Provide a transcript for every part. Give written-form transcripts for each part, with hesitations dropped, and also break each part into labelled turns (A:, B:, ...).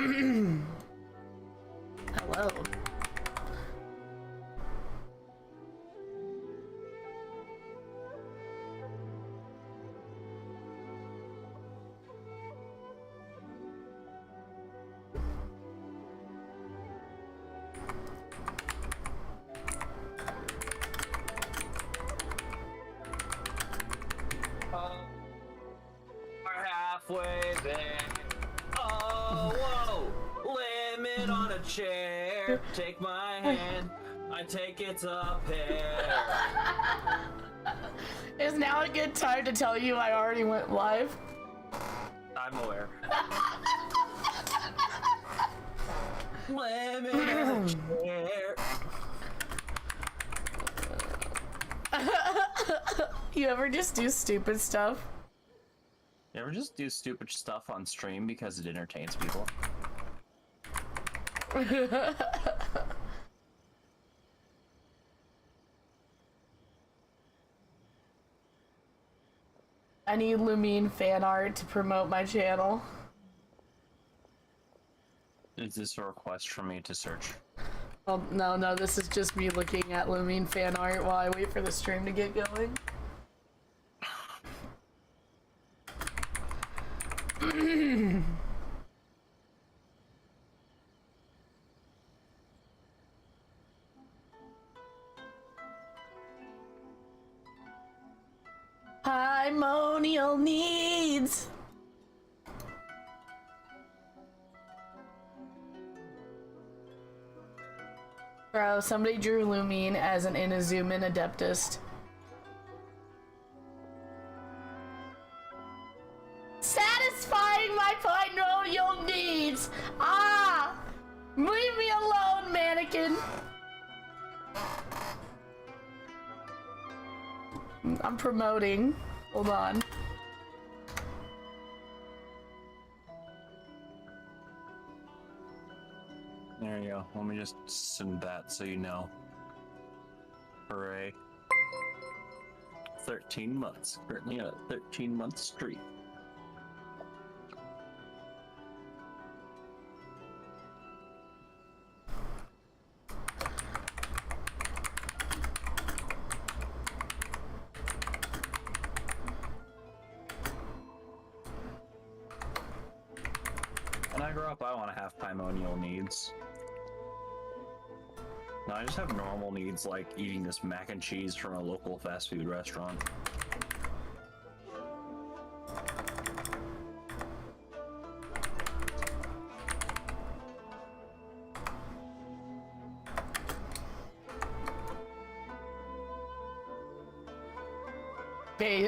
A: Hello.
B: We're halfway there. Oh, whoa! Lemon on a chair. Take my hand. I take its a pair.
A: Is now a good time to tell you I already went live?
B: I'm aware. Lemon on a chair.
A: You ever just do stupid stuff?
B: You ever just do stupid stuff on stream because it entertains people?
A: I need Lumine fan art to promote my channel.
B: Is this a request for me to search?
A: Oh, no, this is just me looking at Lumine fan art while I wait for the stream to get going. Paimonial needs. Bro, somebody drew Lumine as an Inazuman Adeptist. Satisfying my Paimonial needs! Ah! Leave me alone, mannequin! I'm promoting. Hold on.
B: There you go. Let me just send that so you know. Hooray. 13 months. Currently on a 13-month streak. When I grow up, I want to have Paimonial needs. No, I just have normal needs like eating this mac and cheese from a local fast food restaurant.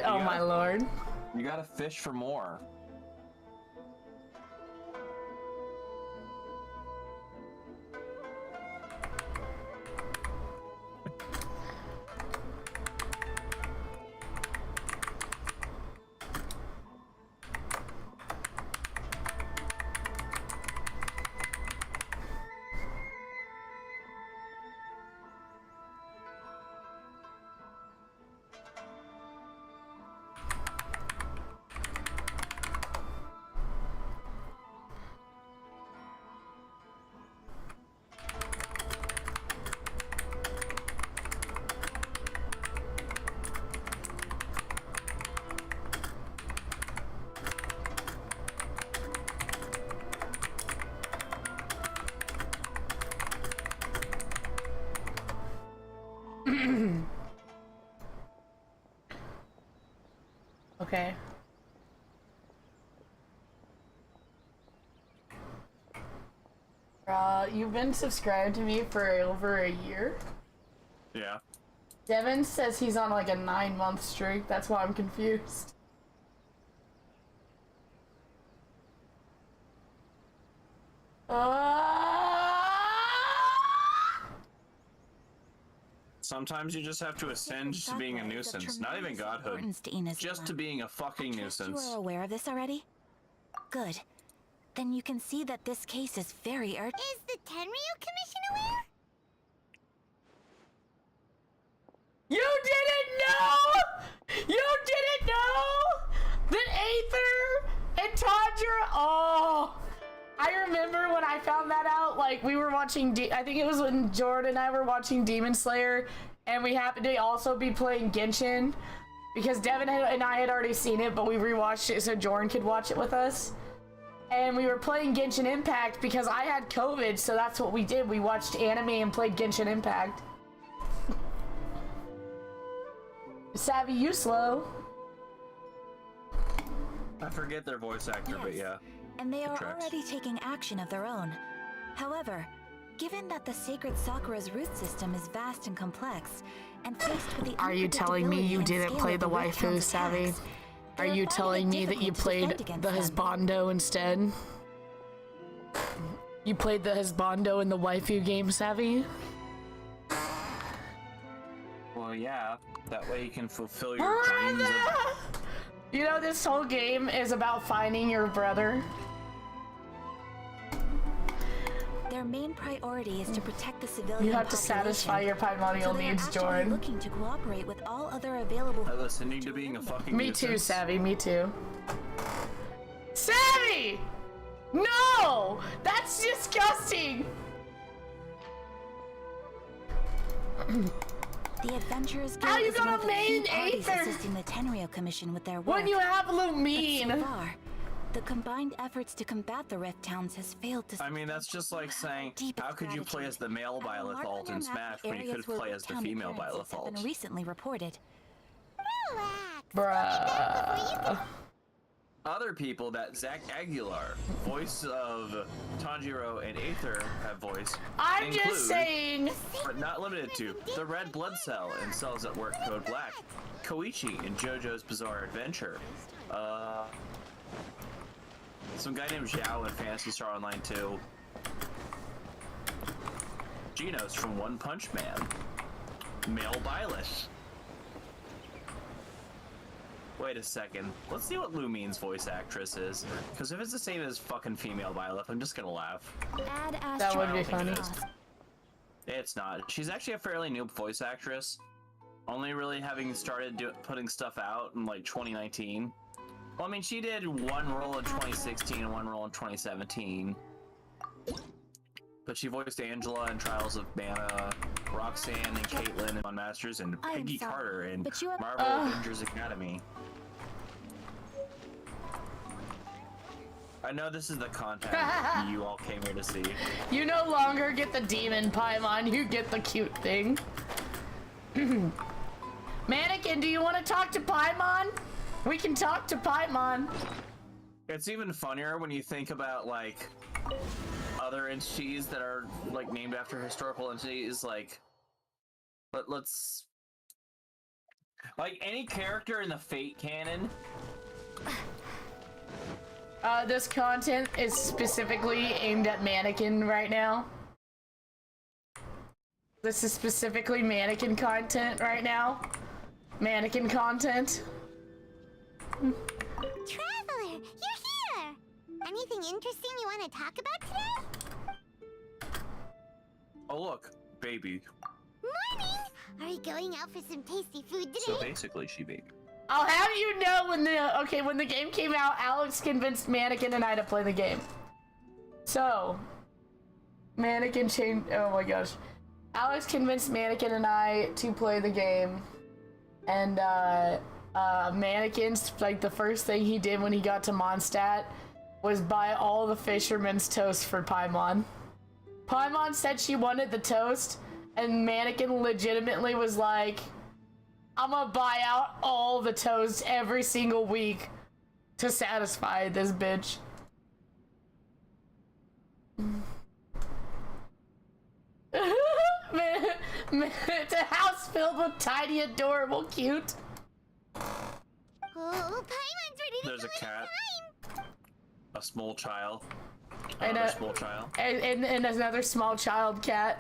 A: Oh my lord.
B: You gotta fish for more.
A: Okay. You've been subscribed to me for over a year?
B: Yeah.
A: Devin says he's on like a 9-month streak, that's why I'm confused.
B: Sometimes you just have to ascend to being a nuisance. Not even godhood. Just to being a fucking nuisance.
C: You are aware of this already? Good. Then you can see that this case is very urgent.
D: Is the Tenryu Commission aware?
A: You didn't know! You didn't know that Aether and Tundra. Oh, I remember when I found that out, like, we were watching, I think it was when Jordan and I were watching Demon Slayer, and we happened to also be playing Genshin, because Devin and I had already seen it, but we rewatched it so Jordan could watch it with us. And we were playing Genshin Impact because I had COVID, so that's what we did. We watched anime and played Genshin Impact. Savvy, you slow.
B: I forget their voice actor, but yeah.
C: And they are
B: tracks.
C: already taking action of their own. However, given that the sacred Sakura's root system is vast and complex, and faced with the
A: Are you telling me you
C: unpredictability and
A: didn't
C: scale
A: play
C: of
A: the
C: Rift
A: waifu,
C: Town's
A: Savvy?
C: attacks,
A: Are
C: they
A: you
C: finding
A: telling
C: it
A: me that you
C: difficult to
A: played
C: defend against
A: the
C: them.
A: Husbando instead? You played the Husbando in the waifu game, Savvy?
B: Well, yeah. That way you can fulfill your dreams of...
A: You know, this whole game is about finding your brother.
C: Their main priority is to protect the civilian
A: You have to
C: population,
A: satisfy your Paimonial
C: so they are
A: needs,
C: actually
A: Jordan.
C: looking to cooperate with all other available.
B: listening to being a fucking
A: Me too,
B: nuisance.
A: Savvy, me too. Savvy! No! That's disgusting!
C: The Adventurers
A: How
C: Guild
A: you
C: is one
A: gonna
C: of the
A: main
C: key parties
A: Aether?
C: assisting the Tenryou Commission with their work.
A: When you have
C: But so
A: Lumine!
C: far, the combined efforts to combat the Rift Towns has failed to.
B: I mean, that's just like saying,
C: Deep
B: how could you play as the male
C: And
B: Byleth
C: mark
B: alt
C: on
B: in
C: their map
B: Smash
C: the
B: when you
C: areas
B: could
C: where
B: play
C: Rift
B: as the
C: Town
B: female
C: occurrences
B: Byleth
C: have been
B: alt?
C: recently reported.
A: Bruh.
B: Other people that Zach Aguilar, voice of Tanjiro and Aether, have voiced
A: I'm
B: include,
A: just saying.
B: but not limited to, the Red Blood Cell in Cells that Work Code Black, Koichi in JoJo's Bizarre Adventure, some guy named Zhao in Phantasy Star Online 2, Genos from One Punch Man, Male Byleth. Wait a second. Let's see what Lumine's voice actress is. Because if it's the same as fucking female Byleth, I'm just gonna laugh.
C: Add
A: That would be
C: Astro-
A: funny.
B: It's not. She's actually a fairly new voice actress. Only really having started putting stuff out in like 2019. Well, I mean, she did one role in 2016 and one role in 2017. But she voiced Angela in Trials of Mana, Roxanne and Caitlyn in One Masters, and
C: I am
B: Peggy
C: sorry,
B: Carter in
C: but you have-
B: Marvel Avengers Academy. I know this is the content you all came here to see.
A: You no longer get the demon Paimon, you get the cute thing. Mannequin, do you want to talk to Paimon? We can talk to Paimon.
B: It's even funnier when you think about, like, other entities that are, like, named after historical entities, like... Let's... Like, any character in the Fate canon...
A: This content is specifically aimed at Mannequin right now. This is specifically Mannequin content right now. Mannequin content.
D: Traveler, you're here! Anything interesting you want to talk about today?
B: Oh, look. Baby.
D: Morning! Are you going out for some tasty food today?
B: So basically, she baby.
A: I'll have you know when the game came out, Alex convinced Mannequin and I to play the game. So, Mannequin changed, oh my gosh. Alex convinced Mannequin and I to play the game. And, Mannequin's, like, the first thing he did when he got to Mondstadt was buy all the fisherman's toast for Paimon. Paimon said she wanted the toast, and Mannequin legitimately was like, I'm gonna buy out all the toast every single week to satisfy this bitch. It's a house filled with tiny, adorable, cute.
D: Oh, Paimon's ready to
B: There's
D: go
B: a cat.
D: anytime.
B: A small child.
A: And
B: Another small child.
A: And another small child cat.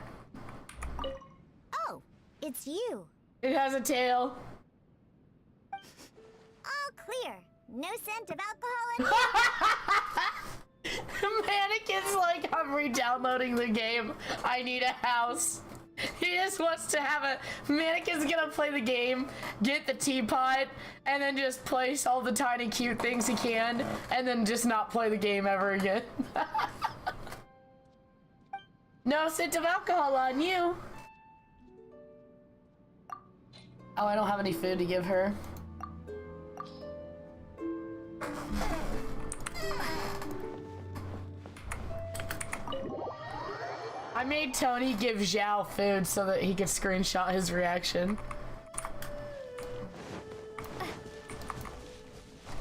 D: Oh, it's you.
A: It has a tail.
D: All clear. No scent of alcohol in
A: Mannequin's like, I'm re-downloading the game. I need a house. He just wants to have a... Mannequin's gonna play the game, get the teapot, and then just place all the tiny cute things he can, and then just not play the game ever again. No scent of alcohol on you. Oh, I don't have any food to give her. I made Tony give Zhao food so that he could screenshot his reaction.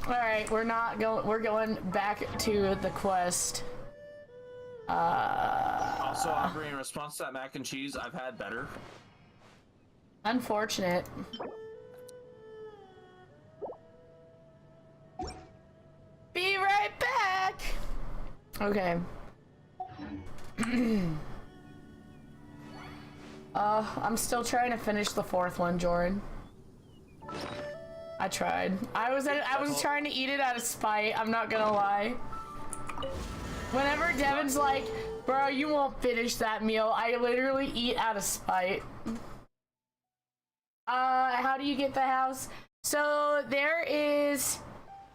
A: Alright, we're going back to the quest.
B: Also, Aubrey, in response to that mac and cheese, I've had better.
A: Unfortunate. Be right back! Okay. I'm still trying to finish the fourth one, Jordan. I tried. I was trying to eat it out of spite, I'm not gonna lie. Whenever Devin's like, bro, you won't finish that meal, I literally eat out of spite. How do you get the house? So there is,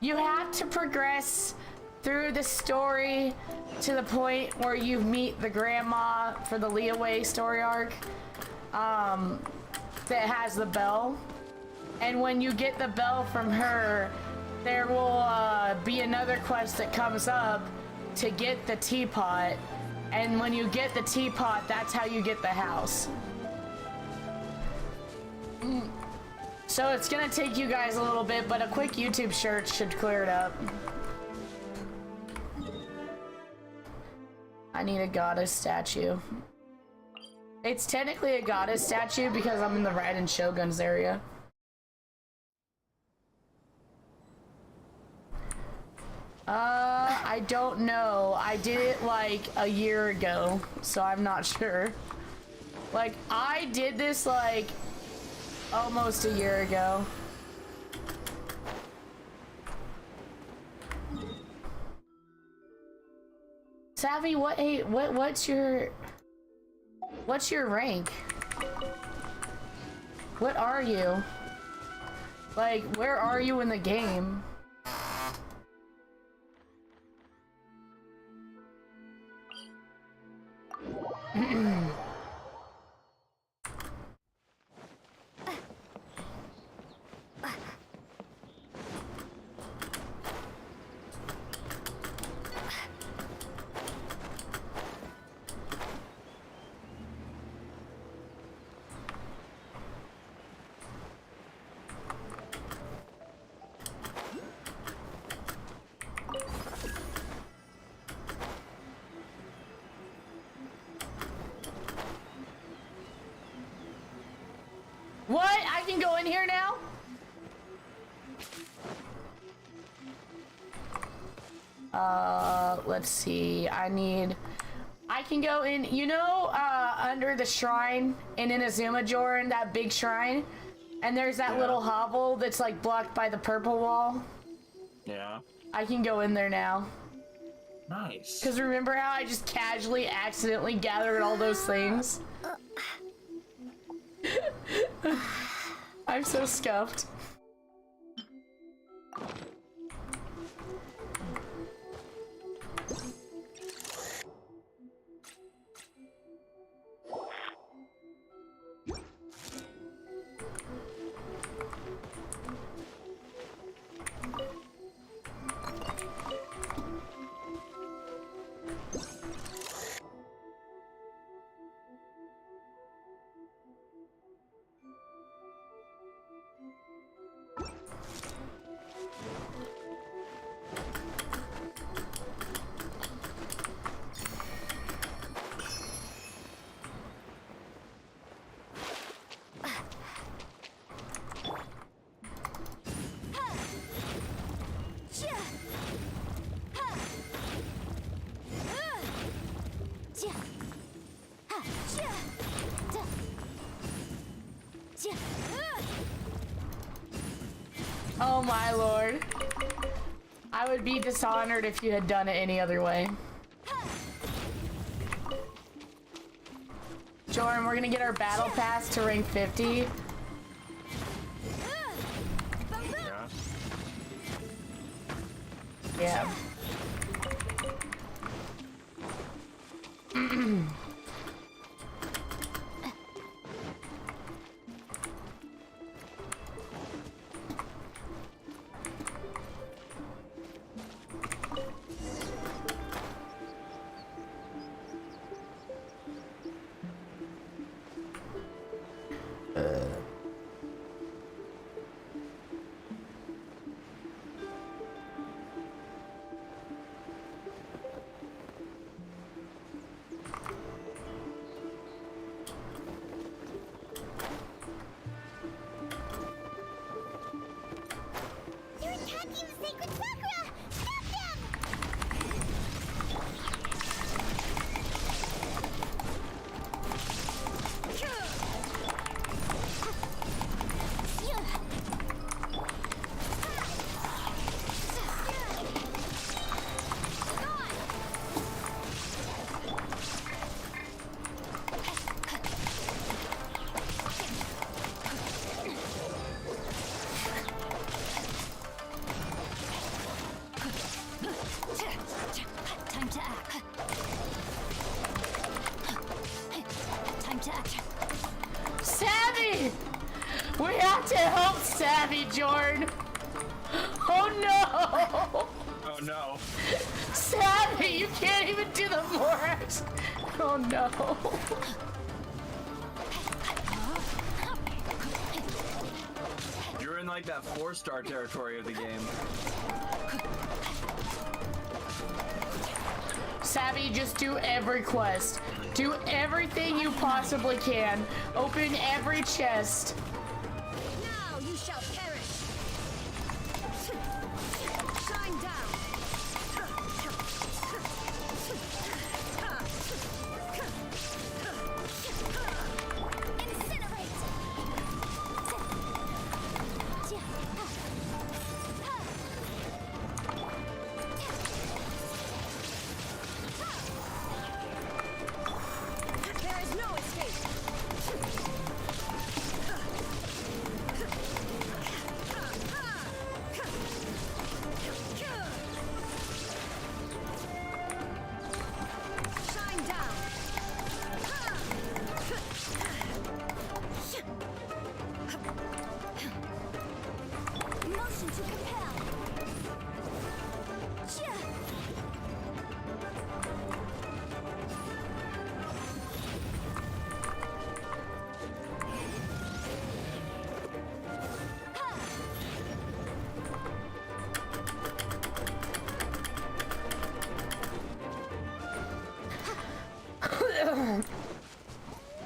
A: you have to progress through the story to the point where you meet the grandma for the Leeway story arc, that has the bell. And when you get the bell from her, there will be another quest that comes up to get the teapot. And when you get the teapot, that's how you get the house. So it's gonna take you guys a little bit, but a quick YouTube search should clear it up. I need a goddess statue. It's technically a goddess statue because I'm in the Raiden Shogun's area. I don't know. I did it like a year ago, so I'm not sure. Like, I did this like almost a year ago. Savvy, what's your rank? What are you? Like, where are you in the game? What? I can go in here now? Let's see. I can go in, you know, under the shrine in Inazuma, Jordan, that big shrine? And there's that little hovel that's like blocked by the purple wall?
B: Yeah.
A: I can go in there now.
B: Nice.
A: Because remember how I just casually accidentally gathered all those things? I'm so scuffed. Oh my lord. I would be dishonored if you had done it any other way. Jordan, we're gonna get our battle pass to rank 50. Yeah. have to help Savvy, Jordan. Oh no!
B: Oh no.
A: Savvy, you can't even do the Morax. Oh no.
B: You're in like that 4-star territory of the game.
A: Savvy, just do every quest. Do everything you possibly can. Open every chest.
E: Now you shall perish. Shine down. There is no escape. Shine down. Motion to compel.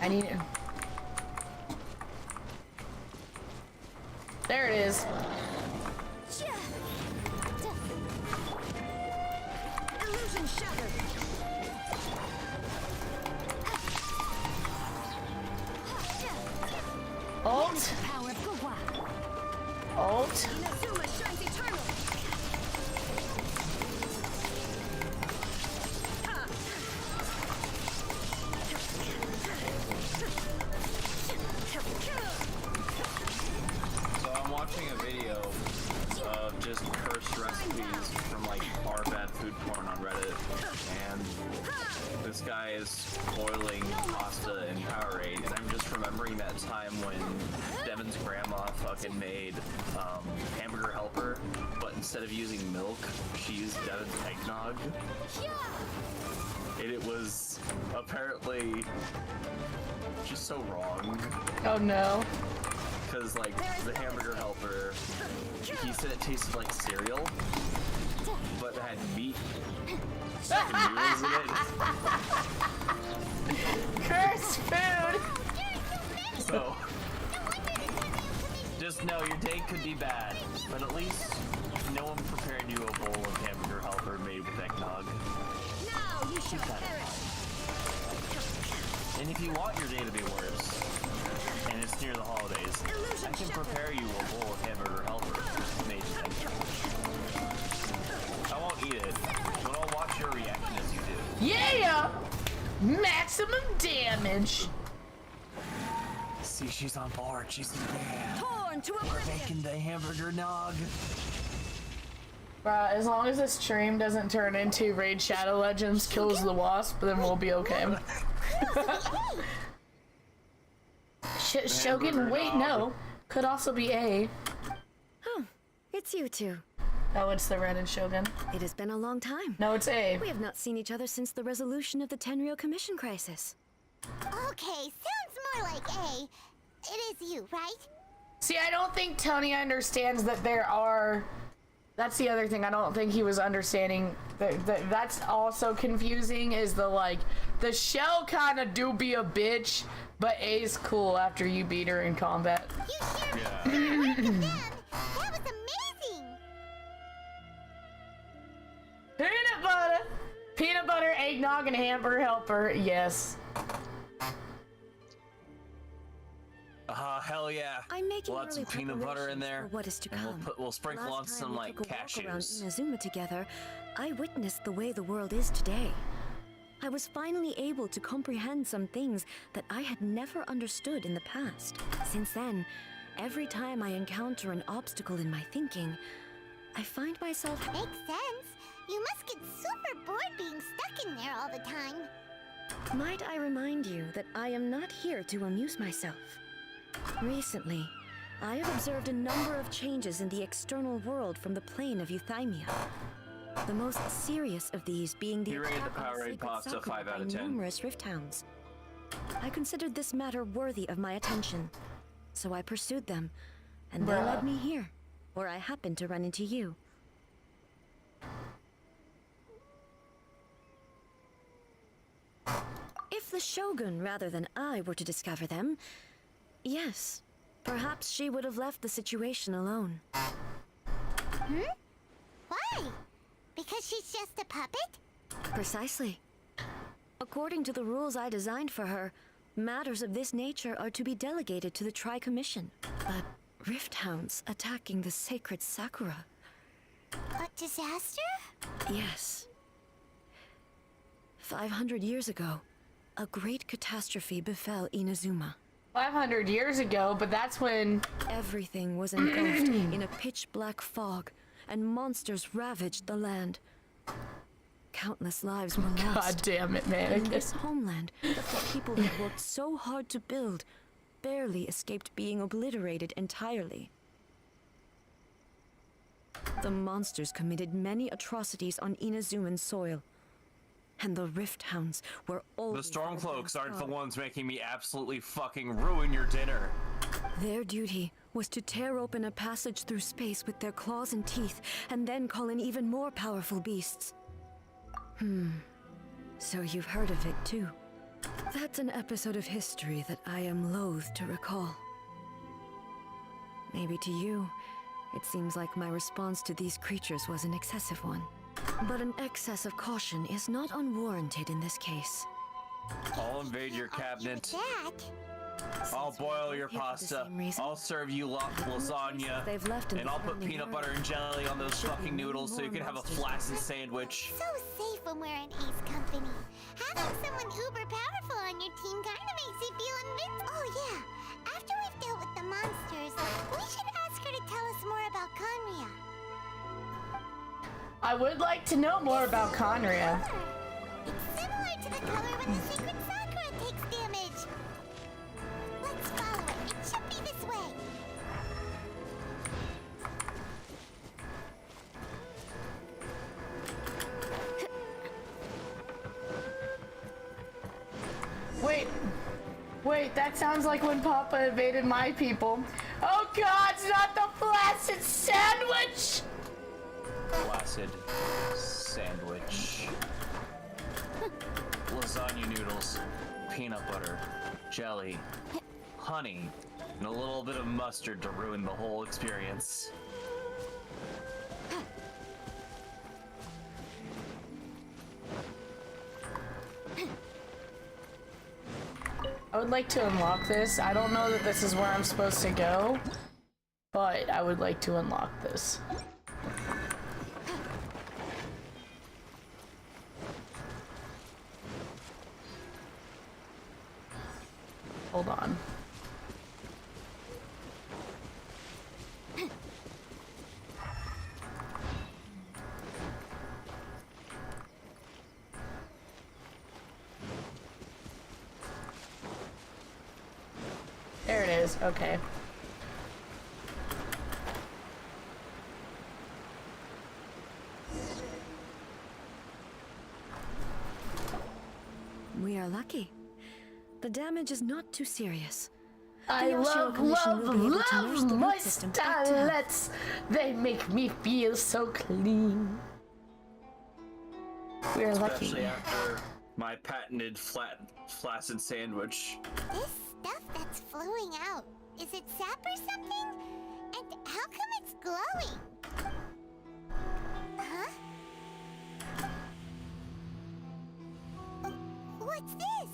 A: I need it. There it is.
E: Illusion shattered.
A: Alt.
E: Power of Gawa.
A: Alt.
E: Inazuma shines eternal.
B: So I'm watching a video of just cursed recipes from like our bad food porn on Reddit, and this guy is boiling pasta in Powerade, and I'm just remembering that time when Devin's grandma fucking made hamburger helper, but instead of using milk, she used Devin's eggnog. And it was apparently just so wrong.
A: Oh no.
B: Because, like, the hamburger helper, he said it tasted like cereal, but it had meat fucking noodles in it.
A: Cursed food.
B: So, just know your day could be bad, but at least no one prepared you a bowl of hamburger helper made with eggnog.
E: Now you shall perish.
B: And if you want your day to be worse, and it's near the holidays, I can prepare you a bowl of hamburger helper made with eggnog. I won't eat it, but I'll watch your reaction as you do.
A: Yeah! Maximum damage.
B: See, she's on board. She's in there.
E: Torn to
B: We're
E: oblivion.
B: making the hamburger nog.
A: Bruh, as long as this stream doesn't turn into Raid Shadow Legends kills the wasp, then we'll be okay. Shogun, wait, no. Could also be A.
E: Oh, it's you two.
A: Oh, it's the Ren and Shogun.
E: It has been a long time.
A: No, it's A.
E: We have not seen each other since the resolution of the Tenryou Commission crisis.
D: Okay, sounds more like A. It is you, right?
A: See, I don't think Tony understands that there are... That's the other thing. I don't think he was understanding that's also confusing is the, like, the shell kind of do be a bitch, but A's cool after you beat her in combat.
D: You sure made it work with them. That was amazing.
A: Peanut butter! Peanut butter, eggnog, and hamburger helper. Yes.
B: Hell yeah.
E: I'm making
B: We'll add some
E: early
B: peanut butter in
E: preparations
B: there,
E: for what is to
B: and
E: come.
B: we'll sprinkle on
E: Last
B: some
E: time we
B: like
E: took a walk around
B: cashews.
E: Inazuma together, I witnessed the way the world is today. I was finally able to comprehend some things that I had never understood in the past. Since then, every time I encounter an obstacle in my thinking, I find myself...
D: Makes sense. You must get super bored being stuck in there all the time.
E: Might I remind you that I am not here to amuse myself? Recently, I have observed a number of changes in the external world from the plane of Euthymia. The most serious of these being the
B: You rated the
E: attack on
B: Powerade
E: sacred
B: pasta
E: Sakura
B: 5 out
E: by
B: of 10.
E: numerous rift hounds. I considered this matter worthy of my attention, so I pursued them, and they
A: Bruh.
E: led me here, where I happened to run into you. If the Shogun rather than I were to discover them, yes, perhaps she would have left the situation alone.
D: Why? Because she's just a puppet?
E: Precisely. According to the rules I designed for her, matters of this nature are to be delegated to the Tri-Commission. But rift hounds attacking the sacred Sakura?
D: A disaster?
E: Yes. 500 years ago, a great catastrophe befell Inazuma.
A: 500 years ago, but that's when...
E: Everything was engulfed in a pitch-black fog, and monsters ravaged the land. Countless lives were
A: God
E: lost.
A: damn it,
E: In
A: man.
E: this homeland that the people had worked so hard to build barely escaped being obliterated entirely. The monsters committed many atrocities on Inazuman soil, and the Rift Hounds were all.
B: The Stormcloaks aren't the ones making me absolutely fucking ruin your dinner.
E: Their duty was to tear open a passage through space with their claws and teeth, and then call in even more powerful beasts. So you've heard of it too. That's an episode of history that I am loath to recall. Maybe to you, it seems like my response to these creatures was an excessive one. But an excess of caution is not unwarranted in this case.
B: I'll invade your cabinet.
D: That?
B: I'll boil your
E: Here for the
B: pasta.
E: same reason.
B: I'll serve you lasagna.
E: They've left in
B: And
E: the
B: I'll put
E: founding
B: peanut
E: era.
B: butter and jelly on those
E: Should be
B: fucking noodles so you
E: more
B: can have a
E: monsters.
B: flaccid sandwich.
D: So safe when we're in Ace Company. Having someone uber powerful on your team kind of makes you feel invincible. Oh yeah, after we've dealt with the monsters, we should ask her to tell us more about Conria.
A: I would like to know more about Conria.
D: It's similar to the color when the sacred Sakura takes damage. Let's follow it. It should be this way.
A: Wait, that sounds like when Papa invaded my people. Oh God, it's not the flaccid sandwich!
B: Flaccid sandwich. Lasagna noodles, peanut butter, jelly, honey, and a little bit of mustard to ruin the whole experience.
A: I would like to unlock this. I don't know that this is where I'm supposed to go, but I would like to unlock this. Hold on. There it is. Okay.
E: We are lucky. The damage is not too serious.
A: I
E: The Oshiro
A: love,
E: Commission will be able to nurse the
A: my
E: root system back to health.
A: starlets. They make me feel so clean. We're lucky.
B: Especially after my patented flaccid sandwich.
D: This stuff that's flowing out, is it sap or something? And how come it's glowing? Huh? What's this?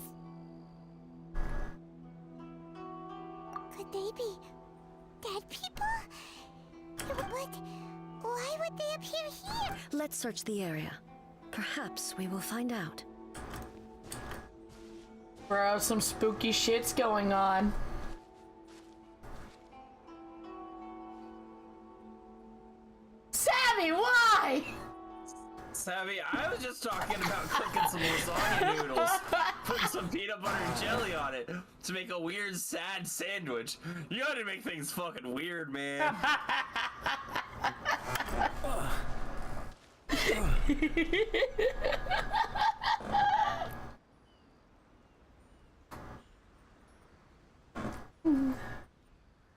D: Could they be dead people? But why would they appear here?
E: Let's search the area. Perhaps we will find out.
A: Bro, some spooky shit's going on. Sammy, why?
B: Savvy, I was just talking about cooking some lasagna noodles, putting some peanut butter and jelly on it to make a weird, sad sandwich. You gotta make things fucking weird, man.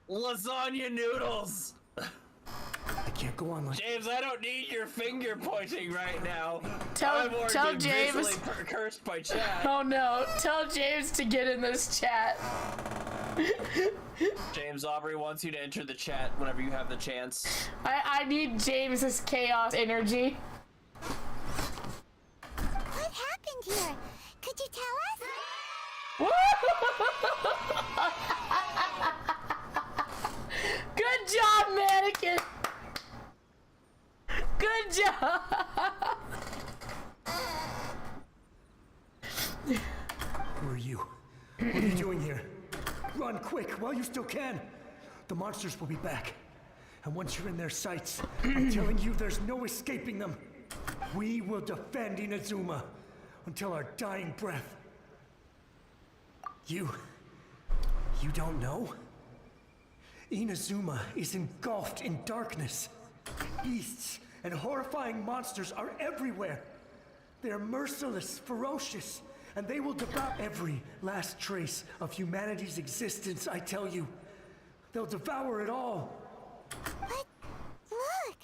B: Lasagna noodles!
F: I can't go on like
B: James, I don't need your finger pointing right now.
A: Tell
B: I've already been
A: James.
B: visually cursed by chat.
A: Oh no, tell James to get in this chat.
B: James, Aubrey wants you to enter the chat whenever you have the chance.
A: I need James's chaos energy.
D: What happened here? Could you tell us?
A: Good job, mannequin. Good job.
F: Who are you? What are you doing here? Run quick while you still can. The monsters will be back. And once you're in their sights, I'm telling you there's no escaping them. We will defend Inazuma until our dying breath. You don't know? Inazuma is engulfed in darkness. Beasts and horrifying monsters are everywhere. They're merciless, ferocious, and they will devour every last trace of humanity's existence, I tell you. They'll devour it all.
D: But look,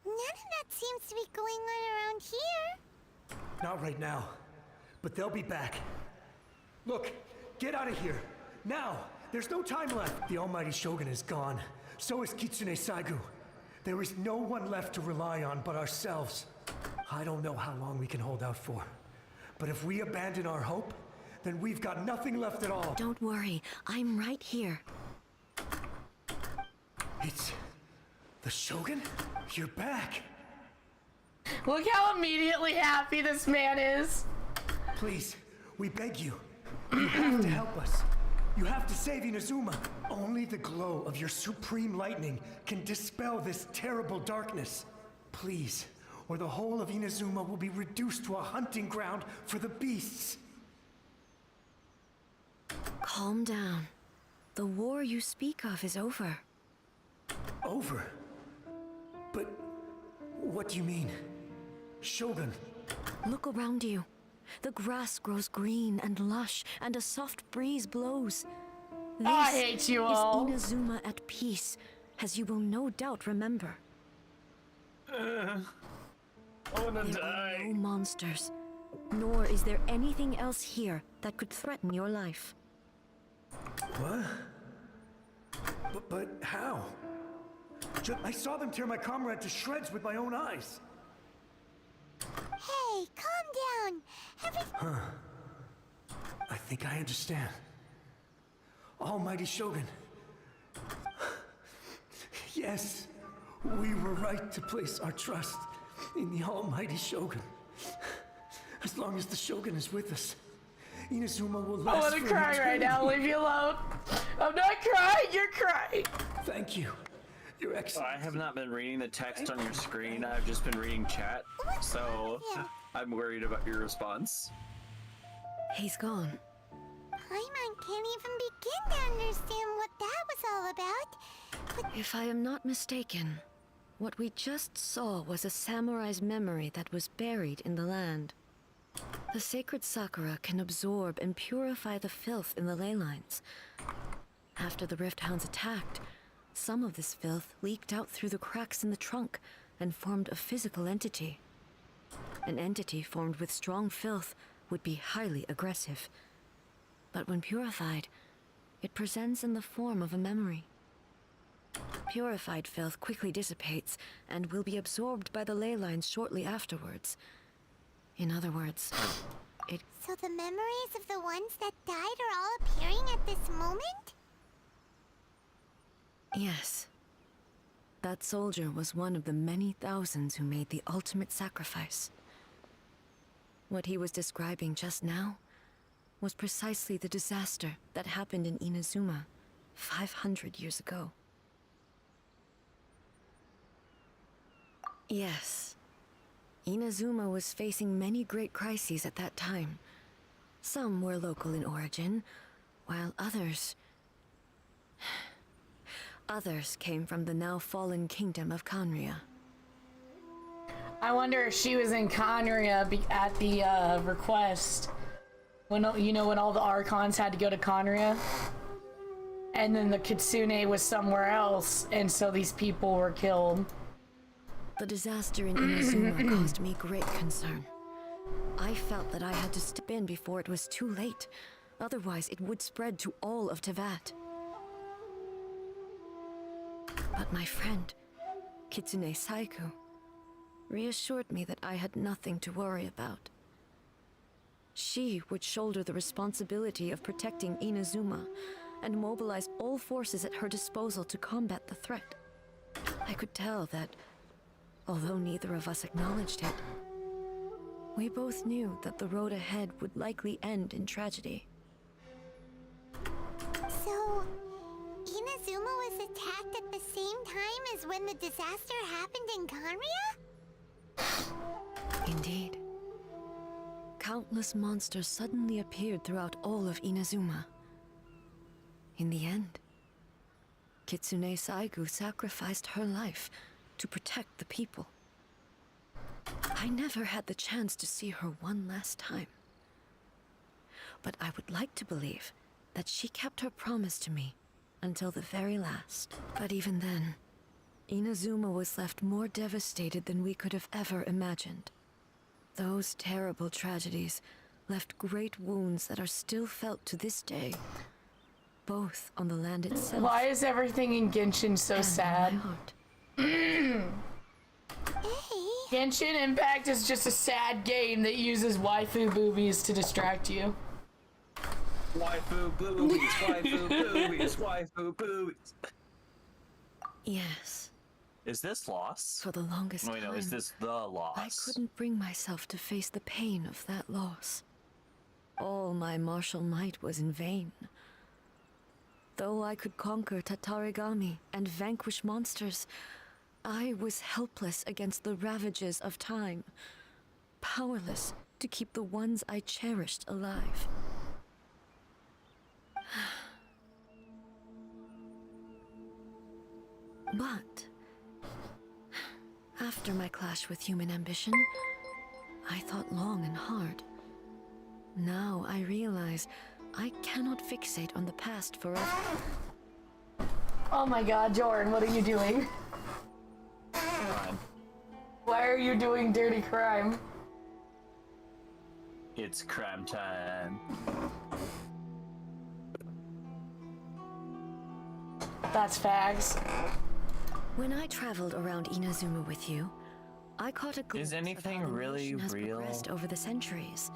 D: none of that seems to be going on around here.
F: Not right now, but they'll be back. Look, get out of here. Now! There's no time left. The almighty Shogun is gone. So is Kitsune Saigu. There is no one left to rely on but ourselves. I don't know how long we can hold out for. But if we abandon our hope, then we've got nothing left at all.
E: Don't worry, I'm right here.
F: It's the Shogun? You're back.
A: Look how immediately happy this man is.
F: Please, we beg you. You have to help us. You have to save Inazuma. Only the glow of your supreme lightning can dispel this terrible darkness. Please, or the whole of Inazuma will be reduced to a hunting ground for the beasts.
E: Calm down. The war you speak of is over.
F: Over? But what do you mean? Shogun.
E: Look around you. The grass grows green and lush, and a soft breeze blows. This
A: I hate you all.
E: is Inazuma at peace, as you will no doubt remember.
B: I wanna
E: There are
B: die.
E: no monsters, nor is there anything else here that could threaten your life.
F: What? But how? I saw them tear my comrade to shreds with my own eyes.
D: Hey, calm down.
F: I think I understand. Almighty Shogun. Yes, we were right to place our trust in the Almighty Shogun. As long as the Shogun is with us, Inazuma will last
A: I want to
F: for
A: cry right now.
F: eternity.
A: Leave me alone. I'm not crying. You're crying.
F: Thank you, Your Excellency.
B: I have not been reading the text on your screen. I've just been reading chat. So I'm worried about your response.
E: He's gone.
D: Paimon can't even begin to understand what that was all about. But
E: If I am not mistaken, what we just saw was a samurai's memory that was buried in the land. The sacred sakura can absorb and purify the filth in the ley lines. After the Rift Hounds attacked, some of this filth leaked out through the cracks in the trunk and formed a physical entity. An entity formed with strong filth would be highly aggressive. But when purified, it presents in the form of a memory. Purified filth quickly dissipates and will be absorbed by the ley lines shortly afterwards. In other words, it
D: so the memories of the ones that died are all appearing at this moment?
E: Yes. That soldier was one of the many thousands who made the ultimate sacrifice. What he was describing just now was precisely the disaster that happened in Inazuma 500 years ago. Yes. Inazuma was facing many great crises at that time. Some were local in origin, while others came from the now fallen kingdom of Kanria.
A: I wonder if she was in Conria at the request when when all the Archons had to go to Conria, and then the Kitsune was somewhere else, and so these people were killed.
E: The disaster in Inazuma caused me great concern. I felt that I had to step in before it was too late, otherwise it would spread to all of Tevat. But my friend, Kitsune Saiku, reassured me that I had nothing to worry about. She would shoulder the responsibility of protecting Inazuma and mobilize all forces at her disposal to combat the threat. I could tell that, although neither of us acknowledged it, we both knew that the road ahead would likely end in tragedy.
D: So, Inazuma was attacked at the same time as when the disaster happened in Kanria?
E: Indeed. Countless monsters suddenly appeared throughout all of Inazuma. In the end, Kitsune Saigu sacrificed her life to protect the people. I never had the chance to see her one last time. But I would like to believe that she kept her promise to me until the very last. But even then, Inazuma was left more devastated than we could have ever imagined. Those terrible tragedies left great wounds that are still felt to this day, both on the land itself.
A: Why is everything in Genshin so
E: and
A: sad?
E: in my heart.
A: Genshin Impact is just a sad game that uses waifu boobies to distract you.
B: Waifu boobies, waifu boobies, waifu boobies.
E: Yes.
B: Is this loss?
E: For the longest
B: Wait, no,
E: time,
B: is this the loss?
E: I couldn't bring myself to face the pain of that loss. All my martial might was in vain. Though I could conquer Tatarigami and vanquish monsters, I was helpless against the ravages of time, powerless to keep the ones I cherished alive. But after my clash with human ambition, I thought long and hard. Now I realize I cannot fixate on the past forever.
A: Oh my god, Jordan, what are you doing?
B: Fine.
A: Why are you doing dirty crime?
B: It's crime time.
A: That's fags.
E: When I traveled around Inazuma with you, I caught a glimpse
B: anything
E: of how the
B: really
E: nation has
B: real?
E: progressed over the centuries.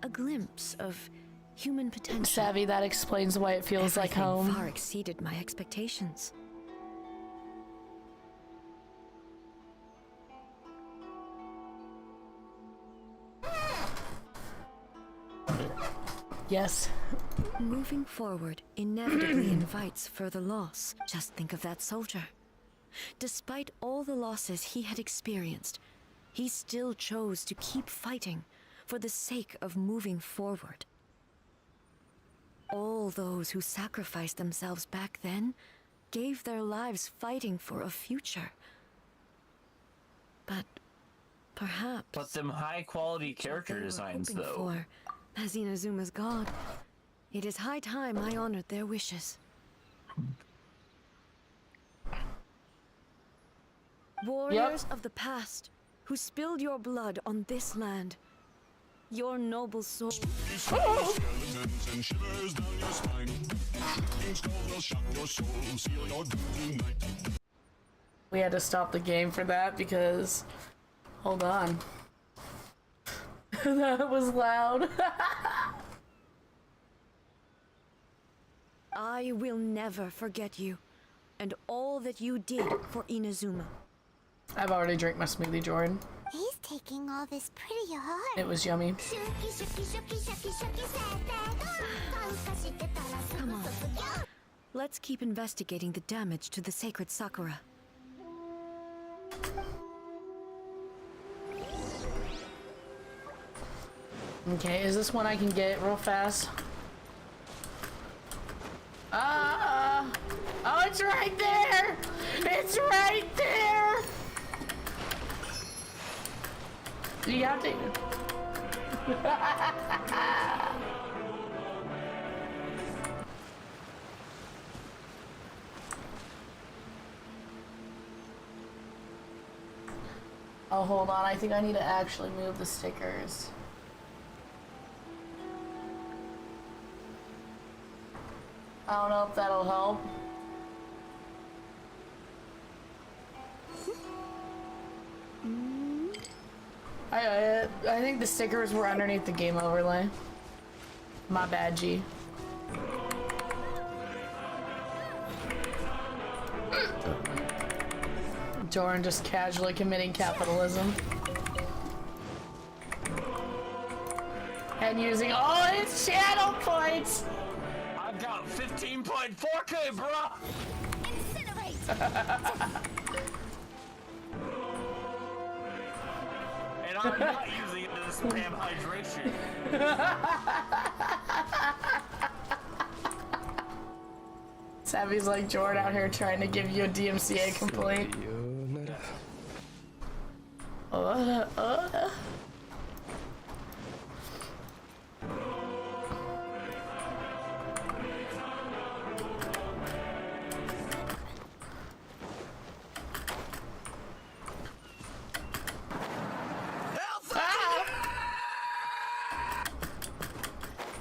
E: A glimpse of human potential.
A: Savvy, that explains why it feels like
E: Everything
A: home.
E: far exceeded my expectations.
A: Yes.
E: Moving forward inevitably invites further loss. Just think of that soldier. Despite all the losses he had experienced, he still chose to keep fighting for the sake of moving forward. All those who sacrificed themselves back then gave their lives fighting for a future. But perhaps...
B: But them high quality
E: what
B: character
E: they were
B: designs
E: hoping
B: though.
E: for, as Inazuma's god, it is high time I honored their wishes. Warriors of the past, who spilled your blood on this land, your noble soul.
A: We had to stop the game for that because... Hold on. That was loud.
E: I will never forget you, and all that you did for Inazuma.
A: I've already drank my smoothie, Jordan.
D: He's taking all this pretty hard.
A: It was yummy.
E: Come on. Let's keep investigating the damage to the sacred Sakura.
A: Okay, is this one I can get real fast? Oh, it's right there! It's right there! You have to... Oh, hold on. I think I need to actually move the stickers. I don't know if that'll help. I think the stickers were underneath the game overlay. My bad, G. Jordan just casually committing capitalism. And using all his channel points!
B: I've got 15.4K, bro! And I'm not using it to spam hydration.
A: Savvy's like Jordan out here trying to give you a DMCA complaint.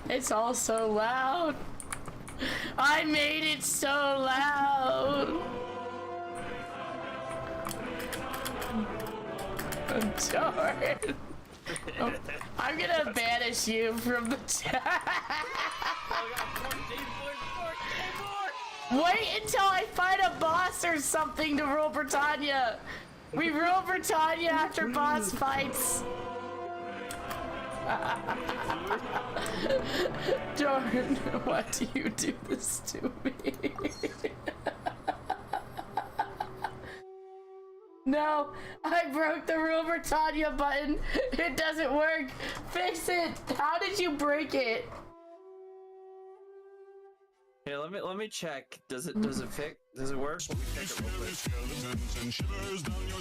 A: It's all so loud. I made it so loud. Jordan. Oh, I'm gonna banish you from the chat. Wait until I find a boss or something to rule Britannia. We rule Britannia after boss fights. Jordan, why do you do this to me? No, I broke the Rule Britannia button. It doesn't work. Fix it. How did you break it?
B: Here, let me check. Does it fit? Does it work? Let me check it real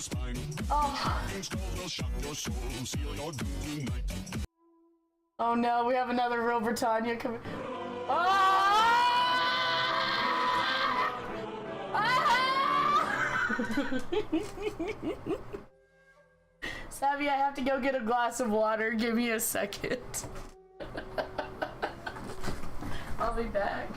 B: quick.
A: Oh. Oh no, we have another Rule Britannia coming. Oh! Ah! Savvy, I have to go get a glass of water. Give me a second. I'll be back.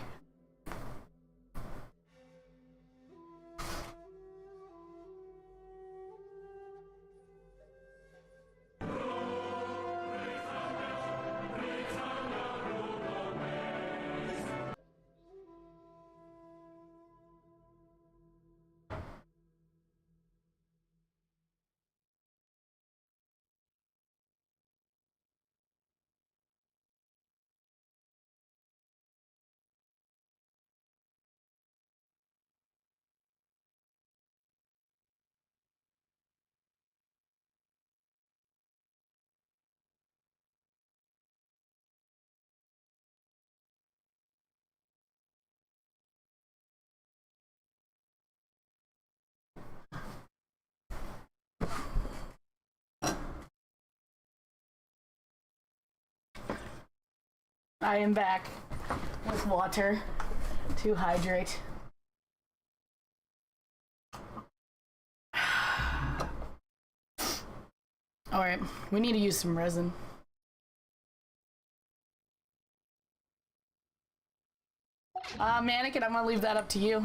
A: I am back with water to hydrate. Alright, we need to use some resin. Mannequin, I'm gonna leave that up to you.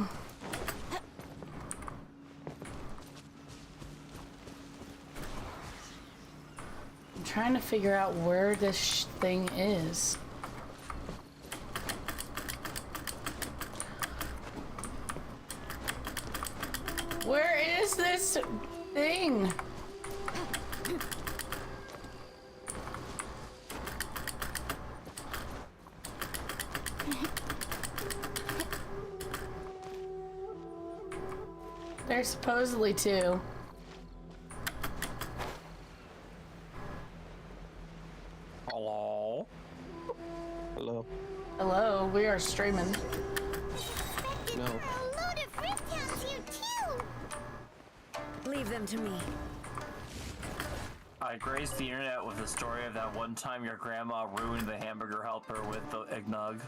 A: I'm trying to figure out where this thing is. Where is this thing? There's supposedly two.
G: Hello. Hello.
A: Hello, we are streaming.
G: No.
D: A load of fruit towns here too.
E: Leave them to me.
B: I grazed the internet with the story of that one time your grandma ruined the hamburger helper with the eggnog.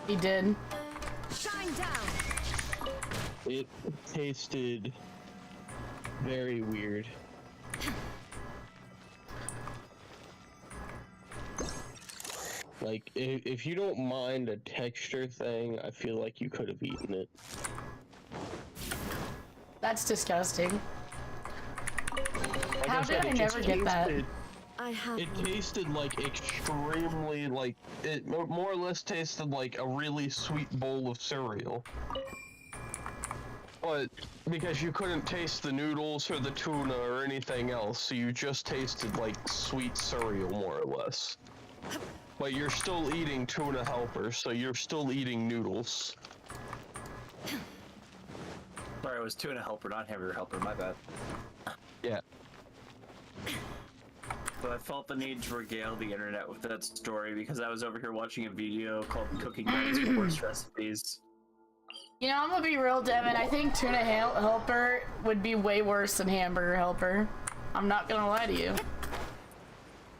A: He did.
E: Shine down!
G: It tasted very weird. Like, if you don't mind a texture thing, I feel like you could have eaten it.
A: That's disgusting.
G: Like
A: How did
G: said,
A: I
G: it just
A: never get that?
G: tasted-
E: I have
G: It tasted like extremely, like, it more or less tasted like a really sweet bowl of cereal. But because you couldn't taste the noodles or the tuna or anything else, so you just tasted like sweet cereal more or less. But you're still eating tuna helper, so you're still eating noodles.
B: Sorry, it was tuna helper, not hamburger helper, my bad.
G: Yeah.
B: But I felt the need to regale the internet with that story because I was over here watching a video called Cooking Guides for Worst Recipes.
A: You know, I'm gonna be real, Devin. I think tuna helper would be way worse than hamburger helper. I'm not gonna lie to you.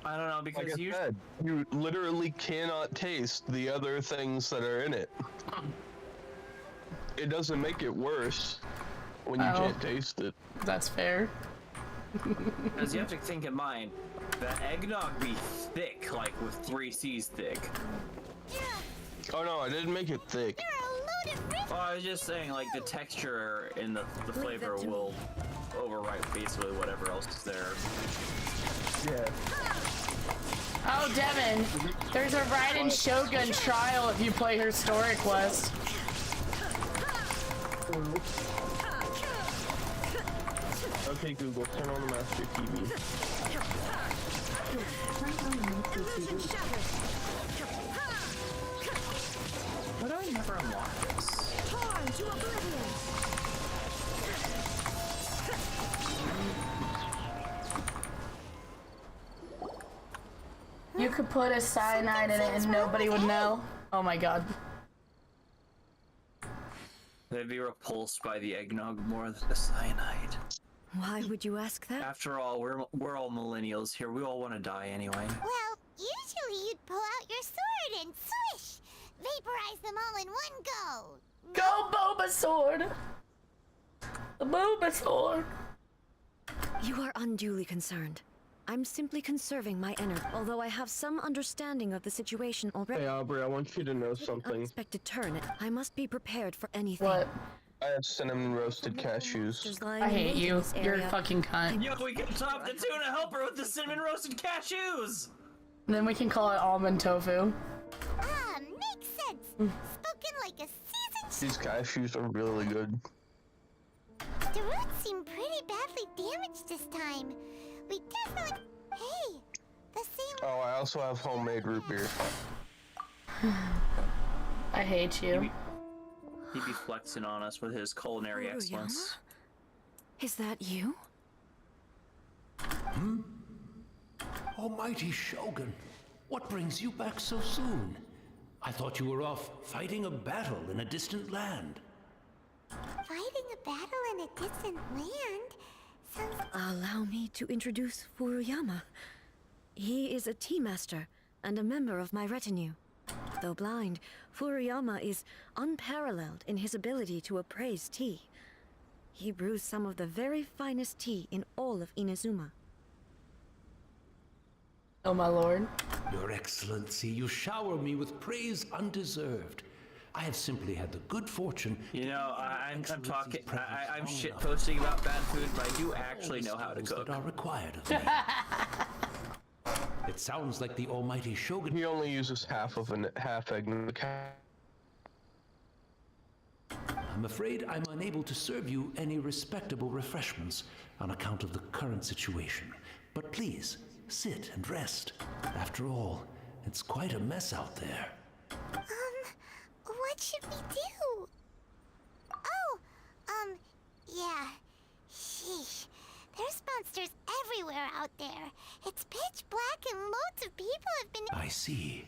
B: I don't know, because
G: Like I
B: you
G: said, you literally cannot taste the other things that are in it. It doesn't make it worse when you can't taste it.
A: That's fair.
B: Because you have to think in mind, that eggnog be thick, like with 3 C's thick.
G: Oh no, I didn't make it thick.
D: There are a load of fruit.
B: Well, I was just saying, like, the texture and the flavor will overwrite basically whatever else is there.
G: Yeah.
A: Oh, Devin, there's a Raiden Shogun trial if you play Historic West.
G: Okay, Google, turn on the Master TV.
B: Why do I never unlock this?
E: Torn to oblivion!
A: You could put a cyanide in it and nobody would know. Oh my god.
B: They'd be repulsed by the eggnog more than the cyanide.
E: Why would you ask that?
B: After all, we're all millennials here. We all want to die anyway.
D: Well, usually you'd pull out your sword and swish, vaporize them all in one go.
A: Go Boba Sword! The Boba Sword!
E: You are unduly concerned. I'm simply conserving my energy, although I have some understanding of the situation already.
G: Hey Aubrey, I want you to know something.
E: Unexpected turn. I must be prepared for anything.
A: What?
G: I have cinnamon roasted cashews.
E: Monsters lying
A: I
E: in
A: hate
E: wait in
A: you.
E: this
A: You're a
E: area.
A: fucking cunt.
B: Yo, we can top the tuna helper with the cinnamon roasted cashews!
A: And then we can call it almond tofu.
D: Ah, makes sense. Spoken like a seasoned
G: These cashews are really good.
D: The roots seem pretty badly damaged this time. We definitely... Hey, the same...
G: Oh, I also have homemade root beer.
A: I hate you.
B: He'd be flexing on us with his culinary
E: Furuyama?
B: excellence.
E: Is that you?
H: Almighty Shogun, what brings you back so soon? I thought you were off fighting a battle in a distant land.
D: Fighting a battle in a distant land? Sounds...
E: Allow me to introduce Furuyama. He is a tea master and a member of my retinue. Though blind, Furuyama is unparalleled in his ability to appraise tea. He brews some of the very finest tea in all of Inazuma.
A: Oh my lord.
H: Your Excellency, you shower me with praise undeserved. I have simply had the good fortune...
B: You know, I'm
H: Excellency's
B: talking,
H: presence
B: I'm
H: long
B: shit
H: enough
B: posting about bad food, but I do actually know how to
H: skills
B: cook.
H: that are required of me. It sounds like the Almighty Shogun...
G: He only uses half egg in the
H: I'm afraid I'm unable to serve you any respectable refreshments on account of the current situation. But please, sit and rest. After all, it's quite a mess out there.
D: What should we do? Oh, yeah. Sheesh. There's monsters everywhere out there. It's pitch black and loads of people have been...
H: I see.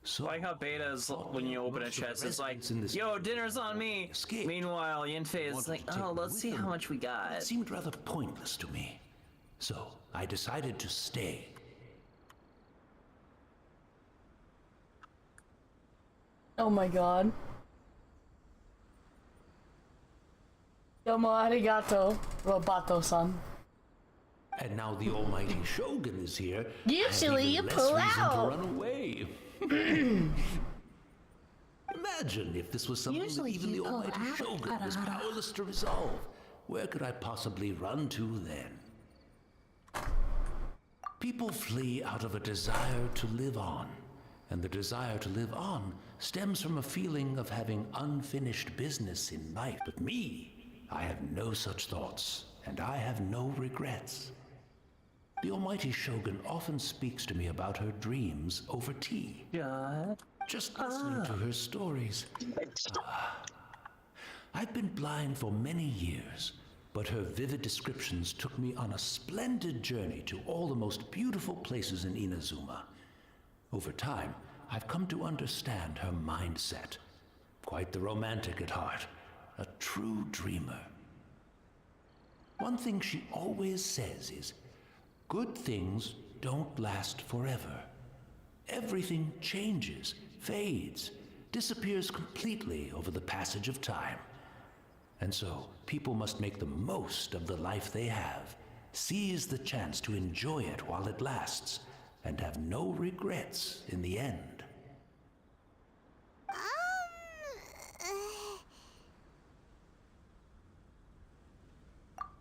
H: So
B: I like how Beta's, when you open a chest, it's like, yo, dinner's on me!
H: Escape.
B: Meanwhile, Yinfei is like, oh, let's see how much we got.
H: It seemed rather pointless to me. So I decided to stay.
A: Oh my god. Domo arigato, Roboto-san.
H: And now the almighty Shogun is here.
A: Usually
H: I have
A: you
H: even
A: pull
H: less reason
A: out.
H: to run away. Imagine if this was something that even the almighty Shogun was powerless to resolve. Where could I possibly run to then? People flee out of a desire to live on. And the desire to live on stems from a feeling of having unfinished business in life. But me, I have no such thoughts, and I have no regrets. The almighty Shogun often speaks to me about her dreams over tea. Just listening to her stories. I've been blind for many years, but her vivid descriptions took me on a splendid journey to all the most beautiful places in Inazuma. Over time, I've come to understand her mindset. Quite the romantic at heart, a true dreamer. One thing she always says is, good things don't last forever. Everything changes, fades, disappears completely over the passage of time. And so, people must make the most of the life they have, seize the chance to enjoy it while it lasts, and have no regrets in the end.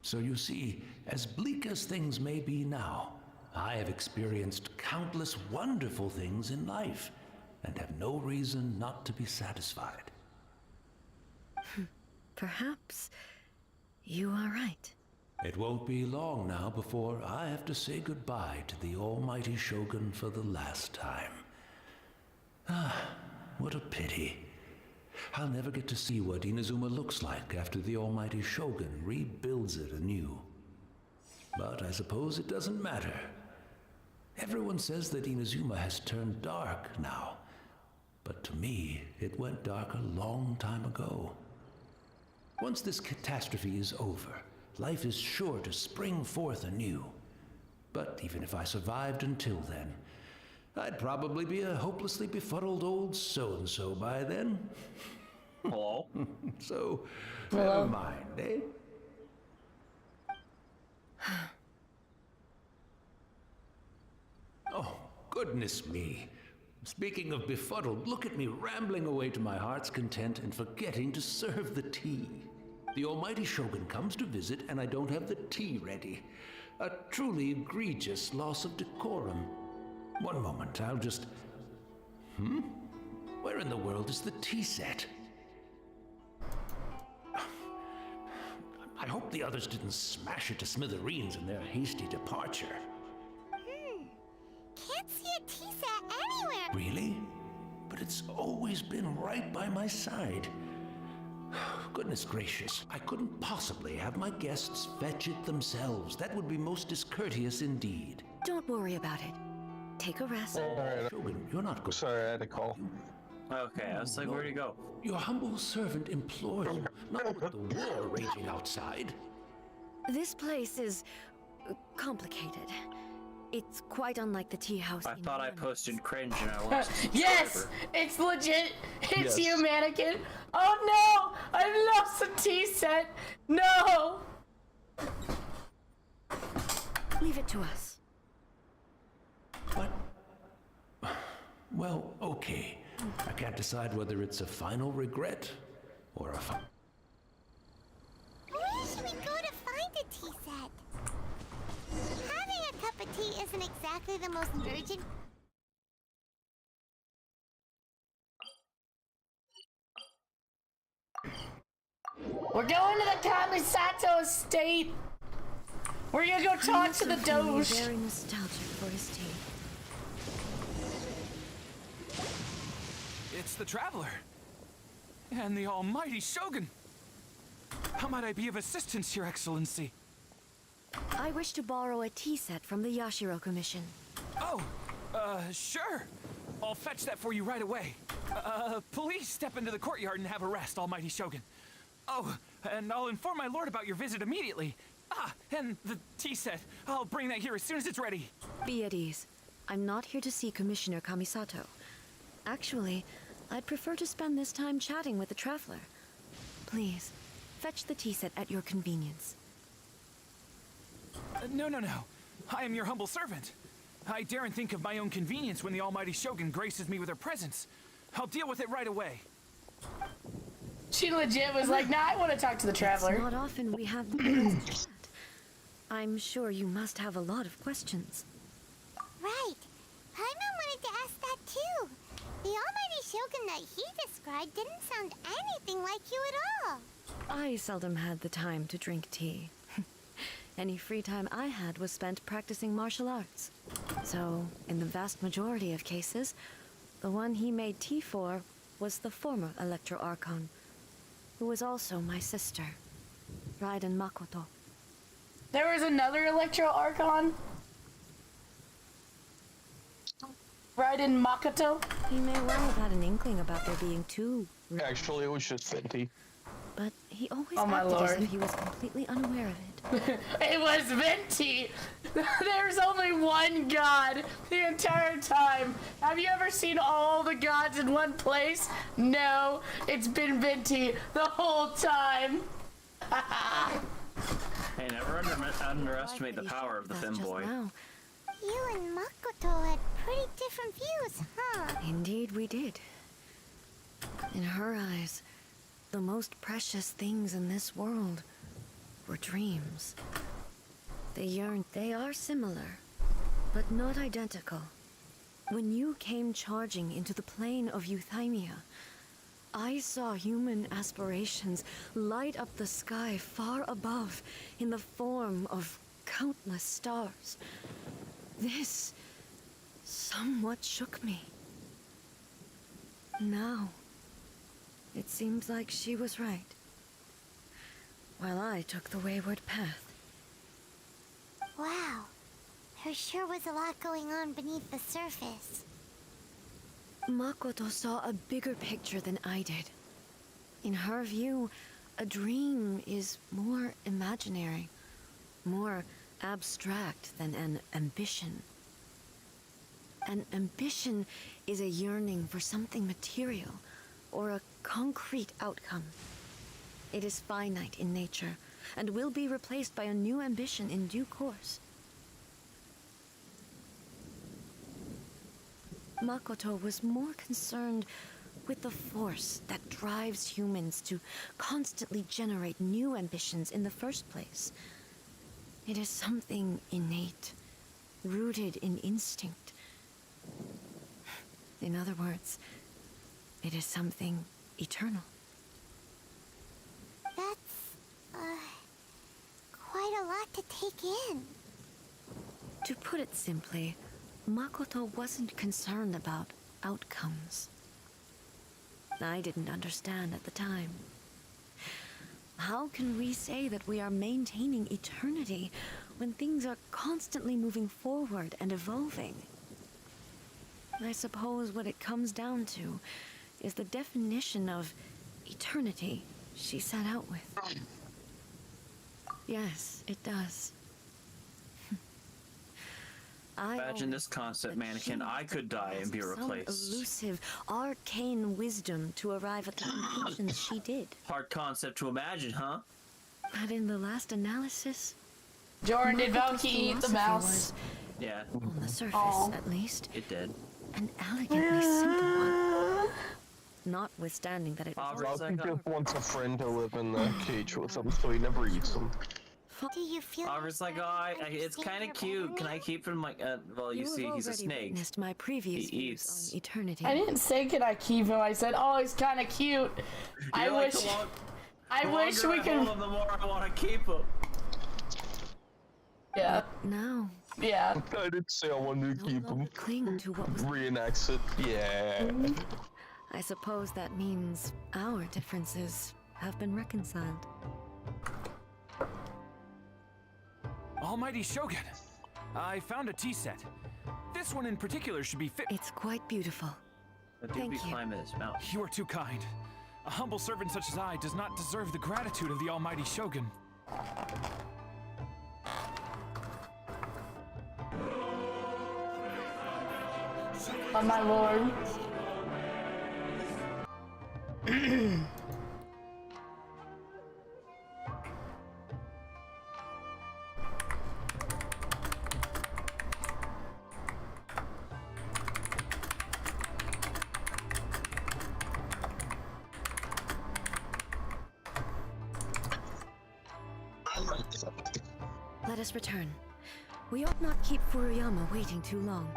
H: So you see, as bleak as things may be now, I have experienced countless wonderful things in life, and have no reason not to be satisfied.
E: Perhaps you are right.
H: It won't be long now before I have to say goodbye to the almighty Shogun for the last time. Ah, what a pity. I'll never get to see what Inazuma looks like after the almighty Shogun rebuilds it anew. But I suppose it doesn't matter. Everyone says that Inazuma has turned dark now, but to me, it went dark a long time ago. Once this catastrophe is over, life is sure to spring forth anew. But even if I survived until then, I'd probably be a hopelessly befuddled old so-and-so by then.
B: Hello?
H: So,
A: Hello?
H: never mind, eh? Oh, goodness me. Speaking of befuddled, look at me rambling away to my heart's content and forgetting to serve the tea. The almighty Shogun comes to visit and I don't have the tea ready. A truly egregious loss of decorum. One moment, I'll just... Where in the world is the tea set? I hope the others didn't smash it to smithereens in their hasty departure.
D: Can't see a tea set anywhere.
H: Really? But it's always been right by my side. Goodness gracious, I couldn't possibly have my guests fetch it themselves. That would be most discourteous indeed.
E: Don't worry about it. Take a rest.
H: Shogun, you're not good.
G: Sorry, I had a call.
B: Okay, I was like, where'd he go?
H: Your humble servant implores you, not with the war raging outside.
E: This place is complicated. It's quite unlike the tea house.
B: I
E: in
B: thought I
E: Milan.
B: posted cringe and I lost a
A: Yes!
B: subscriber.
A: It's legit! It's
G: Yes.
A: you, mannequin! Oh no! I lost the tea set! No!
E: Leave it to us.
H: But... Well, okay. I can't decide whether it's a final regret or a...
D: Where should we go to find a tea set? Having a cup of tea isn't exactly the most urgent.
A: We're going to the Kamisato estate! We're gonna go talk to the Doge!
E: Very nostalgic for his tea.
I: It's the Traveler. And the almighty Shogun. How might I be of assistance, Your Excellency?
E: I wish to borrow a tea set from the Yashiro Commission.
I: Oh, sure. I'll fetch that for you right away. Please step into the courtyard and have a rest, Almighty Shogun. Oh, and I'll inform my lord about your visit immediately. Ah, and the tea set. I'll bring that here as soon as it's ready.
E: Be at ease. I'm not here to see Commissioner Kamisato. Actually, I'd prefer to spend this time chatting with the traveler. Please, fetch the tea set at your convenience.
I: No. I am your humble servant. I daren't think of my own convenience when the Almighty Shogun graces me with her presence. I'll deal with it right away.
A: She legit was like, nah, I want to talk to the traveler.
E: It's not often we have the chance to chat. I'm sure you must have a lot of questions.
D: Right. Paimon wanted to ask that too. The Almighty Shogun that he described didn't sound anything like you at all.
E: I seldom had the time to drink tea. Any free time I had was spent practicing martial arts. So, in the vast majority of cases, the one he made tea for was the former Electro Archon, who was also my sister, Raiden Makoto.
A: There was another Electro Archon? Raiden Makoto?
E: He may well have had an inkling about there being two.
G: Actually, it was just Venti.
E: But he always
A: Oh my
E: acted as
A: lord.
E: if he was completely unaware of it.
A: It was Venti! There's only one god the entire time. Have you ever seen all the gods in one place? No, it's been Venti the whole time.
B: Hey, never underestimate the power of the
E: That's just
B: femboy.
E: now.
D: You and Makoto had pretty different views, huh?
E: Indeed we did. In her eyes, the most precious things in this world were dreams. They are similar, but not identical. When you came charging into the plane of Euthymia, I saw human aspirations light up the sky far above in the form of countless stars. This somewhat shook me. Now, it seems like she was right, while I took the wayward path.
D: Wow. There sure was a lot going on beneath the surface.
E: Makoto saw a bigger picture than I did. In her view, a dream is more imaginary, more abstract than an ambition. An ambition is a yearning for something material, or a concrete outcome. It is finite in nature, and will be replaced by a new ambition in due course. Makoto was more concerned with the force that drives humans to constantly generate new ambitions in the first place. It is something innate, rooted in instinct. In other words, it is something eternal.
D: That's, quite a lot to take in.
E: To put it simply, Makoto wasn't concerned about outcomes. I didn't understand at the time. How can we say that we are maintaining eternity when things are constantly moving forward and evolving? I suppose what it comes down to is the definition of eternity she set out with. Yes, it does.
B: Imagine this concept, mannequin. I could die and be replaced.
E: Some elusive, arcane wisdom to arrive at the conclusions she did.
B: Hard concept to imagine, huh?
E: But in the last analysis,
A: Jordan, did
E: Makoto's
A: Valky eat the
E: philosophy
A: mouse?
E: was,
B: Yeah,
E: on the surface
A: Aw.
E: at least,
B: it did.
E: an elegantly simple one. Notwithstanding that it was
B: Aubrey's
G: He
B: like,
G: just wants a friend to live in the cage with him, so he never eats them.
D: Do you feel
B: Aubrey's like, oh, it's kind of cute. Can I keep him like, well, you
E: You
B: see,
E: have
B: he's a
E: already
B: snake.
E: witnessed my previous
B: He
E: views
B: eats.
E: on eternity.
A: I didn't say can I keep him. I said, oh, he's kind of cute. I
B: You're like,
A: wish.
B: the
A: I wish
B: longer
A: we
B: I
A: could.
B: hold him, the more I want to keep him.
A: Yeah.
E: Now,
A: Yeah.
G: I didn't say I wanted to
E: no
G: keep him.
E: longer cling to what was.
G: Reenacts it. Yeah.
E: I suppose that means our differences have been reconciled.
I: Almighty Shogun, I found a tea set. This one in particular should be fit.
E: It's quite beautiful.
B: I do
E: Thank
B: be
E: you.
B: climbing this mountain.
I: You are too kind. A humble servant such as I does not deserve the gratitude of the Almighty Shogun.
A: Oh my lord.
E: Let us return. We ought not keep Furuyama waiting too long.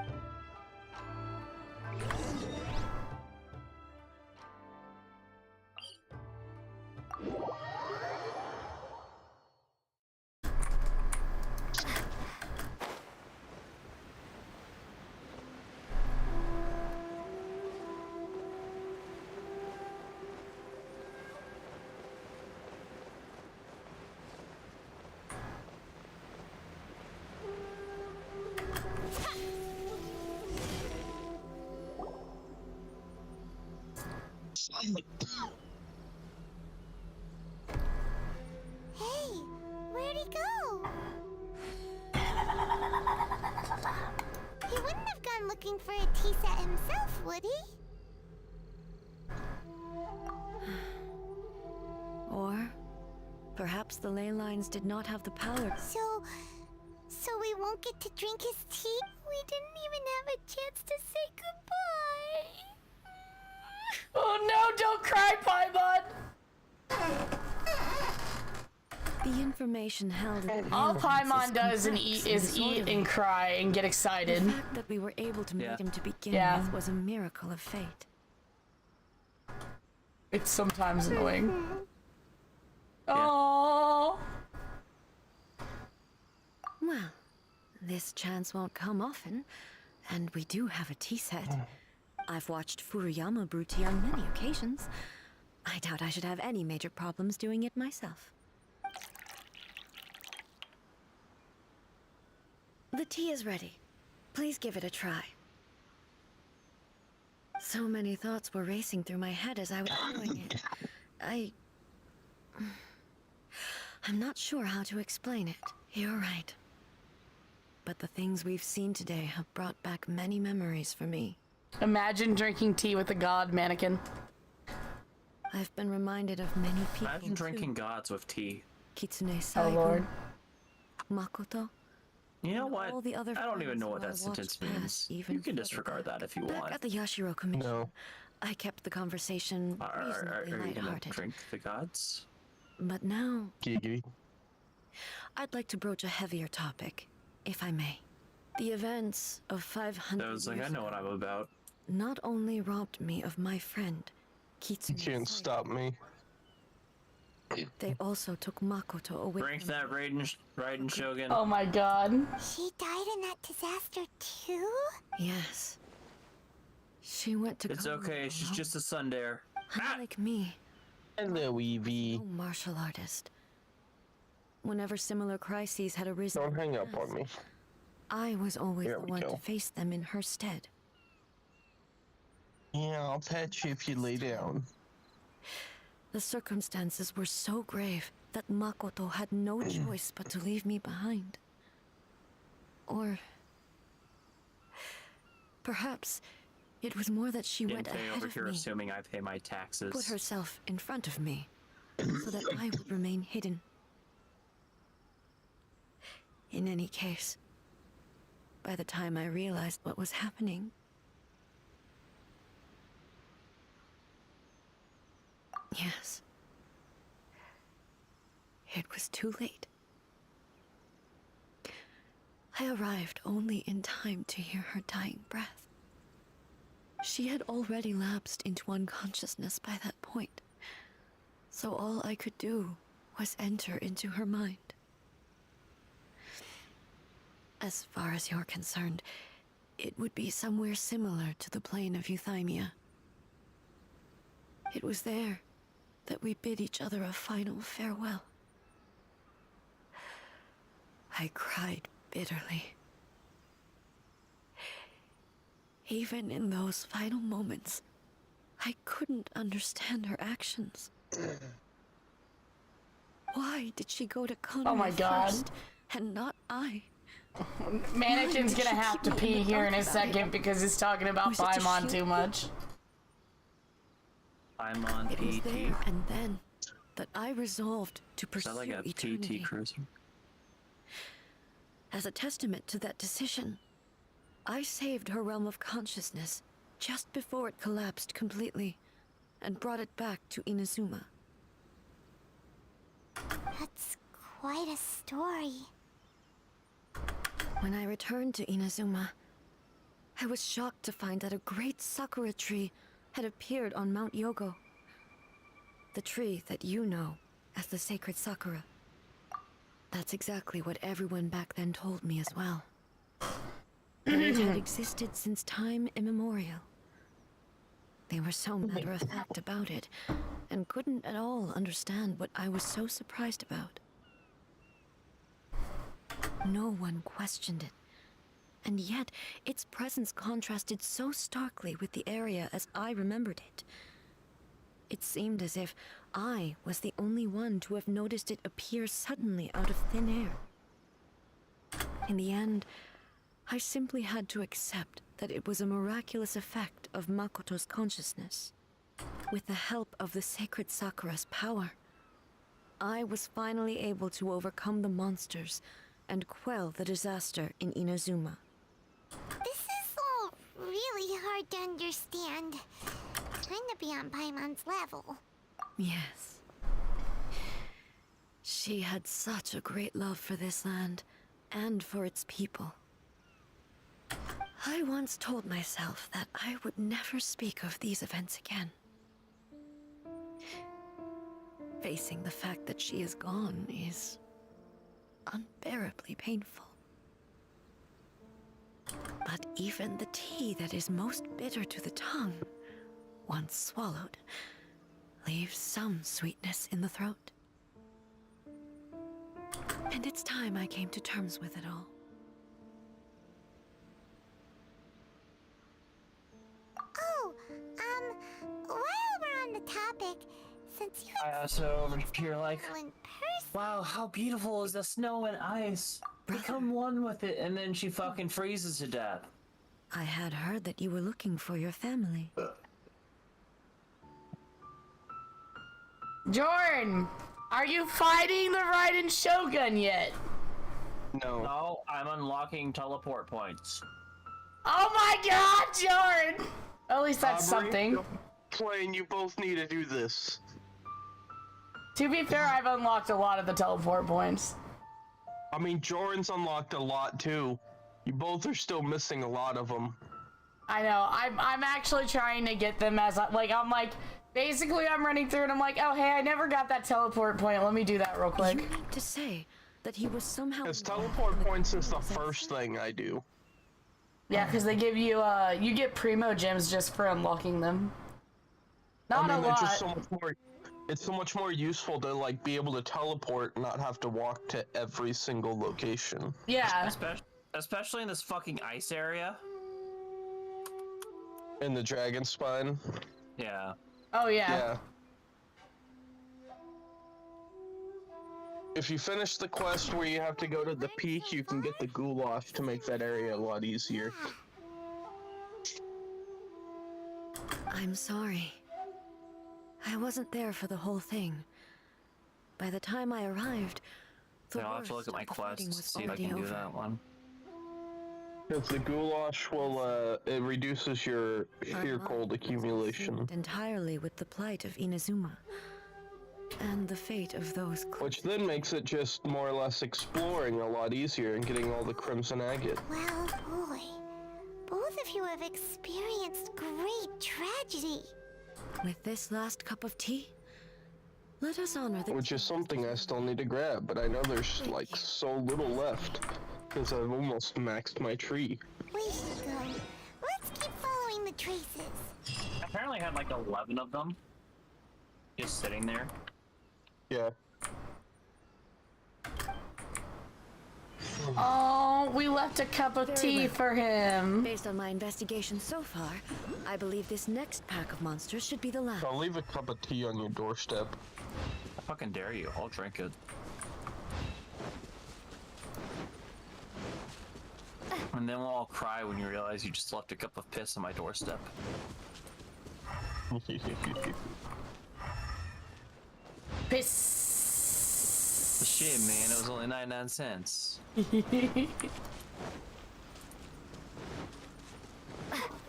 D: Hey, where'd he go? He wouldn't have gone looking for a tea set himself, would he?
E: Or perhaps the ley lines did not have the power.
D: So we won't get to drink his tea? We didn't even have a chance to say goodbye.
A: Oh no, don't cry, Paimon!
E: The information held in the
A: All
E: ley lines
A: Paimon
E: is
A: does
E: complex
A: is eat
E: disorderly.
A: and cry and get
E: The
A: excited.
E: fact that we were able to
B: Yeah.
E: meet him to begin
A: Yeah.
E: with was a miracle of fate.
A: It's sometimes annoying. Oh.
E: Well, this chance won't come often, and we do have a tea set. I've watched Furuyama brew tea on many occasions. I doubt I should have any major problems doing it myself. The tea is ready. Please give it a try. So many thoughts were racing through my head as I was doing it. I'm not sure how to explain it. You're right. But the things we've seen today have brought back many memories for me.
A: Imagine drinking tea with a god mannequin.
E: I've been reminded of many people.
B: Imagine drinking
E: too.
B: gods with tea.
E: Kitsune
A: Oh
E: Saigo,
A: lord.
E: Makoto.
B: You know
E: and
B: what?
E: all the other
B: I don't even
E: friends
B: know what
E: who I
B: that sentence
E: watched
B: means.
E: pass even
B: You can
E: further
B: disregard
E: back.
B: that if you
E: Back
B: want.
E: at the Yashiro Commission,
G: No.
E: I kept the conversation
B: Are
E: reasonably
B: you gonna
E: lighthearted.
B: drink the gods?
E: But now,
G: Giggity.
E: I'd like to broach a heavier topic, if I may. The events of 500
B: I was like, I
E: years
B: know what
E: ago
B: I'm about.
E: not only robbed me of my friend,
G: You
E: Kitsune
G: can't
E: Saigo,
G: stop me.
E: they also took Makoto away
B: Drink
E: from
B: that Raiden Shogun.
A: Oh my god.
D: She died in that disaster too?
E: Yes. She went to
B: It's
E: Congo,
B: okay, she's
E: no?
B: just a tsundere.
E: Unlike me,
G: Hello, Evie.
E: no martial artist. Whenever similar crises had arisen,
G: Don't hang
E: in the
G: up on
E: past,
G: me.
E: I was always
G: There
E: the
G: we
E: one
G: go.
E: to face them in her stead.
G: Yeah, I'll pet you if you lay down.
E: The circumstances were so grave that Makoto had no choice but to leave me behind. Or perhaps it was more that she went
B: Yente
E: ahead
B: over
E: of
B: here
E: me,
B: assuming I pay my taxes.
E: put herself in front of me, so that I would remain hidden. In any case, by the time I realized what was happening, yes, it was too late. I arrived only in time to hear her dying breath. She had already lapsed into unconsciousness by that point, so all I could do was enter into her mind. As far as you're concerned, it would be somewhere similar to the plane of Euthymia. It was there that we bid each other a final farewell. I cried bitterly. Even in those final moments, I couldn't understand her actions. Why did she go to Conway
A: Oh my God.
E: first, and not I?
A: Mannequin's
E: did
A: gonna
E: she
A: have
E: keep
A: to
E: me in
A: pee
E: the
A: here
E: dark
A: in a
E: about
A: second
E: it?
A: because he's talking about
E: Was it to
A: Paimon
E: shield
A: too
E: me?
A: much.
B: I'm on
E: It was
B: PT.
E: there and then that I resolved to
B: Is
E: pursue
B: that like a
E: eternity.
B: PT cruiser?
E: As a testament to that decision, I saved her realm of consciousness just before it collapsed completely and brought it back to Inazuma.
D: That's quite a story.
E: When I returned to Inazuma, I was shocked to find that a great sakura tree had appeared on Mount Yogo. The tree that you know as the sacred sakura. That's exactly what everyone back then told me as well. That it had existed since time immemorial. They were so matter-of-fact about it, and couldn't at all understand what I was so surprised about. No one questioned it, and yet its presence contrasted so starkly with the area as I remembered it. It seemed as if I was the only one to have noticed it appear suddenly out of thin air. In the end, I simply had to accept that it was a miraculous effect of Makoto's consciousness. With the help of the sacred Sakura's power, I was finally able to overcome the monsters and quell the disaster in Inazuma.
D: This is all really hard to understand. Trying to be on Paimon's level.
E: Yes. She had such a great love for this land and for its people. I once told myself that I would never speak of these events again. Facing the fact that she is gone is unbearably painful. But even the tea that is most bitter to the tongue, once swallowed, leaves some sweetness in the throat. And it's time I came to terms with it all.
D: Oh, while we're on the topic, since you
B: I also over here like,
D: in person,
B: wow, how beautiful is the snow and ice? Become one with it, and then she fucking freezes to death.
E: I had heard that you were looking for your family.
A: Jordan, are you fighting the Raiden Shogun yet?
G: No.
B: No, I'm unlocking teleport points.
A: Oh my God, Jordan! At least that's
G: Aubrey,
A: something.
G: Plain, you both need to do this.
A: To be fair, I've unlocked a lot of the teleport points.
G: I mean, Jordan's unlocked a lot too. You both are still missing a lot of them.
A: I know. I'm actually trying to get them as I'm like basically I'm running through and I'm like, oh hey, I never got that teleport point. Let me do that real quick.
E: You mean to say that he was somehow
G: Because
E: involved
G: teleport
E: in the
G: points is the
E: disaster?
G: first thing I do.
A: Yeah, because they give you you get primo gems just for unlocking them. Not a lot.
G: It's just so much more. It's so much more useful to like be able to teleport, and not have to walk to every single location.
A: Yeah.
B: Especially in this fucking ice area.
G: In the dragon spine.
B: Yeah.
A: Oh yeah.
G: Yeah. If you finish the quest where you have to go to the peak, you can get the goulash to make that area a lot easier.
E: I'm sorry. I wasn't there for the whole thing. By the time I arrived, the
B: I'll have to look
E: worst
B: at my
E: of the fighting
B: quest to
E: was
B: see if I
E: already
B: can do
E: over.
B: that one.
G: Because the goulash will, it reduces your
E: Our
G: fear
E: mind
G: cold
E: was
G: accumulation.
E: consumed entirely with the plight of Inazuma. And the fate of those
G: Which then makes it just more or less exploring a lot easier and getting all the crimson agate.
D: well, boy, both of you have experienced great tragedy.
E: With this last cup of tea, let us honor the
G: Which is something I still need to grab, but I know there's like so little left. Because I've almost maxed my tree.
D: We should go. Let's keep following the traces.
B: Apparently I had like 11 of them. Just sitting there.
G: Yeah.
A: Oh, we left a cup of tea
E: well.
A: for him.
E: Based on my investigation so far, I believe this next pack of monsters should be the last.
G: I'll leave a cup of tea on your doorstep.
B: I fucking dare you. I'll drink it. And then we'll all cry when you realize you just left a cup of piss on my doorstep.
A: Piss.
B: Shit, man. It was only 99 cents.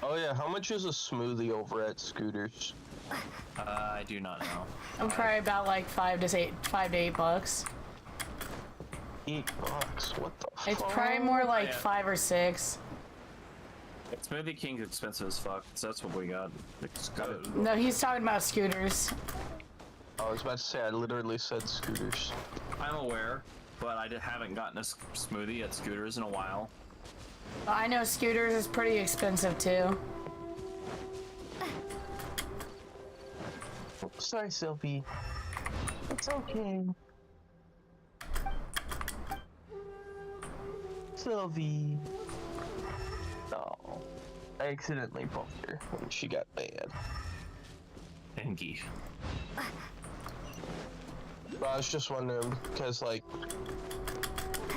G: Oh yeah, how much is a smoothie over at Scooters?
B: I do not know.
A: I'm probably about like $5 to $8.
G: $8? What the fuck?
A: It's probably more like
B: Yeah.
A: 5 or 6.
B: Smoothie King's expensive as fuck, so that's what we got. It's good.
A: No, he's talking about scooters.
G: I was about to say, I literally said Scooters.
B: I'm aware, but I haven't gotten a smoothie at Scooters in a while.
A: I know scooters is pretty expensive too.
G: Sorry, Sylvie. It's okay. Sylvie. No. I accidentally bumped her when she got mad.
B: Dengue.
G: But I was just wondering, because, like,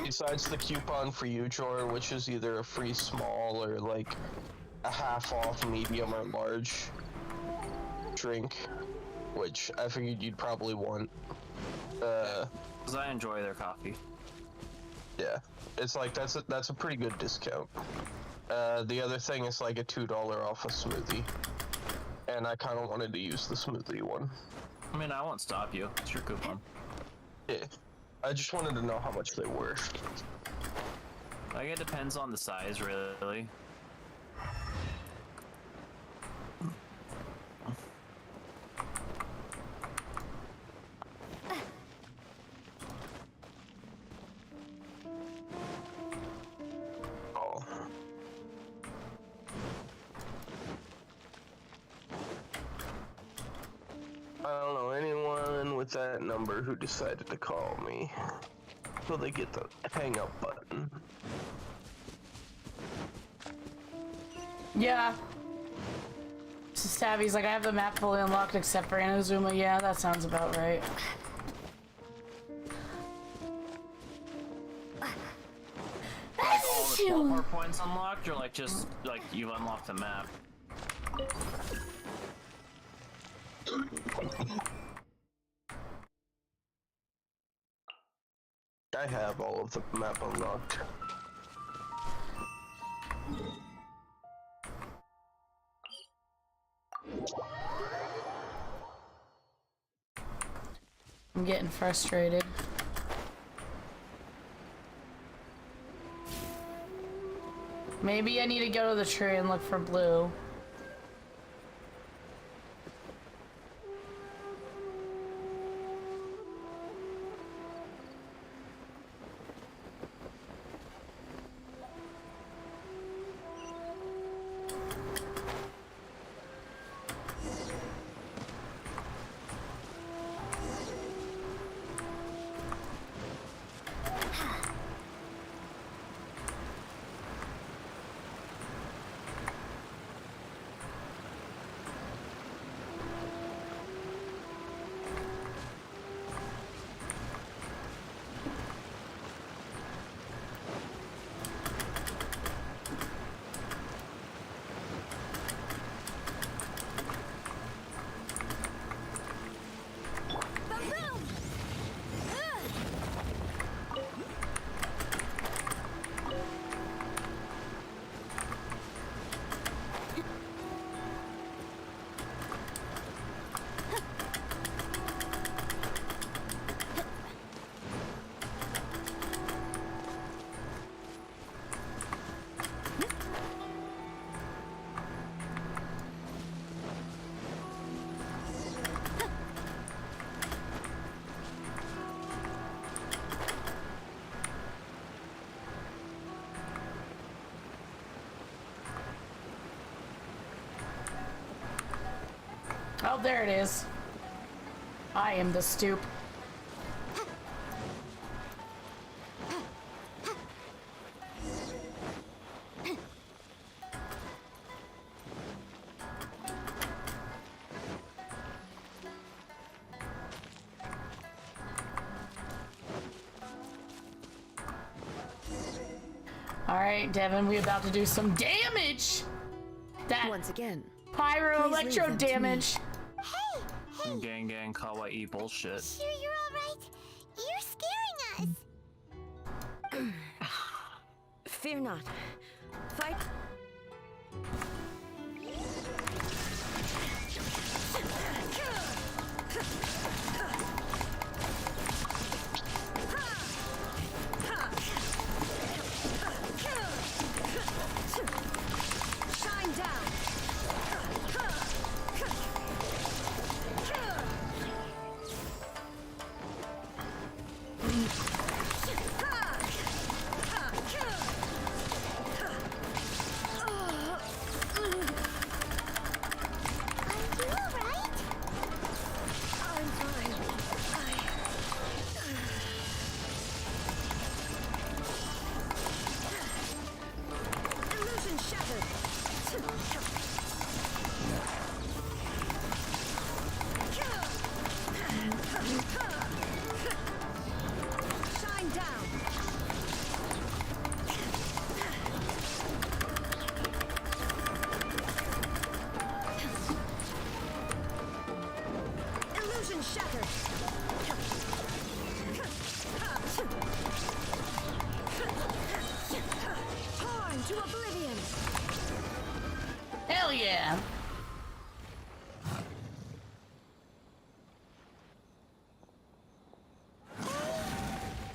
G: besides the coupon for you, Jor, which is either a free small or, like, a half off medium or large drink, which I figured you'd probably want.
B: Because I enjoy their coffee.
G: Yeah, it's like that's a pretty good discount. The other thing is like a $2 off a smoothie, and I kind of wanted to use the smoothie one.
B: I mean, I won't stop you. It's your coupon.
G: Yeah, I just wanted to know how much they were.
B: Like, it depends on the size, really.
G: Oh. I don't know anyone with that number who decided to call me. So they get the hang up button.
A: Yeah. Savvy's like, I have the map fully unlocked except for Inazuma. Yeah, that sounds about right.
B: Like, all the 12 more points unlocked, or like just like you've unlocked the map?
G: I have all of the map unlocked.
A: I'm getting frustrated. Maybe I need to go to the tree and look for blue. Oh, there it is. I am the stoop. All right, Devin, we about to do some damage. That
E: Once again,
A: pyro
E: please leave
A: electro
E: them to me.
A: damage.
D: Hey,
B: Gang kawaii bullshit.
D: sure you're all right? You're scaring us.
E: Fear not. Fight. Shine down.
D: Are you all right?
E: I'm fine. Illusion shattered. Shine down. Illusion shattered. Torn to oblivion.
A: Hell yeah.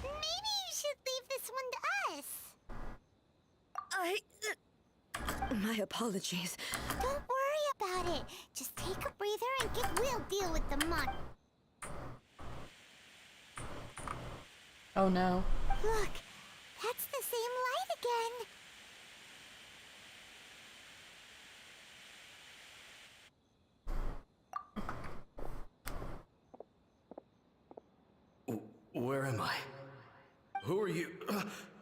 D: Maybe you should leave this one to us.
E: My apologies.
D: Don't worry about it. Just take a breather and we'll deal with the mon.
A: Oh no.
D: Look, that's the same light again.
J: Where am I? Who are you?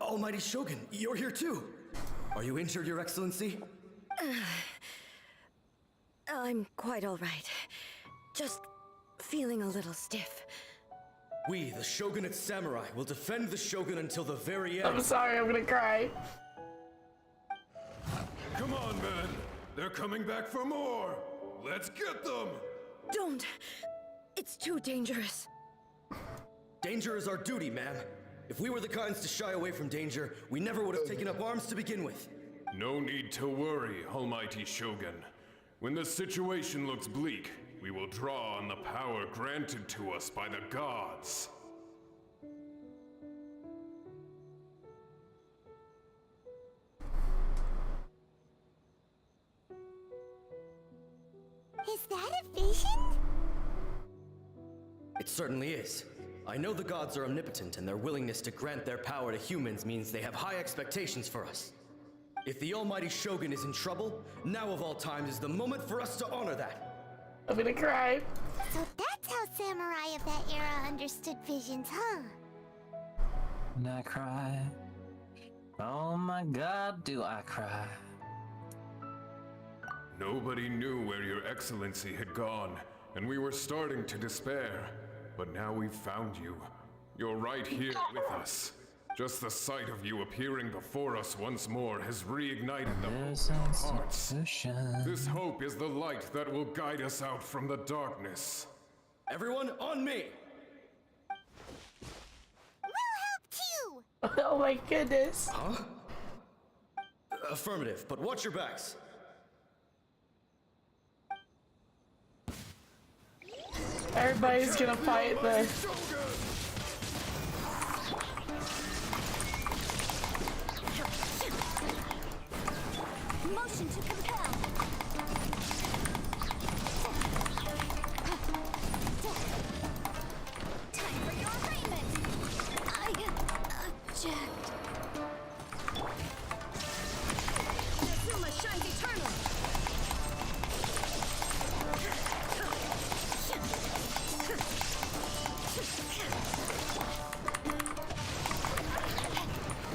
J: Almighty Shogun, you're here too. Are you injured, Your Excellency?
E: I'm quite all right. Just feeling a little stiff.
J: We, the Shogunate Samurai, will defend the Shogun until the very
A: I'm
J: end.
A: sorry, I'm gonna cry.
K: Come on, men. They're coming back for more. Let's get them.
E: Don't! It's too dangerous.
J: Danger is our duty, ma'am. If we were the kinds to shy away from danger, we never would have taken up arms to begin with.
K: No need to worry, Almighty Shogun. When the situation looks bleak, we will draw on the power granted to us by the gods.
D: Is that a vision?
J: It certainly is. I know the gods are omnipotent, and their willingness to grant their power to humans means they have high expectations for us. If the Almighty Shogun is in trouble, now of all times is the moment for us to honor that.
A: I'm gonna cry.
D: So that's how samurai of that era understood visions, huh?
B: And I cry. Oh my god, do I cry.
K: Nobody knew where Your Excellency had gone, and we were starting to despair. But now we've found you. You're right here with us. Just the sight of you appearing before us once more has reignited the hope in our hearts. This hope is the light that will guide us out from the darkness.
J: Everyone, on me!
D: We'll help too!
A: Oh my goodness.
J: Huh? Affirmative, but watch your backs.
A: Everybody's gonna fight the...
D: Motion to compel. Time for your arraignment. I object.
E: Nazuma shines eternal!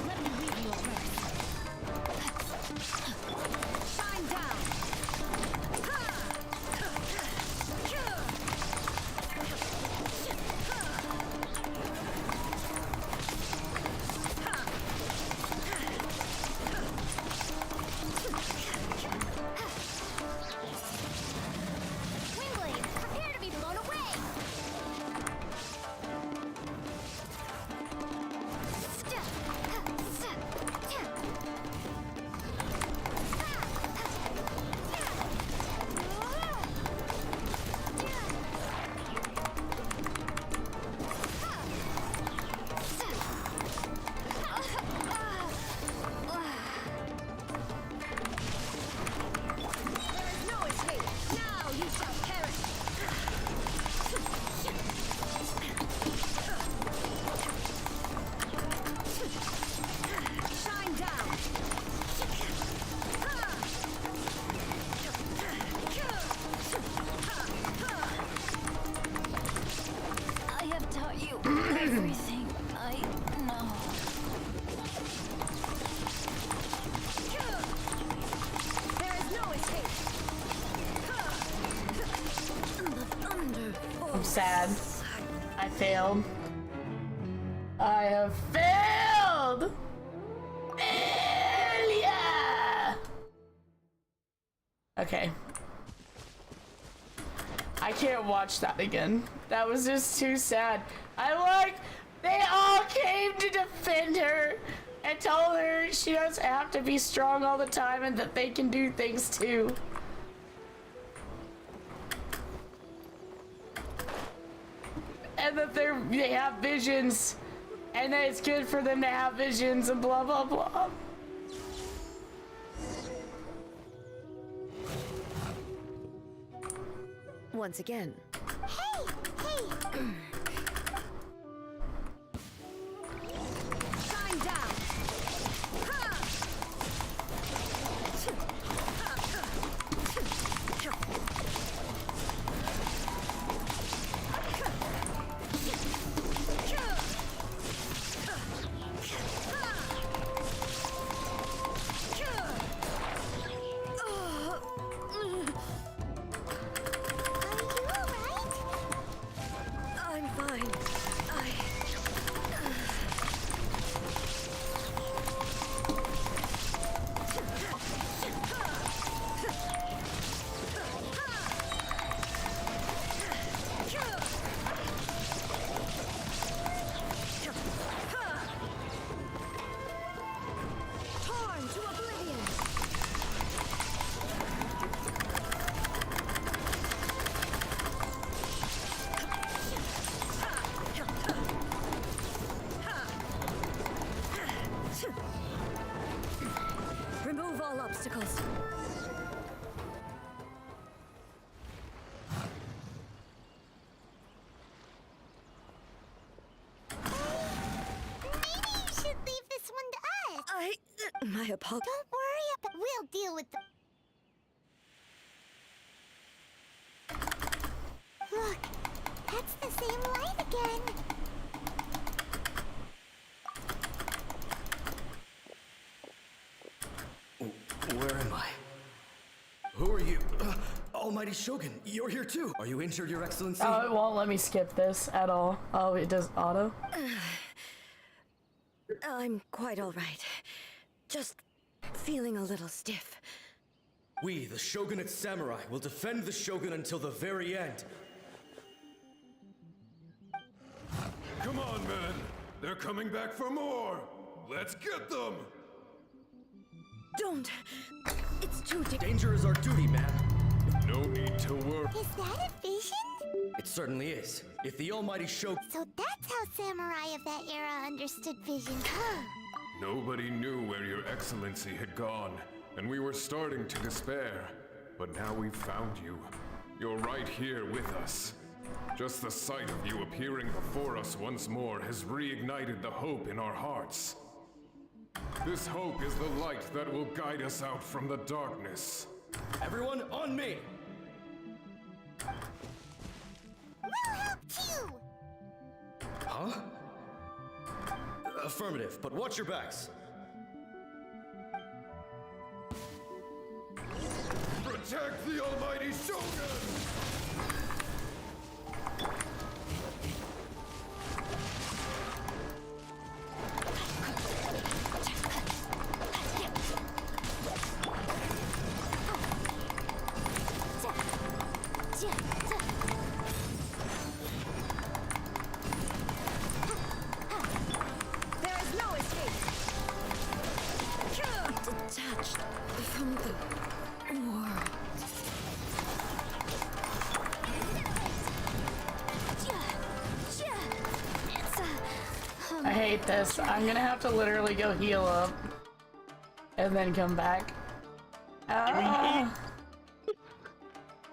E: Let me read you a verse. Shine
A: I'm sad. I failed. I have failed! Failure! Okay. I can't watch that again. That was just too sad. They all came to defend her and told her she doesn't have to be strong all the time and that they can do things too. And that they have visions and that it's good for them to have visions and blah blah blah.
E: Once again.
D: Hey!
E: Shine down! I'm fine. Torn to oblivion. Remove all obstacles.
D: Maybe you should leave this one to us.
E: My apologies.
D: Don't worry about we'll deal with the... Look, that's the same light again.
J: Where am I? Who are you? Almighty Shogun, you're here too. Are you injured, Your Excellency?
A: Oh, it won't let me skip this at all. Oh, it does auto?
E: I'm quite all right. Just feeling a little stiff.
J: We, the Shogunate Samurai, will defend the Shogun until the very end.
K: Come on, men. They're coming back for more. Let's get them.
E: Don't! It's too
J: Danger is our duty, man.
K: No need to worry.
D: Is that a vision?
J: It certainly is. If the Almighty Shogun...
D: So that's how samurai of that era understood visions, huh?
K: Nobody knew where Your Excellency had gone, and we were starting to despair. But now we've found you. You're right here with us. Just the sight of you appearing before us once more has reignited the hope in our hearts. This hope is the light that will guide us out from the darkness.
J: Everyone, on me!
D: We'll help too!
J: Huh? Affirmative, but watch your backs.
K: Protect the Almighty Shogun!
E: There is no escape! Detached from the world.
A: I hate this. I'm gonna have to literally go heal up. And then come back. Bruh,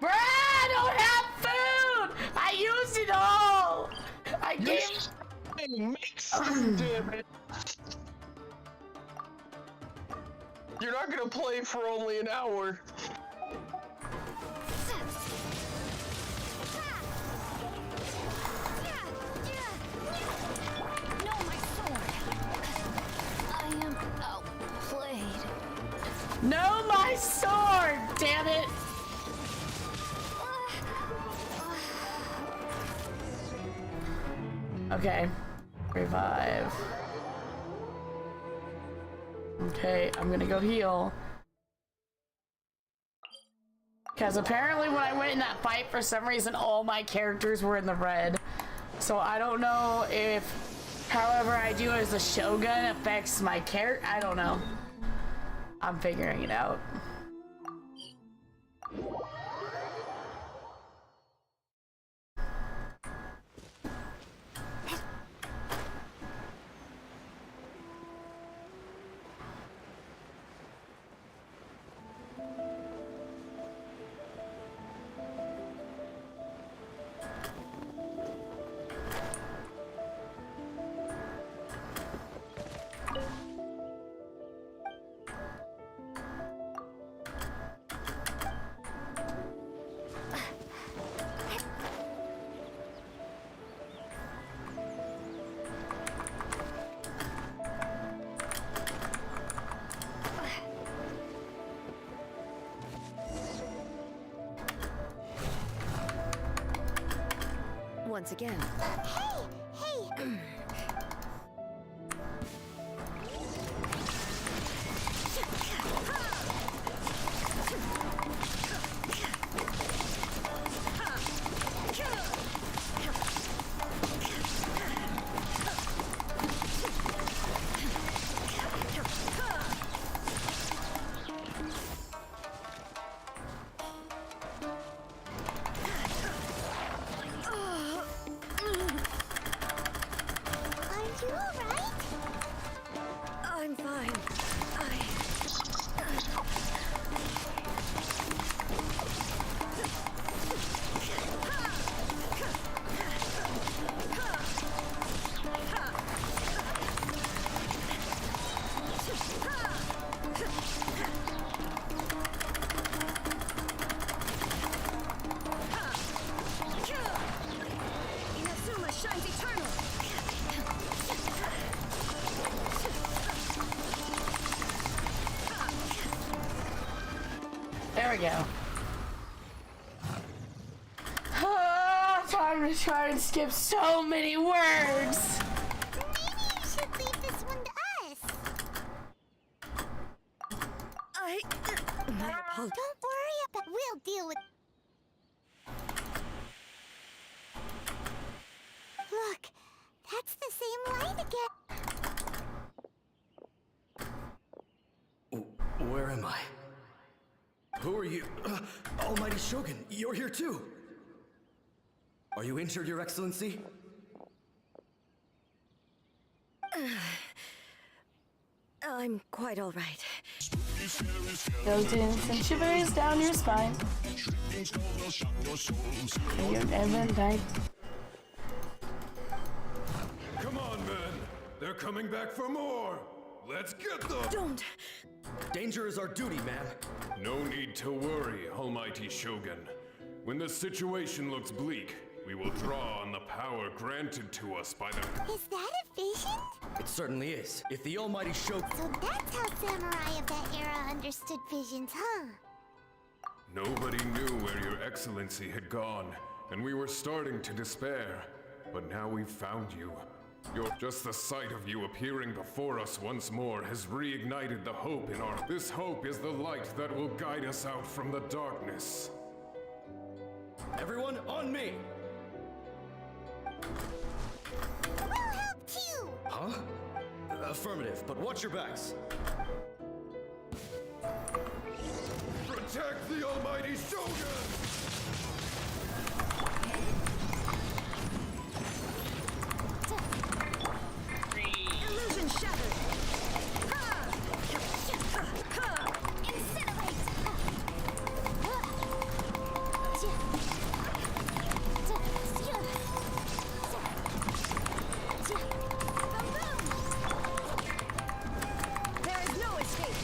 A: I don't have food! I used it all! I gave...
G: Damn it. You're not gonna play for only an hour.
C: No, my sword. I am outplayed.
A: No, my sword! Damn it! Okay. Revive. Okay, I'm gonna go heal. Because apparently when I went in that fight, for some reason, all my characters were in the red. So I don't know if however I do as a Shogun affects my character. I don't know. I'm figuring it out.
E: Once again.
D: Hey!
E: I'm fine. Inazuma shines eternal.
A: There we go. Time to try and skip so many words.
D: Maybe you should leave this one to us.
E: My apologies.
D: Don't worry about it. We'll deal with... Look, that's the same light again.
J: Where am I? Who are you? Almighty Shogun, you're here too! Are you injured, Your Excellency?
E: I'm quite all right.
A: Goes in some shivers down your spine. And you'll never die.
K: Come on, men! They're coming back for more! Let's get them!
E: Don't!
J: Danger is our duty, ma'am.
K: No need to worry, Almighty Shogun. When the situation looks bleak, we will draw on the power granted to us by the...
D: Is that a vision?
J: It certainly is. If the Almighty Shogun...
D: So that's how samurai of that era understood visions, huh?
K: Nobody knew where Your Excellency had gone, and we were starting to despair. But now we've found you. Just the sight of you appearing before us once more has reignited the hope in our... This hope is the light that will guide us out from the darkness.
J: Everyone, on me!
D: We'll help too!
J: Huh? Affirmative, but watch your backs.
K: Protect the Almighty Shogun!
E: Illusion shattered!
D: Incinerate!
E: There is no escape!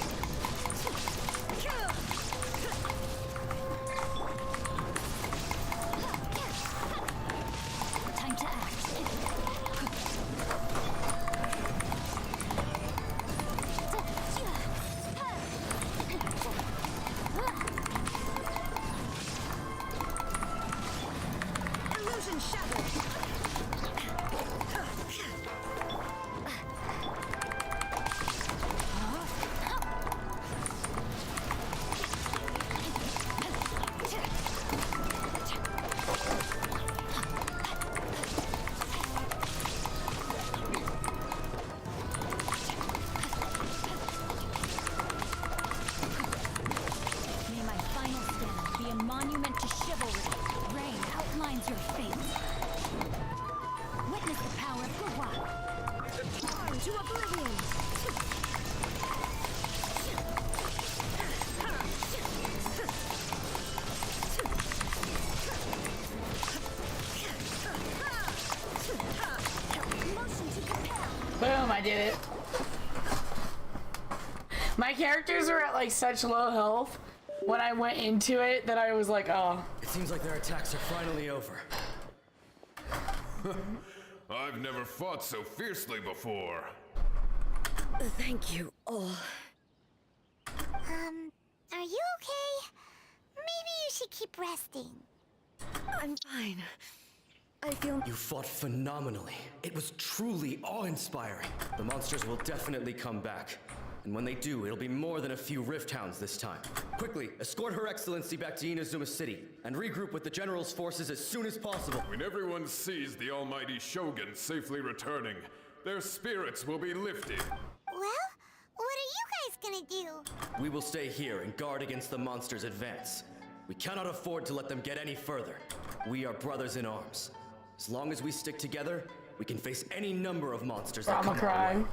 E: is your fate. Witness the power of Gurwa. Born to oblivion. Motion to compel.
A: Boom, I did it. My characters are at like such low health when I went into it that I was like, oh.
J: It seems like their attacks are finally over.
K: I've never fought so fiercely before.
E: Thank you all.
D: Are you okay? Maybe you should keep resting.
E: I'm fine. I feel...
J: You fought phenomenally. It was truly awe-inspiring. The monsters will definitely come back. And when they do, it'll be more than a few Rift Hounds this time. Quickly, escort Her Excellency back to Inazuma City, and regroup with the General's forces as soon as possible.
K: When everyone sees the almighty Shogun safely returning, their spirits will be lifted.
D: Well, what are you guys gonna do?
J: We will stay here and guard against the monsters' advance. We cannot afford to let them get any further. We are brothers in arms. As long as we stick together, we can face any number of monsters that come our way.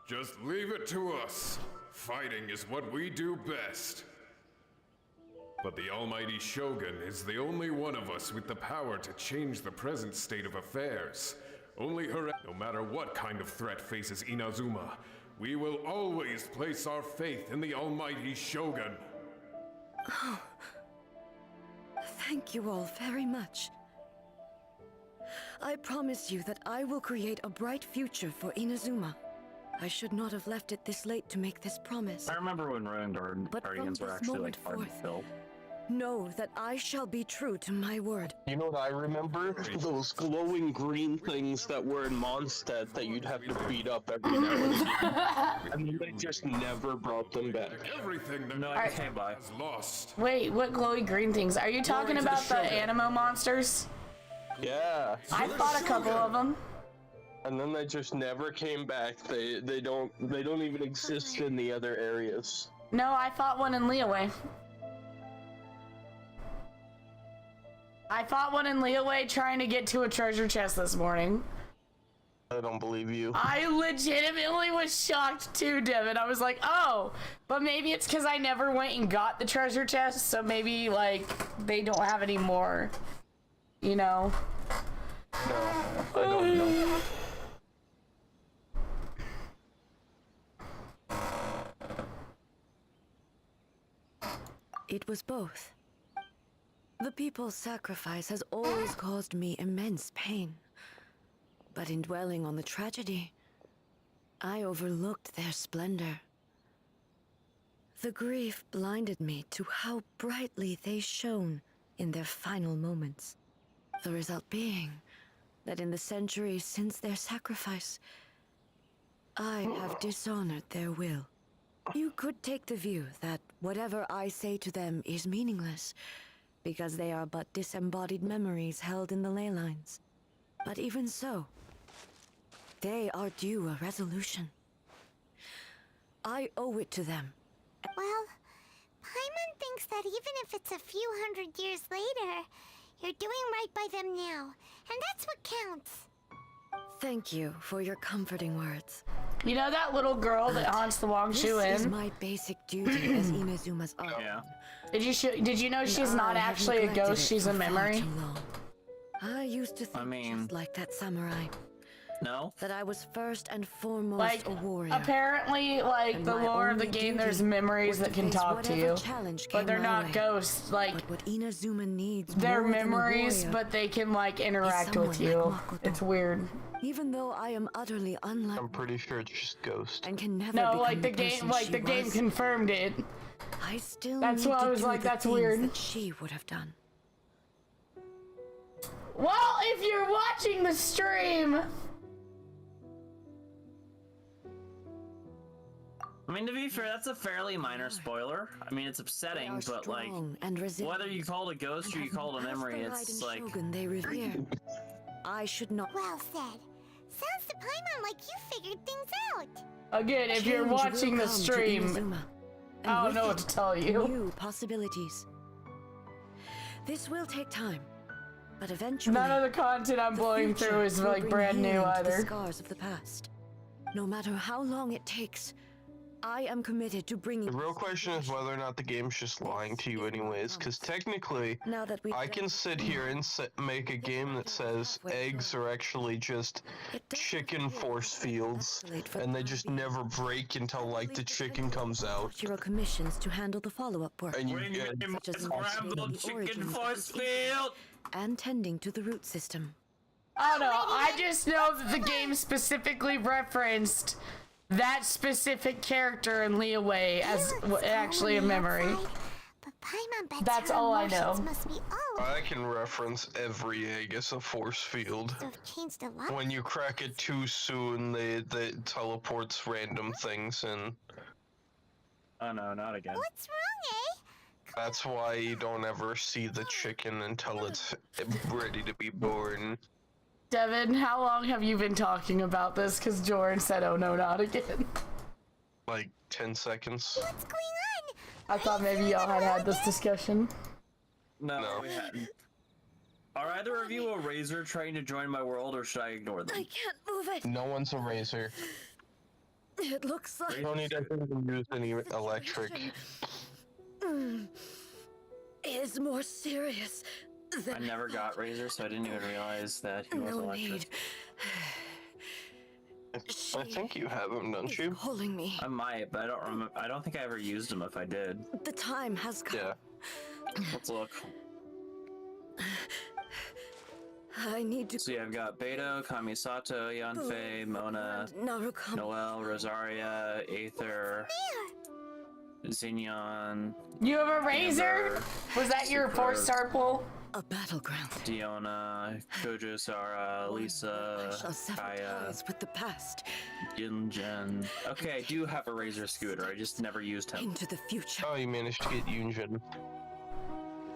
K: Just leave it to us. Fighting is what we do best. But the almighty Shogun is the only one of us with the power to change the present state of affairs. Only her, no matter what kind of threat faces Inazuma, we will always place our faith in the almighty Shogun.
E: Oh. Thank you all very much. I promise you that I will create a bright future for Inazuma. I should not have left it this late to make this promise.
B: I remember when Ruined Guardians were actually like hard to kill.
E: Know that I shall be true to my word.
G: You know what I remember? Those glowing green things that were in Mondstadt that you'd have to beat up every now and then. And they just never brought them back.
K: Everything that
B: I came by.
K: is lost.
A: Wait, what glowy green things? Are you talking about the Animo monsters?
G: Yeah.
A: I fought a couple of them.
G: And then they just never came back. They don't even exist in the other areas.
A: No, I fought one in Leeway. I fought one in Leeway trying to get to a treasure chest this morning.
G: I don't believe you.
A: I legitimately was shocked too, Devin. I was like, oh, but maybe it's because I never went and got the treasure chest, so maybe, like, they don't have any more, you know?
G: No, I don't know.
E: It was both. The people's sacrifice has always caused me immense pain. But in dwelling on the tragedy, I overlooked their splendor. The grief blinded me to how brightly they shone in their final moments. The result being that in the centuries since their sacrifice, I have dishonored their will. You could take the view that whatever I say to them is meaningless, because they are but disembodied memories held in the ley lines. But even so, they are due a resolution. I owe it to them.
D: Well, Paimon thinks that even if it's a few hundred years later, you're doing right by them now, and that's what counts.
E: Thank you for your comforting words.
A: You know that little girl that haunts the Wangshu Inn?
E: This is my basic duty as Inazuma's own.
B: Yeah.
A: Did you know she's not actually a ghost, she's a memory?
E: I used to think just like that samurai.
B: No?
E: That I was first and foremost
A: Like,
E: a warrior.
A: apparently, like,
E: And
A: the
E: my
A: lore of the
E: only
A: game, there's
E: duty
A: memories
E: was
A: that can
E: face
A: talk to
E: whatever
A: you.
E: challenge
A: But
E: came
A: they're
E: my
A: not
E: way.
A: ghosts, like,
E: But what Inazuma needs
A: they're
E: more than a
A: memories,
E: warrior
A: but they can, like, interact with
E: someone
A: you.
E: like Makoto.
A: It's weird.
E: Even though I am utterly unlike
G: I'm pretty sure it's just Ghost.
E: and can never
A: No,
E: become
A: like, the game,
E: person
A: like,
E: she
A: the game
E: was,
A: confirmed it.
E: I still
A: That's
E: need
A: why I
E: to
A: was
E: do
A: like,
E: the
A: that's
E: things
A: weird.
E: that she would have done.
A: Well, if you're watching the stream...
B: mean, to be fair, that's a fairly minor spoiler. I mean, it's upsetting, but like,
E: and
B: whether you call it a ghost or you call it a memory, it's like.
E: Shogun they revere. I should not.
D: Well said. Sounds to Paimon like you figured things out.
A: Again, if you're
E: Change
A: watching
E: will
A: the
E: come to
A: stream,
E: Inazuma, and
A: I don't
E: with
A: know what
E: it,
A: to tell you.
E: New possibilities. This will take time, but eventually.
A: None of the content I'm
E: the
A: blowing
E: future
A: through is
E: will
A: like
E: bring
A: brand new
E: healing to the
A: either.
E: scars of the past. No matter how long it takes, I am committed to bringing.
G: The real question is whether or not the game's just lying to you anyways, because technically,
E: Now that
G: I can sit here and make a game that says eggs are actually just chicken force fields, and they just never break until like the chicken comes out.
E: Your commissions to handle the follow-up work,
G: And you
B: Bring
G: get
B: me my
E: such as
B: scrambled
E: investigating the
B: chicken
E: origins of
B: force
E: this issue
B: field!
E: and tending to the root system.
A: I don't know. I just know that the game specifically referenced that specific character in Leeway as actually a memory.
D: But Paimon bets
A: That's
D: her
A: all I
D: emotions
A: know.
D: must be all
G: I can reference every egg as a force field.
D: to have changed a lot.
G: When you crack it too soon, they teleports random things in.
B: Oh no, not again.
D: What's wrong, eh?
G: That's why you don't ever see the chicken until it's ready to be born.
A: Devin, how long have you been talking about this? Because Jordan said, oh no, not again.
G: Like 10 seconds.
D: What's going on?
A: I thought maybe y'all had had this discussion.
B: No, we hadn't. Are either of you a razor trying to join my world, or should I ignore them?
E: I can't move it.
G: No one's a razor.
E: It looks like
G: Tony doesn't even use any electric.
E: is more serious
B: I
E: than
B: never got razor, so I didn't even realize that he was
E: no
B: electric.
E: need.
G: I think you have him, don't you?
E: Calling me.
B: I might, but I don't remember. I don't think I ever used them. If I did,
E: The time has come.
G: Yeah.
B: let's look.
E: I need to.
B: See, I've got Beto, Kamisato, Yanfei, Mona,
E: Narukami.
B: Noelle, Rosaria, Aether, Xignon,
A: You have a razor?
B: Amber,
A: Was that your
B: Super.
A: 4-star pull?
E: A battleground.
B: Diona, Kojo, Sara, Lisa,
E: I shall sever
B: Kaya,
E: ties with the past
B: Yunjin. Okay, I do have a razor scooter. I just never used him.
E: into the future.
G: Oh, you managed to get Yunjin.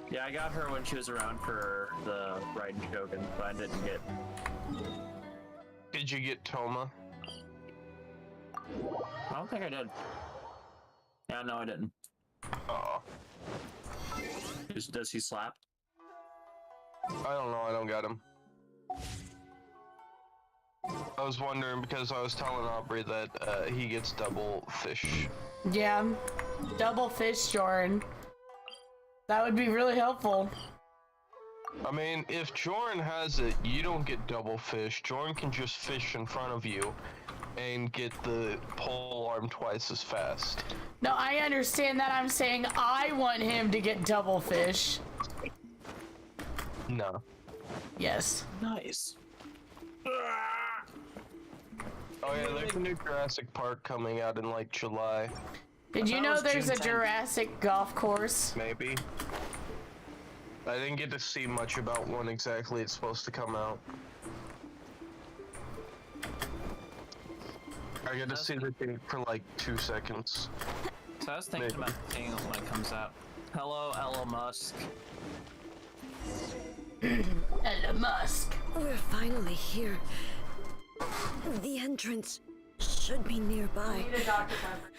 B: Yeah, I got her when she was around for the Raiden Shogun, but I didn't get.
G: Did you get Toma?
B: I don't think I did. Yeah, no, I didn't.
G: Oh,
B: Does he slap?
G: I don't know. I don't got him. I was wondering because I was telling Aubrey that he gets double fish.
A: Yeah. Double fish, Jordan. That would be really helpful.
G: I mean, if Joran has it, you don't get double fish. Joran can just fish in front of you and get the pole arm twice as fast.
A: No, I understand that. I'm saying I want him to get double fish.
G: No.
A: Yes.
B: Nice.
G: Oh yeah, there's a new Jurassic Park coming out in like July.
A: Did you
B: thought it
A: know
B: was
A: there's
B: June
A: a
B: 10th.
A: Jurassic golf course?
G: Maybe. I didn't get to see much about when exactly it's supposed to come out. I got to see the thing for like 2 seconds.
B: So I was thinking about seeing it when it comes out. Hello, Elon Musk.
A: Elon Musk.
E: We're finally here. The entrance should be nearby.
A: Need a Dr. Pepper.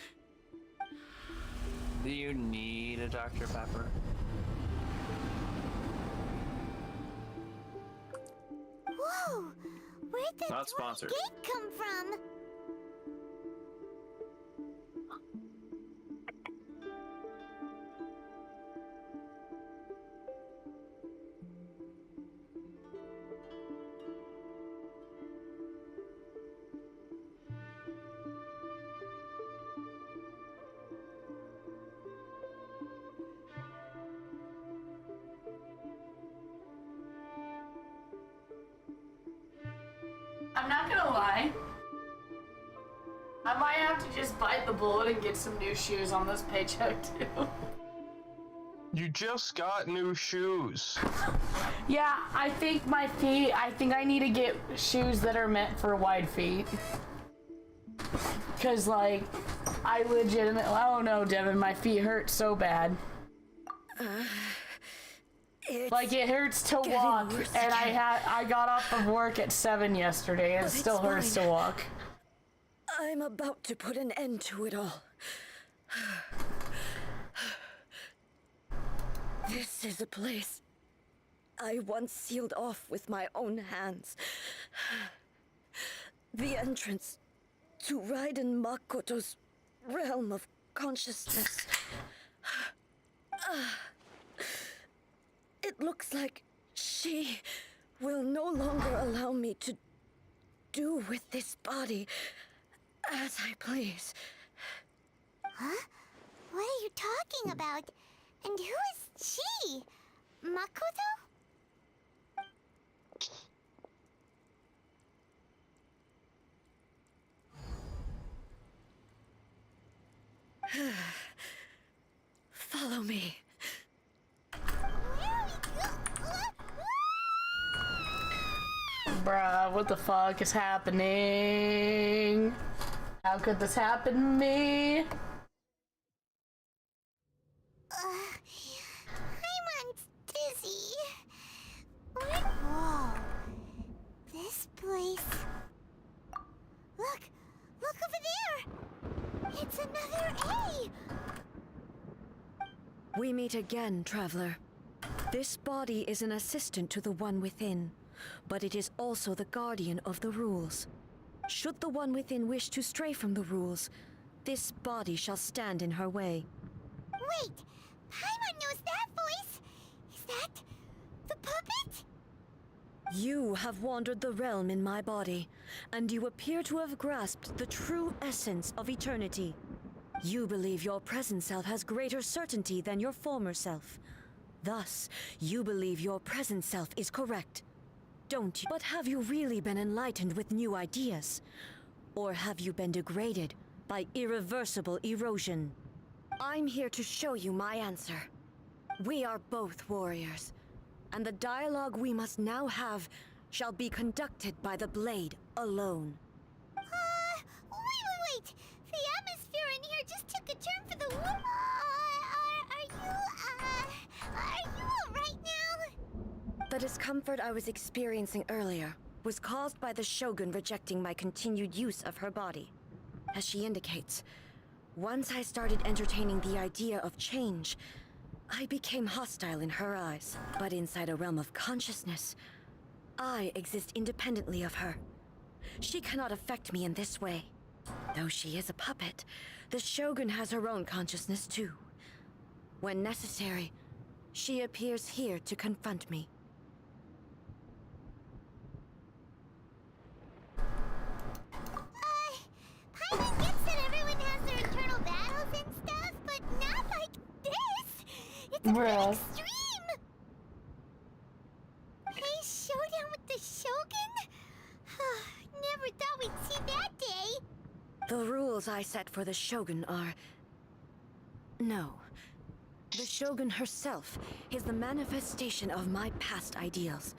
B: Do you need a Dr. Pepper?
D: Whoa! Where'd that
B: Not
D: dwarf
B: sponsored.
D: gate come from?
A: I'm not gonna lie. I might have to just bite the bullet and get some new shoes on this paycheck too.
G: You just got new shoes.
A: Yeah, I think my feet, I think I need to get shoes that are meant for wide feet. Cause like, I legitimately, oh no, Devin, my feet hurt so bad. Like it hurts to walk, and I got off from work at 7 yesterday, and it still hurts to walk.
E: I'm about to put an end to it all. This is a place I once sealed off with my own hands. The entrance to Raiden Makoto's realm of consciousness. It looks like she will no longer allow me to do with this body as I please.
D: Huh? What are you talking about? And who is she? Makoto?
E: Follow me.
A: Bruh, what the fuck is happening? How could this happen to me?
D: Paimon's dizzy. Whoa. This place. Look over there. It's another A.
E: We meet again, traveler. This body is an assistant to the One Within, but it is also the guardian of the rules. Should the One Within wish to stray from the rules, this body shall stand in her way.
D: Wait, Paimon knows that voice. Is that the puppet?
E: You have wandered the realm in my body, and you appear to have grasped the true essence of eternity. You believe your present self has greater certainty than your former self. Thus, you believe your present self is correct. Don't you? But have you really been enlightened with new ideas? Or have you been degraded by irreversible erosion? I'm here to show you my answer. We are both warriors, and the dialogue we must now have shall be conducted by the blade alone.
D: Wait. The atmosphere in here just took a turn for the worse. Are you alright now?
E: The discomfort I was experiencing earlier was caused by the Shogun rejecting my continued use of her body. As she indicates, once I started entertaining the idea of change, I became hostile in her eyes. But inside a realm of consciousness, I exist independently of her. She cannot affect me in this way. Though she is a puppet, the Shogun has her own consciousness too. When necessary, she appears here to confront me.
D: Paimon gets that everyone has their internal battles and stuff, but not like this. It's a bit extreme. A showdown with the Shogun? Never thought we'd see that day.
E: The rules I set for the Shogun are... No. The Shogun herself is the manifestation of my past ideals.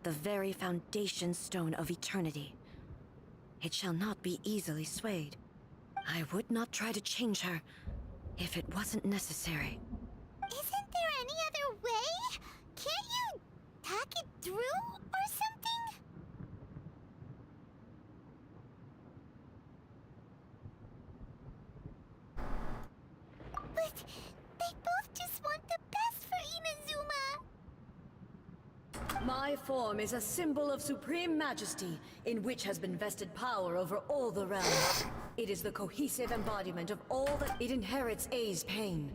E: The very foundation stone of eternity. It shall not be easily swayed. I would not try to change her if it wasn't necessary.
D: Isn't there any other way? Can't you talk it through or something? But they both just want the best for Inazuma.
E: My form is a symbol of supreme majesty, in which has been vested power over all the realms. It is the cohesive embodiment of all that it inherits A's pain.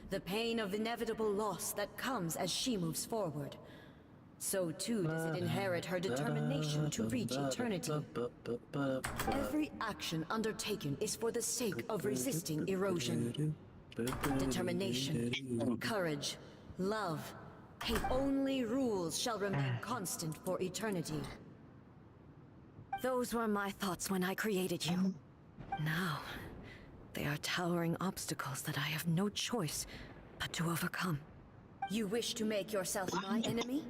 E: The pain of inevitable loss that comes as she moves forward. So too does it inherit her determination to reach eternity. Every action undertaken is for the sake of resisting erosion. Determination, courage, love, hate. Only rules shall remain constant for eternity. Those were my thoughts when I created you. Now, they are towering obstacles that I have no choice but to overcome. You wish to make yourself my enemy?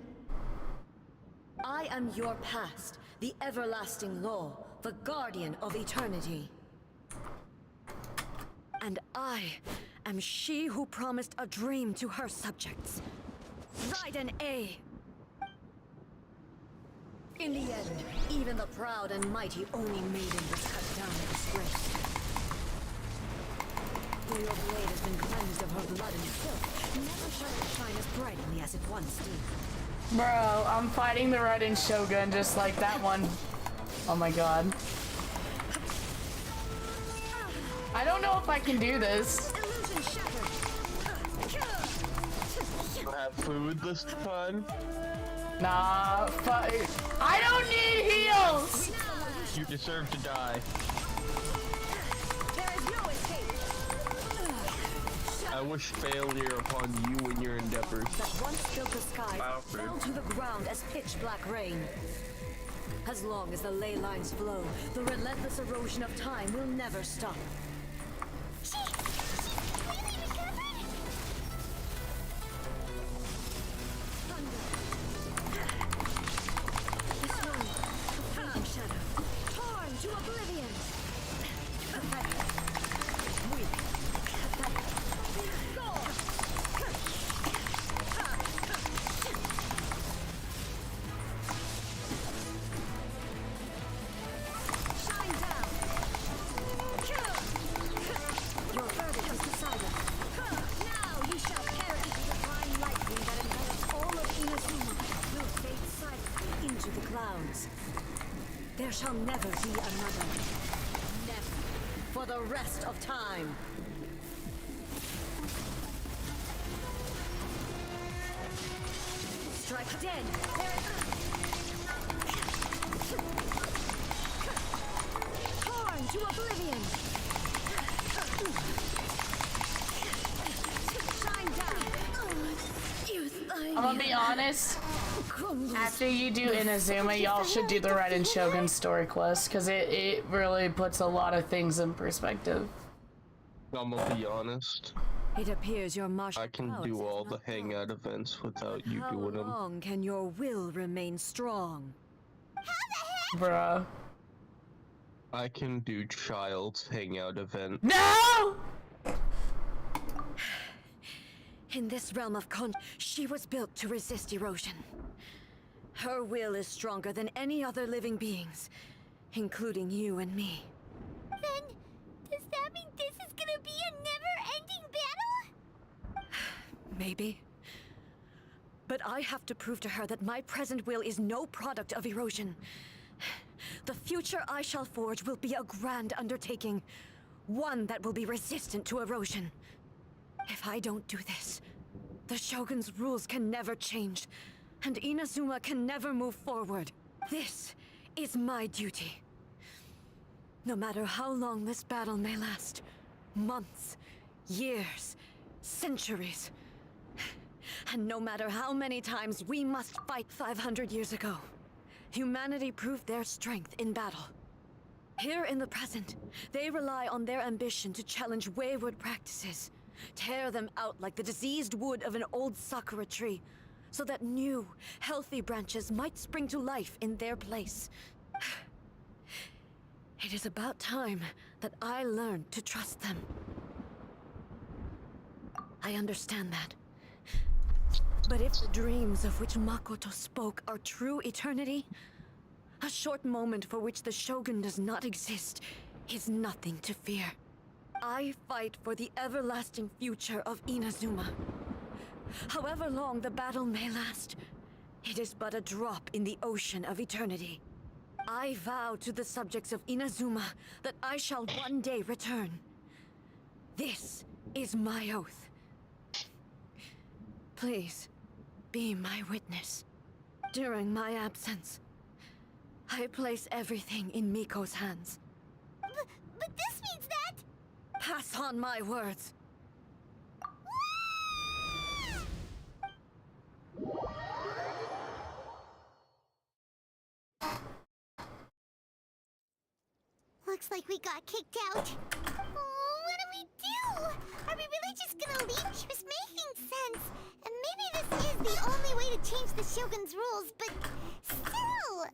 E: I am your past, the everlasting law, the guardian of eternity. And I am she who promised a dream to her subjects. Raiden A. In the end, even the proud and mighty Oni maiden was cut down in disgrace. Though your blade has been cleansed of her blood and filth, never shall it shine as brightly as it once did.
A: Bro, I'm fighting the Raiden Shogun just like that one. Oh my god. I don't know if I can do this.
E: Illusion shattered.
G: Have food this time?
A: Nah, I don't need heals!
G: You deserve to die.
E: There is no escape.
G: I wish failure upon you and your endeavors.
E: That once filled the sky fell to the ground as pitch black rain. As long as the ley lines flow, the relentless erosion of time will never stop.
D: She's really recovered?
E: This one, a fleeting shadow, torn to oblivion. Pathetic. Weak. Pathetic. Gore. Shine down. Your verdict is decided. Now you shall perish. The prime lightning that envelops all of Inazuma will fade silently into the clouds. There shall never be another. Never. For the rest of time. Strike dead. Torn to oblivion. Shine down.
A: I'm gonna be honest. After you do Inazuma, y'all should do the Raiden Shogun story quest, because it really puts a lot of things in perspective.
G: I'm gonna be honest.
E: It appears your martial
G: I can
E: prowess
G: do
E: is
G: all the
E: not
G: hangout events without you
E: How
G: doing them.
E: long can your will remain strong?
A: Bruh.
G: I can do Child's hangout event.
A: No!
E: In this realm of she was built to resist erosion. Her will is stronger than any other living beings, including you and me.
D: Then, does that mean this is gonna be a never-ending battle?
E: Maybe. But I have to prove to her that my present will is no product of erosion. The future I shall forge will be a grand undertaking, one that will be resistant to erosion. If I don't do this, the Shogun's rules can never change, and Inazuma can never move forward. This is my duty. No matter how long this battle may last, months, years, centuries, and no matter how many times we must fight 500 years ago, humanity proved their strength in battle. Here in the present, they rely on their ambition to challenge wayward practices, tear them out like the diseased wood of an old sakura tree, so that new, healthy branches might spring to life in their place. It is about time that I learned to trust them. I understand that. But if the dreams of which Makoto spoke are true eternity, a short moment for which the Shogun does not exist is nothing to fear. I fight for the everlasting future of Inazuma. However long the battle may last, it is but a drop in the ocean of eternity. I vow to the subjects of Inazuma that I shall one day return. This is my oath. Please, be my witness. During my absence, I place everything in Miko's hands.
D: But this means that...
E: Pass on my words.
D: Looks like we got kicked out. Oh, what do we do? Are we really just gonna leave? She was making sense. And maybe this is the only way to change the Shogun's rules, but still...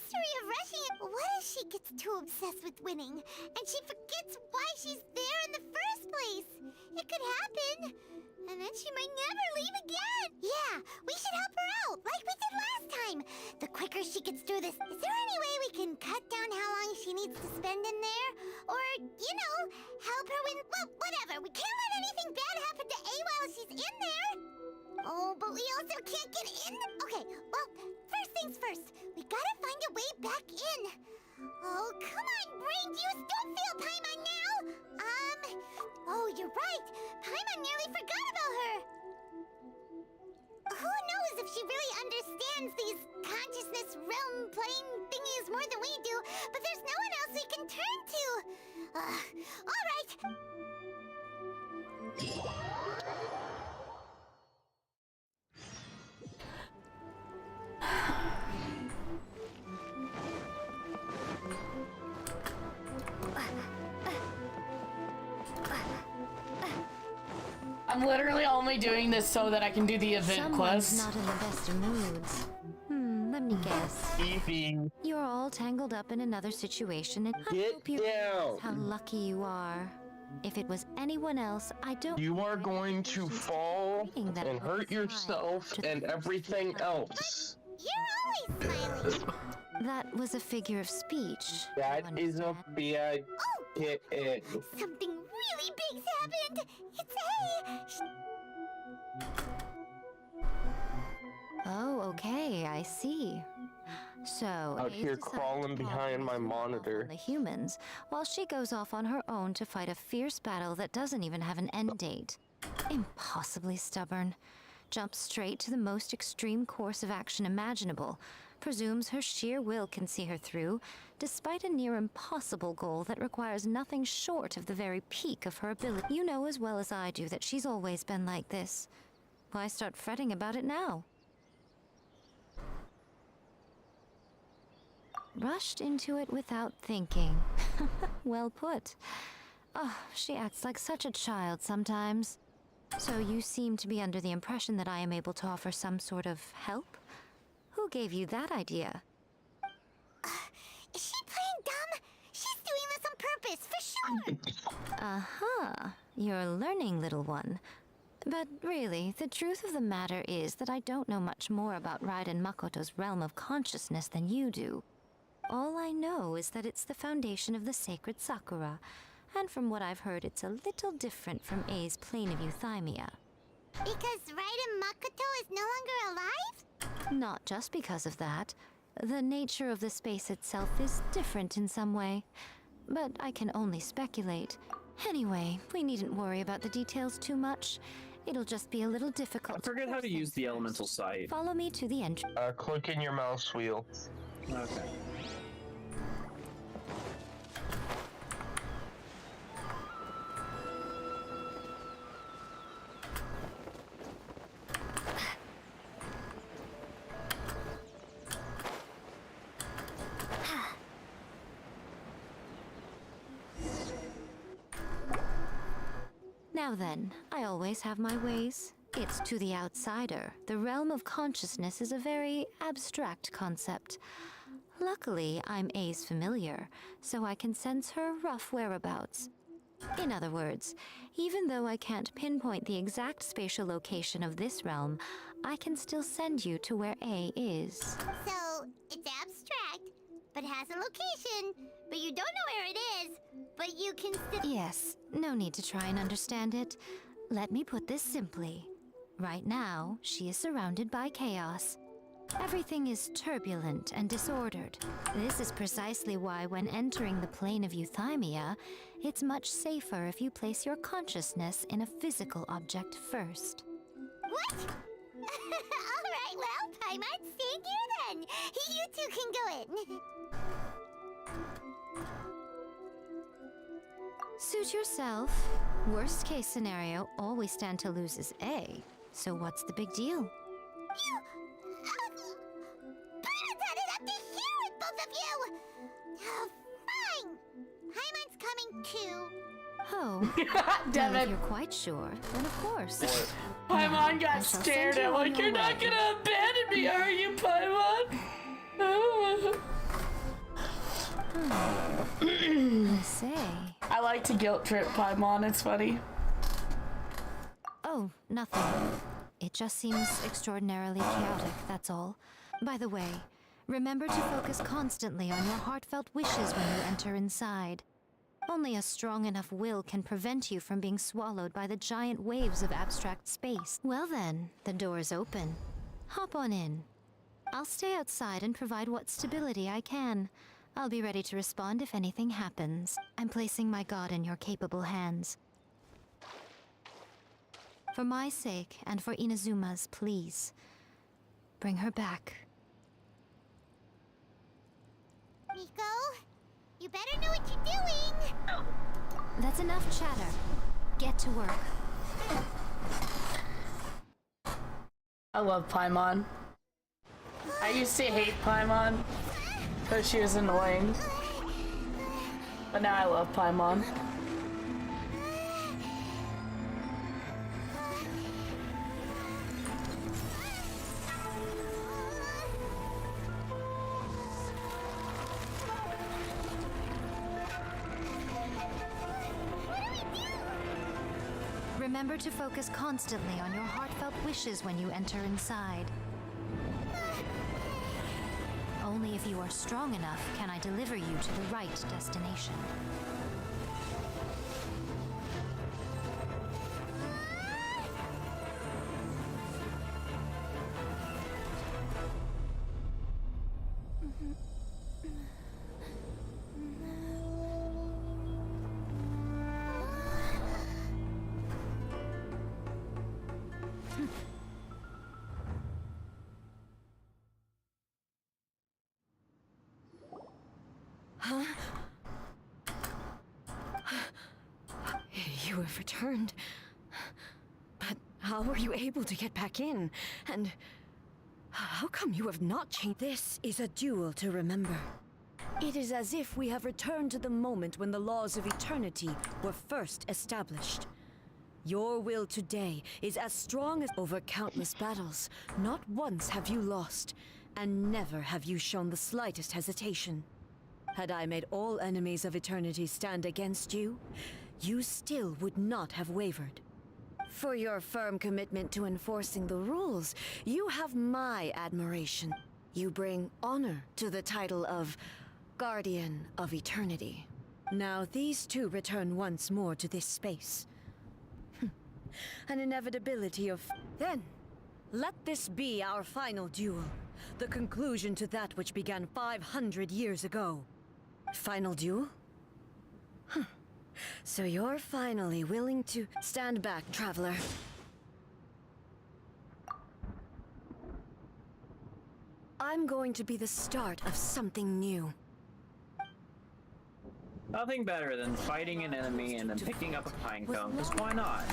D: history of rushing it. What if she gets too obsessed with winning, and she forgets why she's there in the first place? It could happen. And then she might never leave again. Yeah, we should help her out, like we did last time. The quicker she gets through this, is there any way we can cut down how long she needs to spend in there? Or, you know, help her win? Well, whatever. We can't let anything bad happen to A while she's in there. Oh, but we also can't get in. Okay, well, first things first. We gotta find a way back in. Oh, come on, brain juice. Don't feel Paimon now. Oh, you're right. Paimon nearly forgot about her. Who knows if she really understands these consciousness realm plane thingies more than we do, but there's no one else we can turn to. All right.
A: I'm literally only doing this so that I can do the event
E: Someone's
A: quest.
E: not in the best of moods. Let me guess.
G: Eeping.
E: You're all tangled up in another situation, and I
G: Get
E: hope you
G: down.
E: realize how lucky you are. If it was anyone else, I don't.
G: You are going to fall and hurt yourself and everything else.
D: You're always smiling.
E: That was a figure of speech.
G: That
E: you
G: is a
E: understand?
G: bad kid.
D: Something really big's happened. It's A.
E: Oh, okay, I see. So,
G: Out
E: Ace
G: here
E: decided
G: crawling
E: to
G: behind my
E: off
G: monitor.
E: on the humans, while she goes off on her own to fight a fierce battle that doesn't even have an end date. Impossibly stubborn. Jumps straight to the most extreme course of action imaginable. Presumes her sheer will can see her through, despite a near impossible goal that requires nothing short of the very peak of her ability. You know as well as I do that she's always been like this. Why start fretting about it now? Rushed into it without thinking. Well put. Oh, she acts like such a child sometimes. So you seem to be under the impression that I am able to offer some sort of help? Who gave you that idea?
D: Is she playing dumb? She's doing this on purpose, for sure.
E: Uh-huh. You're learning, little one. But really, the truth of the matter is that I don't know much more about Raiden Makoto's realm of consciousness than you do. All I know is that it's the foundation of the sacred Sakura, and from what I've heard, it's a little different from A's plane of euthymia.
D: Because Raiden Makoto is no longer alive?
E: Not just because of that. The nature of the space itself is different in some way. But I can only speculate. Anyway, we needn't worry about the details too much. It'll just be a little difficult.
B: I forget how to use the elemental sight.
E: Follow me to the entrance.
G: Click in your mouse wheel.
B: Okay.
E: Now then, I always have my ways. It's to the outsider. The realm of consciousness is a very abstract concept. Luckily, I'm A's familiar, so I can sense her rough whereabouts. In other words, even though I can't pinpoint the exact spatial location of this realm, I can still send you to where A is.
D: So, it's abstract, but has a location, but you don't know where it is, but you can still...
E: Yes, no need to try and understand it. Let me put this simply. Right now, she is surrounded by chaos. Everything is turbulent and disordered. This is precisely why when entering the plane of euthymia, it's much safer if you place your consciousness in a physical object first.
D: What? Alright, well, Paimon, stay here then. You two can go in.
E: Suit yourself. Worst case scenario, all we stand to lose is A. So what's the big deal?
D: You... Paimon's had it up to here with both of you! Oh, fine. Paimon's coming too.
E: Oh.
A: Damn
E: Well,
A: it.
E: if you're quite sure, then of course.
A: Paimon
E: I
A: got
E: shall
A: stared
E: send you
A: at
E: on
A: like,
E: your
A: you're not
E: way."
A: gonna abandon me, are you, Paimon?
C: I say.
A: I like to guilt trip Paimon, it's funny.
C: Oh, nothing. It just seems extraordinarily chaotic, that's all. By the way, remember to focus constantly on your heartfelt wishes when you enter inside. Only a strong enough will can prevent you from being swallowed by the giant waves of abstract space. Well then, the door's open. Hop on in. I'll stay outside and provide what stability I can. I'll be ready to respond if anything happens. I'm placing my god in your capable hands. For my sake, and for Inazuma's, please. Bring her back.
D: Miko, you better know what you're doing!
C: That's enough chatter. Get to work.
A: I love Paimon. I used to hate Paimon because she was annoying. But now I love Paimon.
C: Remember to focus constantly on your heartfelt wishes when you enter inside. Only if you are strong enough can I deliver you to the right destination.
E: You have returned. But how were you able to get back in? And how come you have not changed? This is a duel to remember. It is as if we have returned to the moment when the laws of eternity were first established. Your will today is as strong as over countless battles. Not once have you lost, and never have you shown the slightest hesitation. Had I made all enemies of eternity stand against you, you still would not have wavered. For your firm commitment to enforcing the rules, you have my admiration. You bring honor to the title of Guardian of Eternity. Now these two return once more to this space. An inevitability of... Then, let this be our final duel. The conclusion to that which began 500 years ago. Final duel? Huh. So you're finally willing to stand back, traveler. I'm going to be the start of something new.
B: Nothing better than fighting an enemy and then picking up a pine cone, because why not?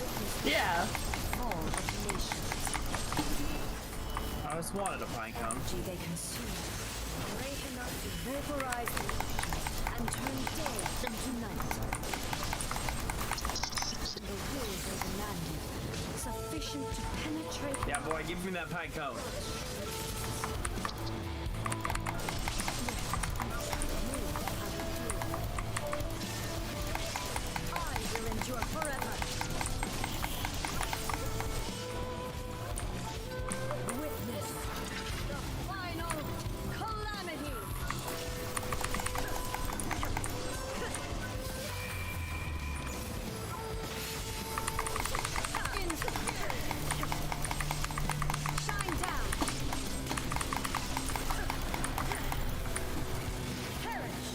A: Yeah.
B: I always wanted a pine cone.
E: They consume, break enough to vaporize and turn day into night. The will they demanded, sufficient to penetrate.
B: Yeah, boy, give me that pine cone.
E: I will endure forever. Witness the final calamity. Shine down. Perish.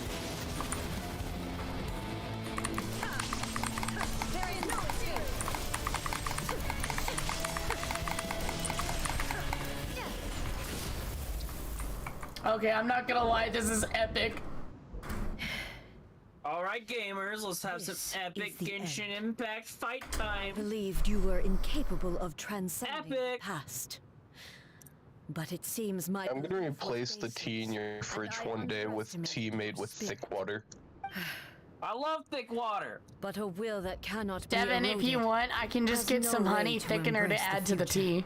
E: There is no escape.
A: Okay, I'm not gonna lie, this is epic.
B: Alright, gamers, let's have some epic
E: the
B: Genshin Impact fight time.
E: Believed you were incapable of transcending the
B: Epic.
E: past. But it seems my...
G: I'm gonna replace the tea in your fridge one day with tea made with thick water.
B: I love thick water.
E: But a will that cannot
A: Devin,
E: be
A: if you
E: eroded
A: want, I can just
E: has
A: get
E: no
A: some
E: way
A: honey
E: to
A: thickener to
E: embrace the
A: add to the
E: future.
A: tea.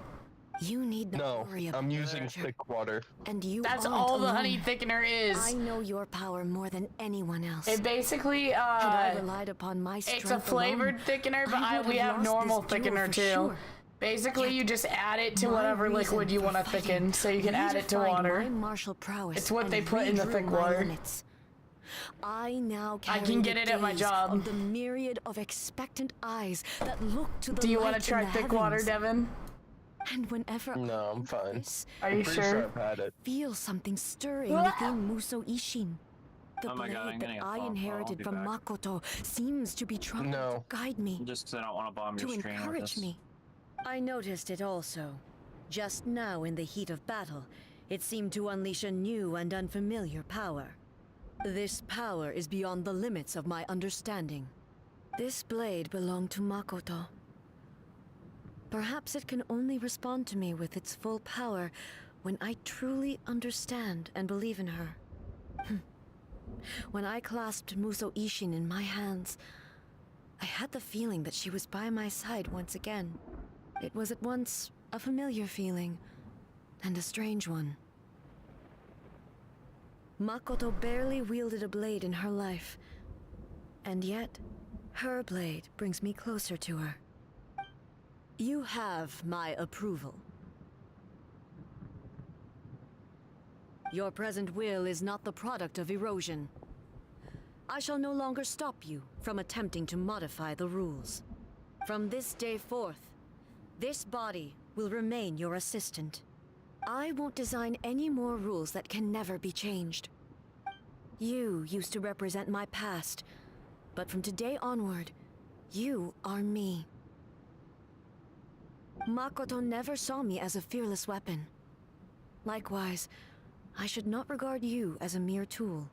E: You need not
G: No,
E: worry about
G: I'm using
E: nature.
G: thick water.
E: And you
A: That's
E: aren't
A: all the
E: alone.
A: honey thickener is.
E: I know your power more than anyone else.
A: It basically,
E: Had I relied upon my strength
A: it's a flavored
E: alone,
A: thickener, but
E: I would
A: we have
E: lost
A: normal
E: this jewel
A: thickener
E: for
A: too.
E: sure.
A: Basically,
E: Yet,
A: you just add it to
E: my
A: whatever liquid
E: reason
A: you
E: for
A: want to
E: fighting
A: thicken, so you can add it to
E: redefined
A: water.
E: My martial prowess
A: It's what
E: and
A: they put in the
E: redrew
A: thick
E: my
A: water.
E: limits. I now
A: I
E: carry
A: can get
E: the
A: it at my
E: gaze
A: job.
E: of the myriad of expectant eyes that look to the
A: Do you
E: want
A: want
E: to
A: to try thick water,
E: heavens.
A: Devin?
E: And whenever
G: No,
E: I
G: I'm fine.
E: this,
A: Are you
G: I'm pretty
A: sure?
G: I've had it.
E: feel something stirring
A: Ah!
E: within Muso Ishin. The
B: Oh my God, I'm
E: blade
B: getting
E: that
B: a
E: I
B: phone call. I'll
E: inherited
B: be
E: from
B: back.
E: Makoto seems to be trying to
G: No.
E: guide me,
B: Just because I don't want to bomb
E: to
B: your screen with
E: encourage
B: this.
E: me. I noticed it also. Just now in the heat of battle, it seemed to unleash a new and unfamiliar power. This power is beyond the limits of my understanding. This blade belonged to Makoto. Perhaps it can only respond to me with its full power when I truly understand and believe in her. When I clasped Muso Ishin in my hands, I had the feeling that she was by my side once again. It was at once a familiar feeling and a strange one. Makoto barely wielded a blade in her life, and yet her blade brings me closer to her. You have my approval. Your present will is not the product of erosion. I shall no longer stop you from attempting to modify the rules. From this day forth, this body will remain your assistant. I won't design any more rules that can never be changed. You used to represent my past, but from today onward, you are me. Makoto never saw me as a fearless weapon. Likewise, I should not regard you as a mere tool.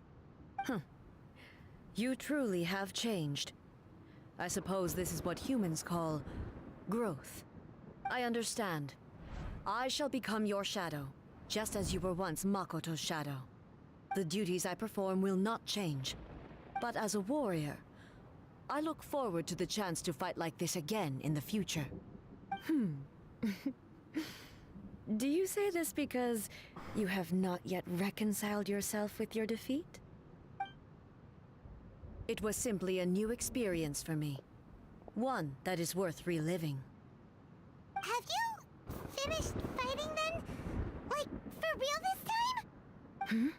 E: You truly have changed. I suppose this is what humans call growth. I understand. I shall become your shadow, just as you were once Makoto's shadow. The duties I perform will not change. But as a warrior, I look forward to the chance to fight like this again in the future. Do you say this because you have not yet reconciled yourself with your defeat? It was simply a new experience for me. One that is worth reliving.
D: Have you finished fighting then? Like, for real this time?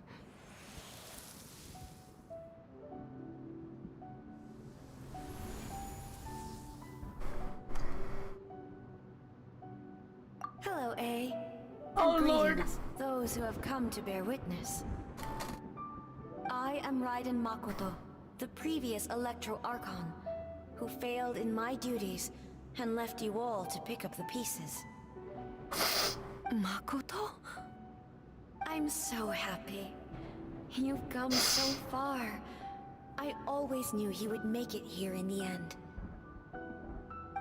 D: Hello, A.
A: Oh,
D: And
A: Lord.
D: greetings, those who have come to bear witness. I am Raiden Makoto, the previous Electro Archon, who failed in my duties and left you all to pick up the pieces.
E: Makoto?
D: I'm so happy. You've come so far. I always knew you would make it here in the end.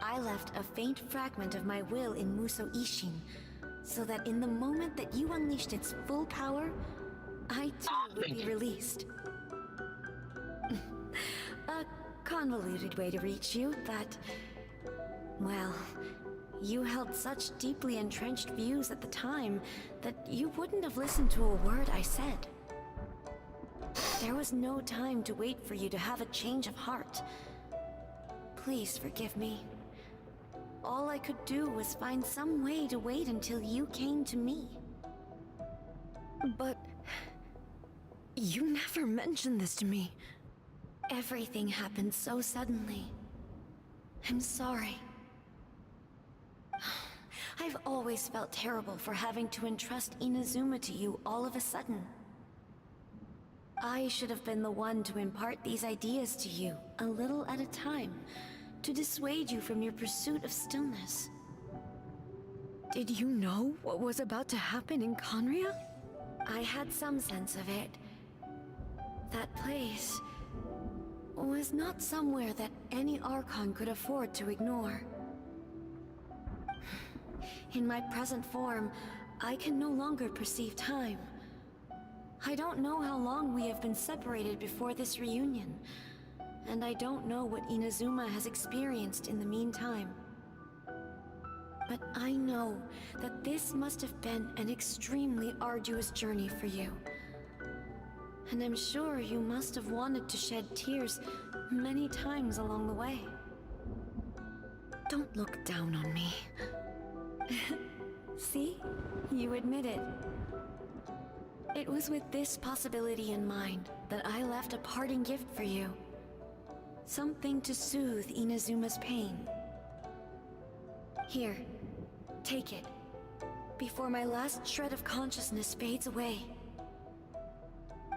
D: I left a faint fragment of my will in Muso Ishin, so that in the moment that you unleashed its full power, I too would be released. A convoluted way to reach you, but... well, you held such deeply entrenched views at the time that you wouldn't have listened to a word I said. There was no time to wait for you to have a change of heart. Please forgive me. All I could do was find some way to wait until you came to me.
E: But... you never mentioned this to me.
D: Everything happened so suddenly. I'm sorry. I've always felt terrible for having to entrust Inazuma to you all of a sudden. I should have been the one to impart these ideas to you, a little at a time, to dissuade you from your pursuit of stillness.
E: Did you know what was about to happen in Conria?
D: I had some sense of it. That place was not somewhere that any Archon could afford to ignore. In my present form, I can no longer perceive time. I don't know how long we have been separated before this reunion, and I don't know what Inazuma has experienced in the meantime.
E: But I know that this must have been an extremely arduous journey for you. And I'm sure you must have wanted to shed tears many times along the way. Don't look down on me. See? You admit it. It was with this possibility in mind that I left a parting gift for you. Something to soothe Inazuma's pain. Here, take it, before my last shred of consciousness fades away.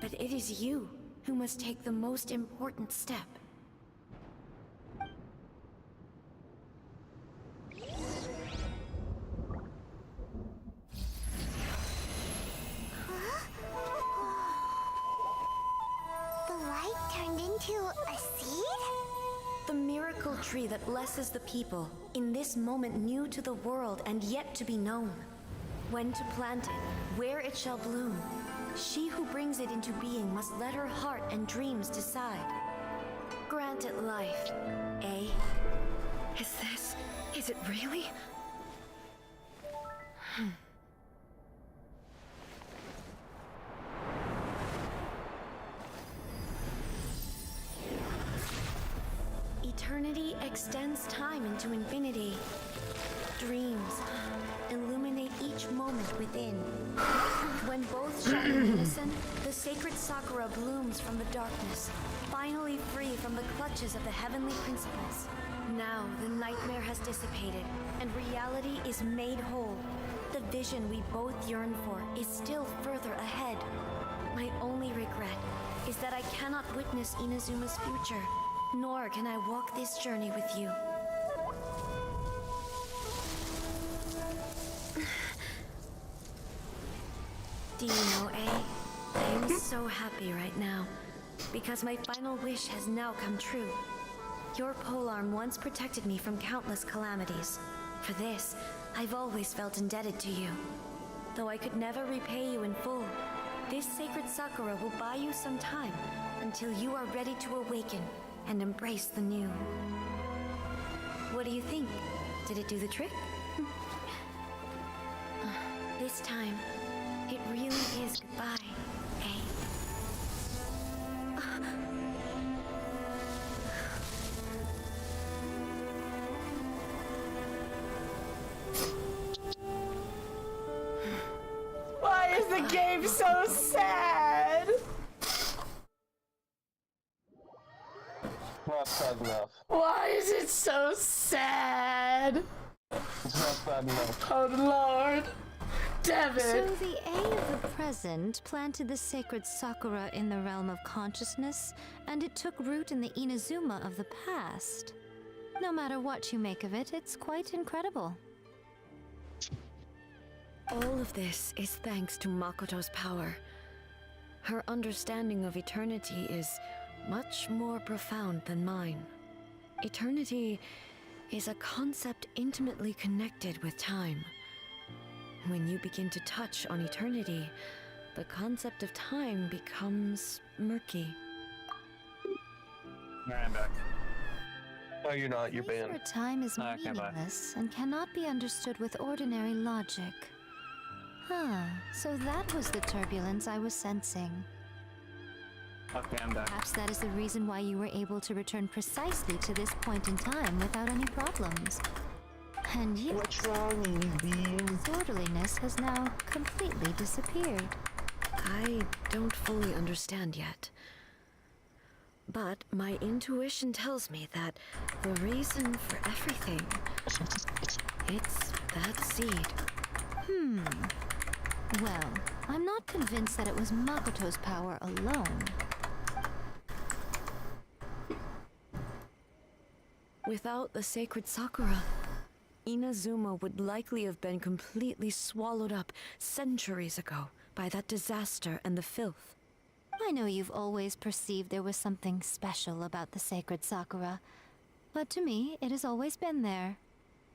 E: But it is you who must take the most important step.
D: The light turned into a seed?
E: The miracle tree that blesses the people, in this moment new to the world and yet to be known. When to plant it, where it shall bloom. She who brings it into being must let her heart and dreams decide. Grant it life, eh? Is it really? Eternity extends time into infinity. Dreams illuminate each moment within. When both shine in unison, the sacred Sakura blooms from the darkness, finally free from the clutches of the heavenly principles. Now the nightmare has dissipated, and reality is made whole. The vision we both yearn for is still further ahead. My only regret is that I cannot witness Inazuma's future, nor can I walk this journey with you. Do you know, I am so happy right now, because my final wish has now come true. Your polearm once protected me from countless calamities. For this, I've always felt indebted to you. Though I could never repay you in full, this sacred Sakura will buy you some time until you are ready to awaken and embrace the new. What do you think? Did it do the trick? This time, it really is goodbye, eh?
A: Why is the game so sad?
G: Not sad enough.
A: Why is it so sad?
G: It's not bad enough.
A: Oh Lord. Devin.
C: So the A of the present planted the sacred Sakura in the realm of consciousness, and it took root in the Inazuma of the past. No matter what you make of it, it's quite incredible.
E: All of this is thanks to Makoto's power. Her understanding of eternity is much more profound than mine. Eternity is a concept intimately connected with time. When you begin to touch on eternity, the concept of time becomes murky.
B: Alright, I'm back.
G: No, you're not. You're
C: Place
G: banned.
C: where time is
B: Okay, bye.
C: meaningless and cannot be understood with ordinary logic. Huh, so that was the turbulence I was sensing.
B: Okay, I'm back.
C: Perhaps that is the reason why you were able to return precisely to this point in time without any problems. And yet,
G: What's wrong, Bean?
C: disorderliness has now completely disappeared.
E: I don't fully understand yet. But my intuition tells me that the reason for everything, it's that seed.
C: Well, I'm not convinced that it was Makoto's power alone.
E: Without the sacred Sakura, Inazuma would likely have been completely swallowed up centuries ago by that disaster and the filth.
C: I know you've always perceived there was something special about the sacred Sakura, but to me, it has always been there.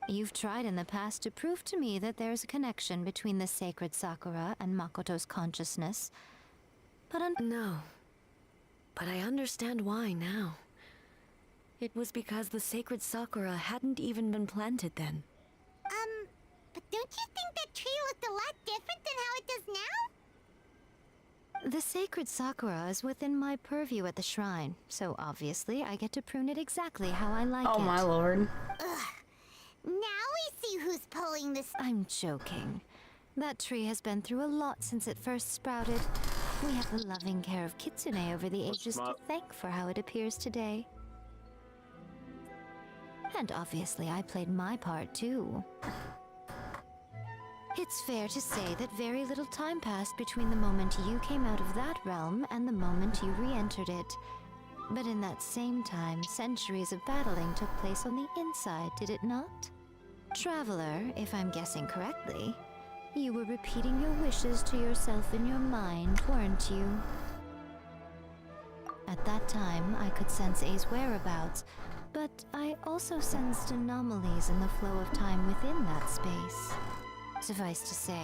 C: You've tried in the past to prove to me that there's a connection between the sacred Sakura and Makoto's consciousness, but
E: No, but I understand why now. It was because the sacred Sakura hadn't even been planted then.
C: The sacred sakura is within my purview at the shrine, so obviously I get to prune it exactly how I like it.
A: Oh my lord.
D: Now we see who's pulling this.
C: I'm joking. That tree has been through a lot since it first sprouted. We have the loving care of Kitsune over the ages to thank for how it appears today. And obviously I played my part too. It's fair to say that very little time passed between the moment you came out of that realm and the moment you re-entered it. But in that same time, centuries of battling took place on the inside, did it not? Traveler, if I'm guessing correctly, you were repeating your wishes to yourself in your mind, weren't you? At that time, I could sense A's whereabouts, but I also sensed anomalies in the flow of time within that space. Suffice to say,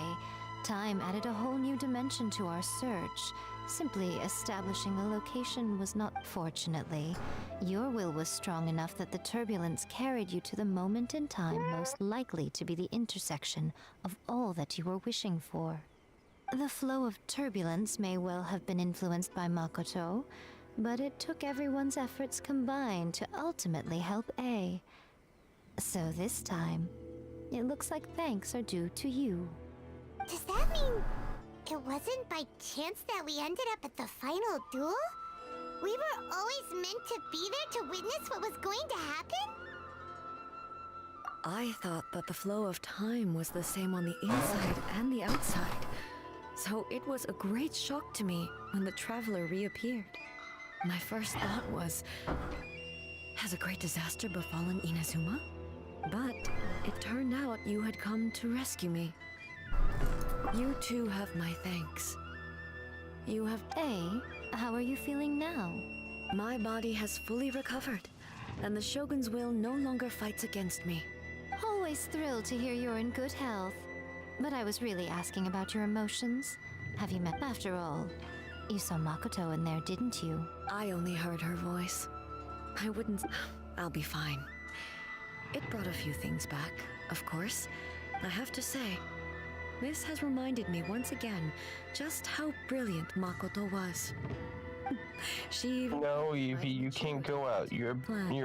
C: time added a whole new dimension to our search. Simply establishing a location was not, fortunately. Your will was strong enough that the turbulence carried you to the moment in time most likely to be the intersection of all that you were wishing for. The flow of turbulence may well have been influenced by Makoto, but it took everyone's efforts combined to ultimately help A. So this time, it looks like thanks are due to you.
D: Does that mean it wasn't by chance that we ended up at the final duel? We were always meant to be there to witness what was going to happen?
E: I thought that the flow of time was the same on the inside and the outside. So it was a great shock to me when the traveler reappeared. My first thought was, has a great disaster befallen Inazuma? But it turned out you had come to rescue me. You too have my thanks. You have...
C: A, how are you feeling now?
E: My body has fully recovered, and the Shogun's will no longer fights against me.
C: Always thrilled to hear you're in good health. But I was really asking about your emotions. Have you met? After all, you saw Makoto in there, didn't you?
E: I only heard her voice. I wouldn't... I'll be fine. It brought a few things back, of course. I have to say, this has reminded me once again just how brilliant Makoto was. She...
G: No, Evie, you can't go out. You're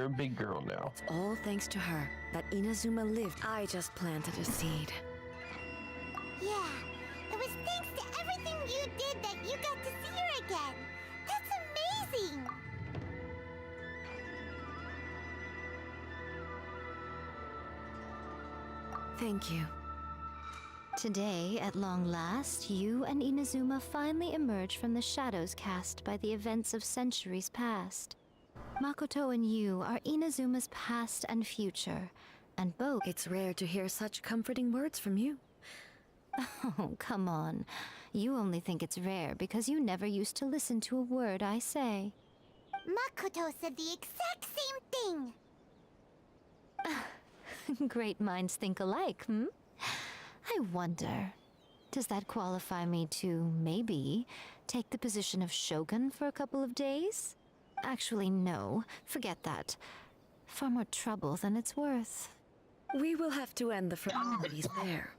G: a big girl now.
E: It's all thanks to her that Inazuma lived. I just planted a seed.
D: Yeah, it was thanks to everything you did that you got to see her again. That's amazing!
E: Thank you.
C: Today, at long last, you and Inazuma finally emerge from the shadows cast by the events of centuries past. Makoto and you are Inazuma's past and future, and both...
E: It's rare to hear such comforting words from you.
C: Oh, come on. You only think it's rare because you never used to listen to a word I say.
D: Makoto said the exact same thing!
C: Great minds think alike, hmm? I wonder, does that qualify me to, maybe, take the position of Shogun for a couple of days? Actually, no. Forget that. Far more trouble than it's worth.
E: We will have to end the formalities there.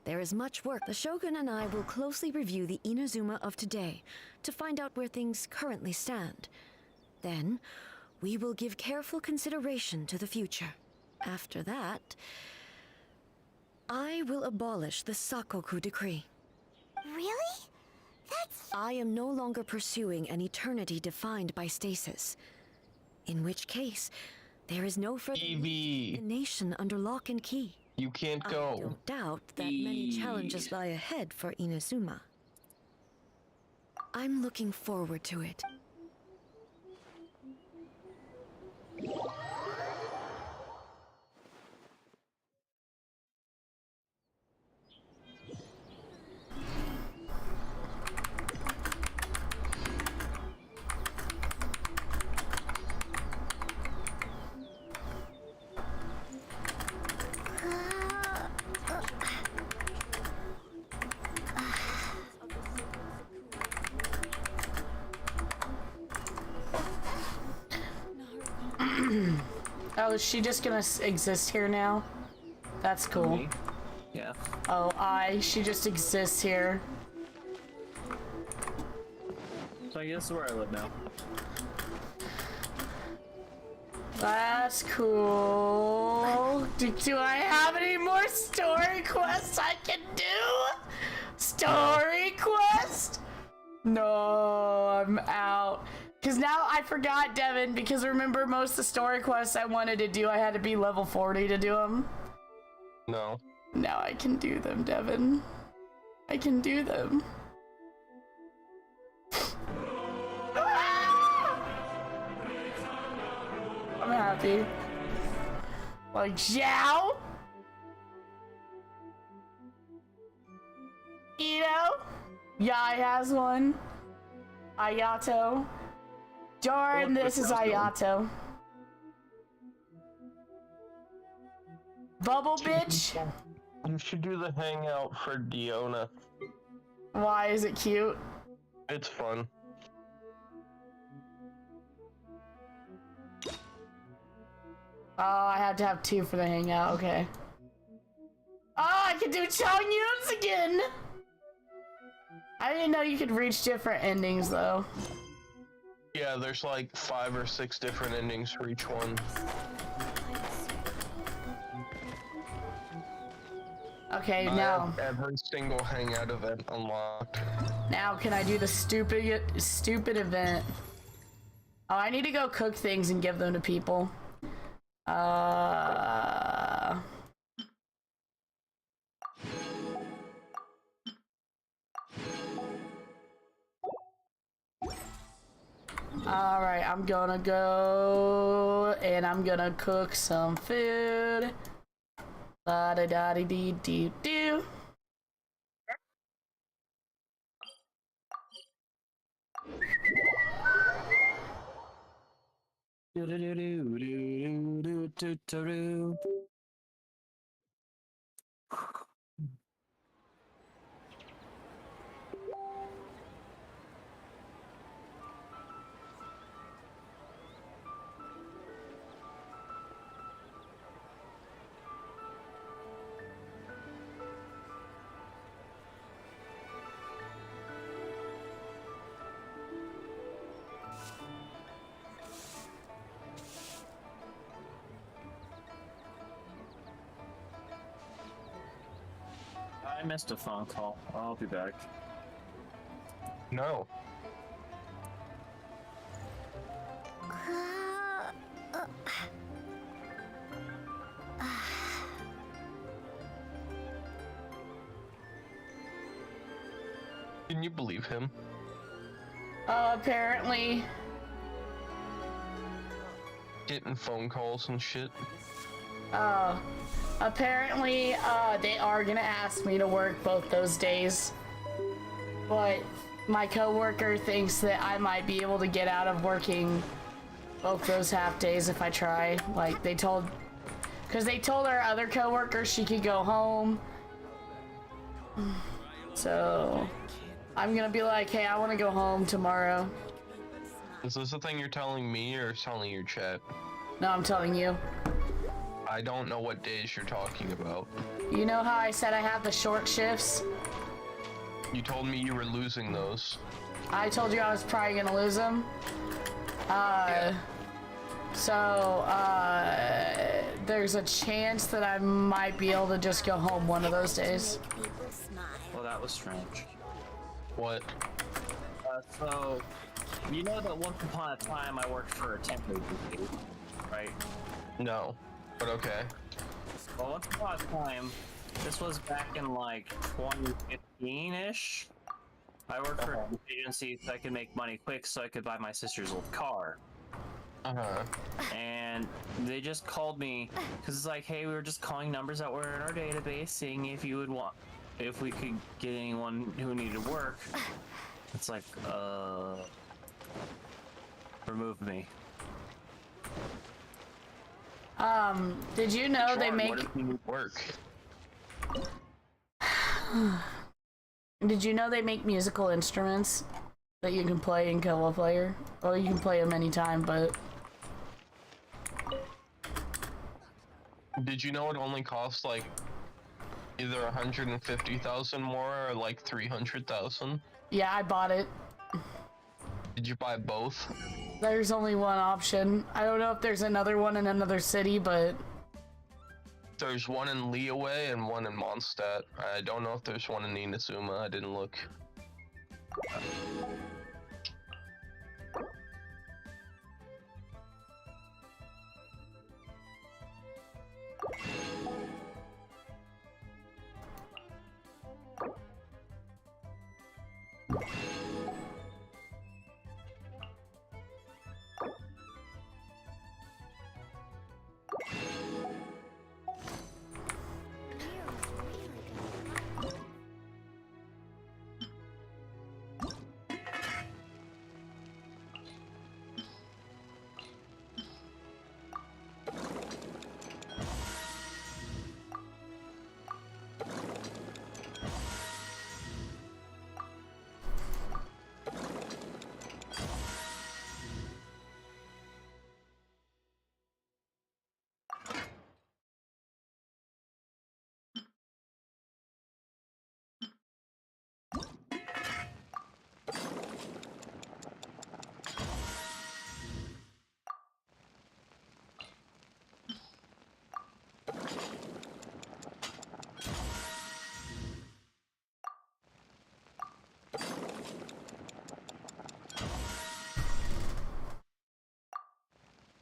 E: There is much work. The Shogun and I will closely review the Inazuma of today to find out where things currently stand. Then, we will give careful consideration to the future. After that, I will abolish the Sakoku decree.
D: Really? That's...
E: I am no longer pursuing an eternity defined by stasis. In which case, there is no further
G: Evie,
E: the nation under lock and key.
G: you can't go.
E: I don't doubt that many challenges lie ahead for Inazuma. I'm looking forward to it.
A: Oh, is she just gonna exist here now? That's cool.
B: Me? Yeah.
A: Oh, she just exists here.
B: So I guess this is where I live now.
A: That's cool. Do I have any more story quests I can do? Story quest? No, I'm out. Because now I forgot, Devin, because remember most of the story quests I wanted to do, I had to be level 40 to do them.
G: No.
A: Now I can do them, Devin. I can do them. I'm happy. Like, Zhao? Ito? Yai has one. Ayato. Jordan, this is Ayato. Bubble bitch?
G: You should do the hangout for Diona.
A: Why is it cute?
G: It's fun.
A: Oh, I had to have 2 for the hangout, okay. Oh, I can do Changyun's again! I didn't know you could reach different endings, though.
G: Yeah, there's like 5 or 6 different endings for each one.
A: Okay,
G: I
A: now.
G: have every single hangout event unlocked.
A: Now can I do the stupid event? Oh, I need to go cook things and give them to people. Alright, I'm gonna go and I'm gonna cook some food. La da da dee dee dee doo.
B: I missed a phone call. I'll be back.
G: No. Can you believe him?
A: Apparently.
G: Getting phone calls and shit.
A: Apparently, they are gonna ask me to work both those days. But my coworker thinks that I might be able to get out of working both those half days if I try. Like, because they told our other coworker she could go home. So, I'm gonna be like, hey, I wanna go home tomorrow.
G: Is this the thing you're telling me or telling your chat?
A: No, I'm telling you.
G: I don't know what days you're talking about.
A: You know how I said I have the short shifts?
G: You told me you were losing those.
A: I told you I was probably gonna lose them. So, there's a chance that I might be able to just go home one of those days.
B: Well, that was strange.
G: What?
B: So, you know that once upon a time I worked for a temp agency, right?
G: No. But okay.
B: Well, once upon a time, this was back in like 2015-ish. I worked for an agency so I could make money quick so I could buy my sister's old car. And they just called me because it's like, hey, we were just calling numbers that were in our database, seeing if you would want, if we could get anyone who needed work. It's like, remove me.
A: Did you know they make...
G: What if you need work?
A: Did you know they make musical instruments that you can play in Killa Player? Well, you can play them anytime, but...
G: Did you know it only costs like either 150,000 more or like 300,000?
A: Yeah, I bought it.
G: Did you buy both?
A: There's only one option. I don't know if there's another one in another city, but
G: There's one in Leeway and one in Mondstadt. I don't know if there's one in Inazuma. I didn't look.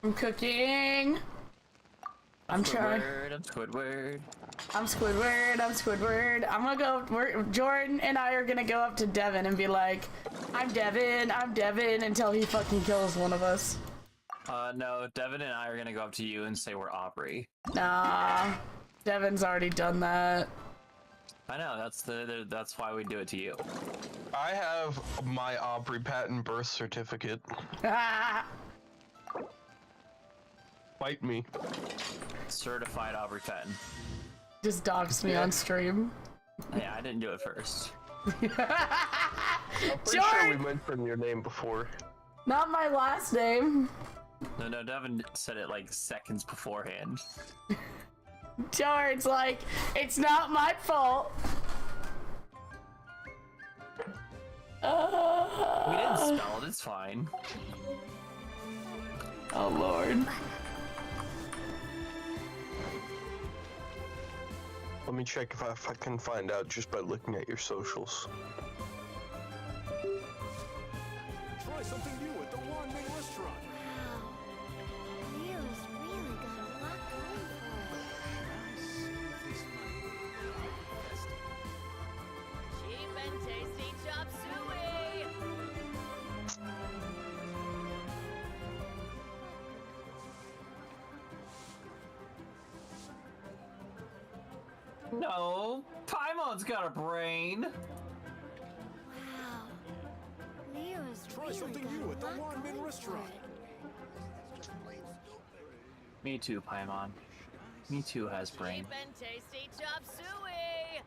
A: I'm cooking. I'm trying.
B: I'm Squidward.
A: I'm Squidward. I'm Squidward. I'm gonna go. Jordan and I are gonna go up to Devin and be like, I'm Devin. I'm Devin until he fucking kills one of us.
B: No, Devin and I are gonna go up to you and say we're Aubrey.
A: Nah, Devin's already done that.
B: I know, that's why we do it to you.
G: I have my Aubrey Patton birth certificate. Fight me.
B: Certified Aubrey Patton.
A: Just doxed me on stream.
B: Yeah, I didn't do it first.
G: I'm pretty sure we mentioned your name before.
A: Not my last name.
B: No, Devin said it like seconds beforehand.
A: George, like, it's not my fault.
B: We didn't spell it, it's fine.
A: Oh, Lord.
G: Let me check if I can find out just by looking at your socials.
L: Try something new at the Wanman restaurant.
D: Wow. Leo's really got a lot going for it.
M: Cheap and tasty chop suey.
B: No, Paimon's got a brain.
D: Wow. Leo's
L: Try
D: really
L: something
D: got
L: new
D: a
L: at the
D: lot
L: Wanman
D: going for
L: restaurant.
D: it.
B: Me too, Paimon. Me too has brain.
M: Cheap and tasty chop suey.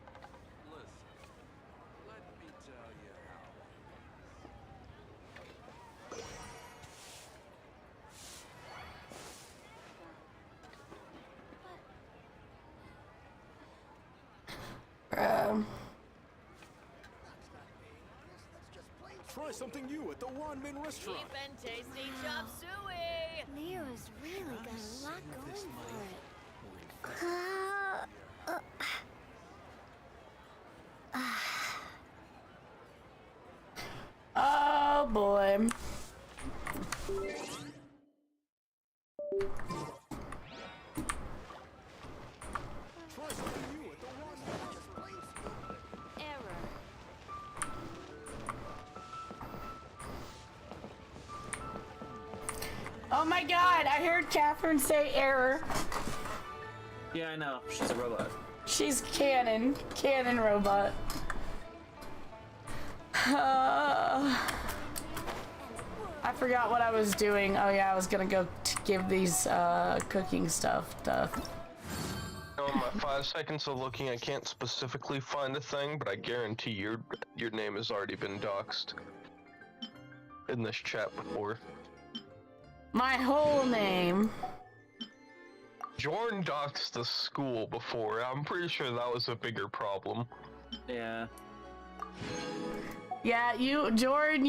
L: Try something new at the Wanman restaurant.
M: Cheap and tasty chop suey.
D: Leo's really got a lot going for it.
A: Oh, boy.
L: Try something new at the Wanman.
M: Error.
A: Oh my god, I heard Catherine say error.
B: Yeah, I know. She's a robot.
A: She's canon robot. I forgot what I was doing. Oh yeah, I was gonna go give these cooking stuff.
G: In my 5 seconds of looking, I can't specifically find a thing, but I guarantee your name has already been doxed in this chat before.
A: My whole name.
G: Jordan doxed the school before. I'm pretty sure that was a bigger problem.
B: Yeah.
A: Yeah, Jordan,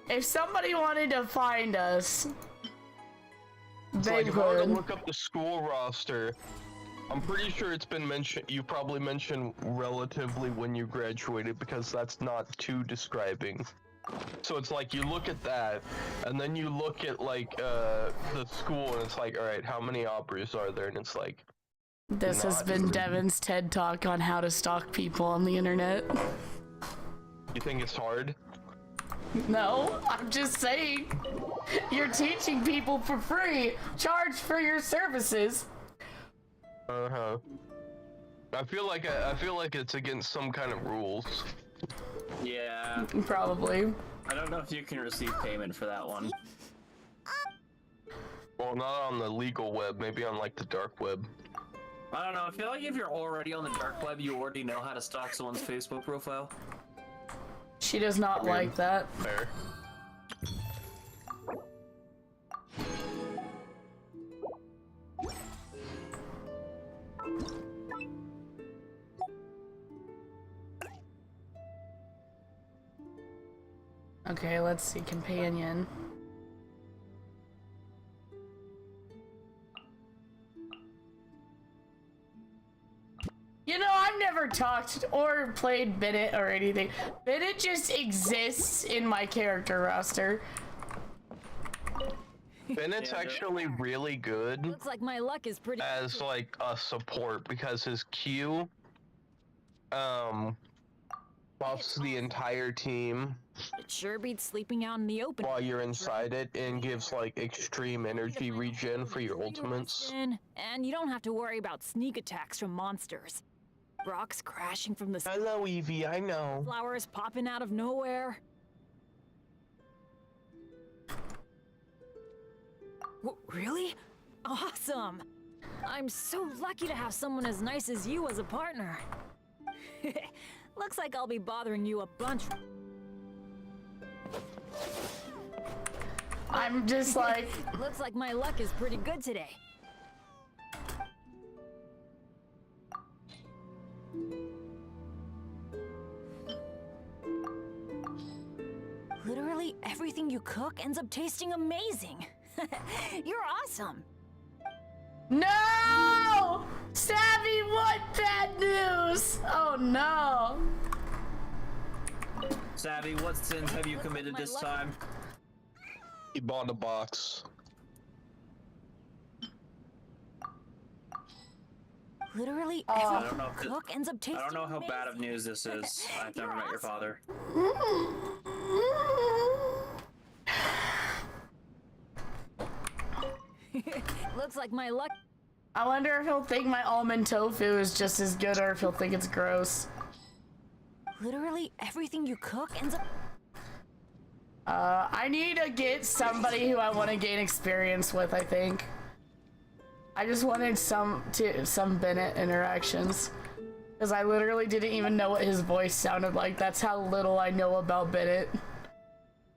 A: if somebody wanted to find us,
G: It's
A: they
G: like if I were to
A: would.
G: look up the school roster, I'm pretty sure it's been mentioned. You probably mentioned relatively when you graduated because that's not too describing. So it's like you look at that, and then you look at like the school, and it's like, all right, how many Aubreys are there? And it's like,
A: This has
G: not
A: been
G: really.
A: Devin's TED Talk on how to stalk people on the internet.
G: You think it's hard?
A: No, I'm just saying. You're teaching people for free. Charge for your services.
G: Uh-huh. I feel like it's against some kind of rules.
B: Yeah.
A: Probably.
B: I don't know if you can receive payment for that one.
G: Well, not on the legal web, maybe on like the dark web.
B: I don't know, I feel like if you're already on the dark web, you already know how to stalk someone's Facebook profile.
A: She does not like that.
G: Fair.
A: Okay, let's see. Companion. You know, I've never talked or played Bennett or anything. Bennett just exists in my character roster.
G: Bennett's actually really good
M: Looks like my luck is pretty.
G: as like a support because his Q buffs the entire team
M: It sure beats sleeping out in the open.
G: while you're inside it and gives like extreme energy regen for your ultimates.
M: And you don't have to worry about sneak attacks from monsters. Rocks crashing from the sky.
G: Hello, Eevee, I know.
M: Flowers popping out of nowhere. Really? Awesome! I'm so lucky to have someone as nice as you as a partner. Looks like I'll be bothering you a bunch.
A: I'm just like...
M: Looks like my luck is pretty good today. Literally everything you cook ends up tasting amazing. You're awesome.
A: No! Savvy, what bad news? Oh no.
B: Savvy, what sins have you committed this time?
G: He bought a box.
M: Literally
B: I
M: every
B: don't know if
M: cook ends up tasting
B: I don't know how bad of
M: amazing.
B: news this is. I've never met your father.
M: Looks like my luck.
A: I wonder if he'll think my almond tofu is just as good or if he'll think it's gross.
M: Literally everything you cook ends up.
A: I need to get somebody who I want to gain experience with, I think. I just wanted some Bennett interactions. Because I literally didn't even know what his voice sounded like. That's how little I know about Bennett.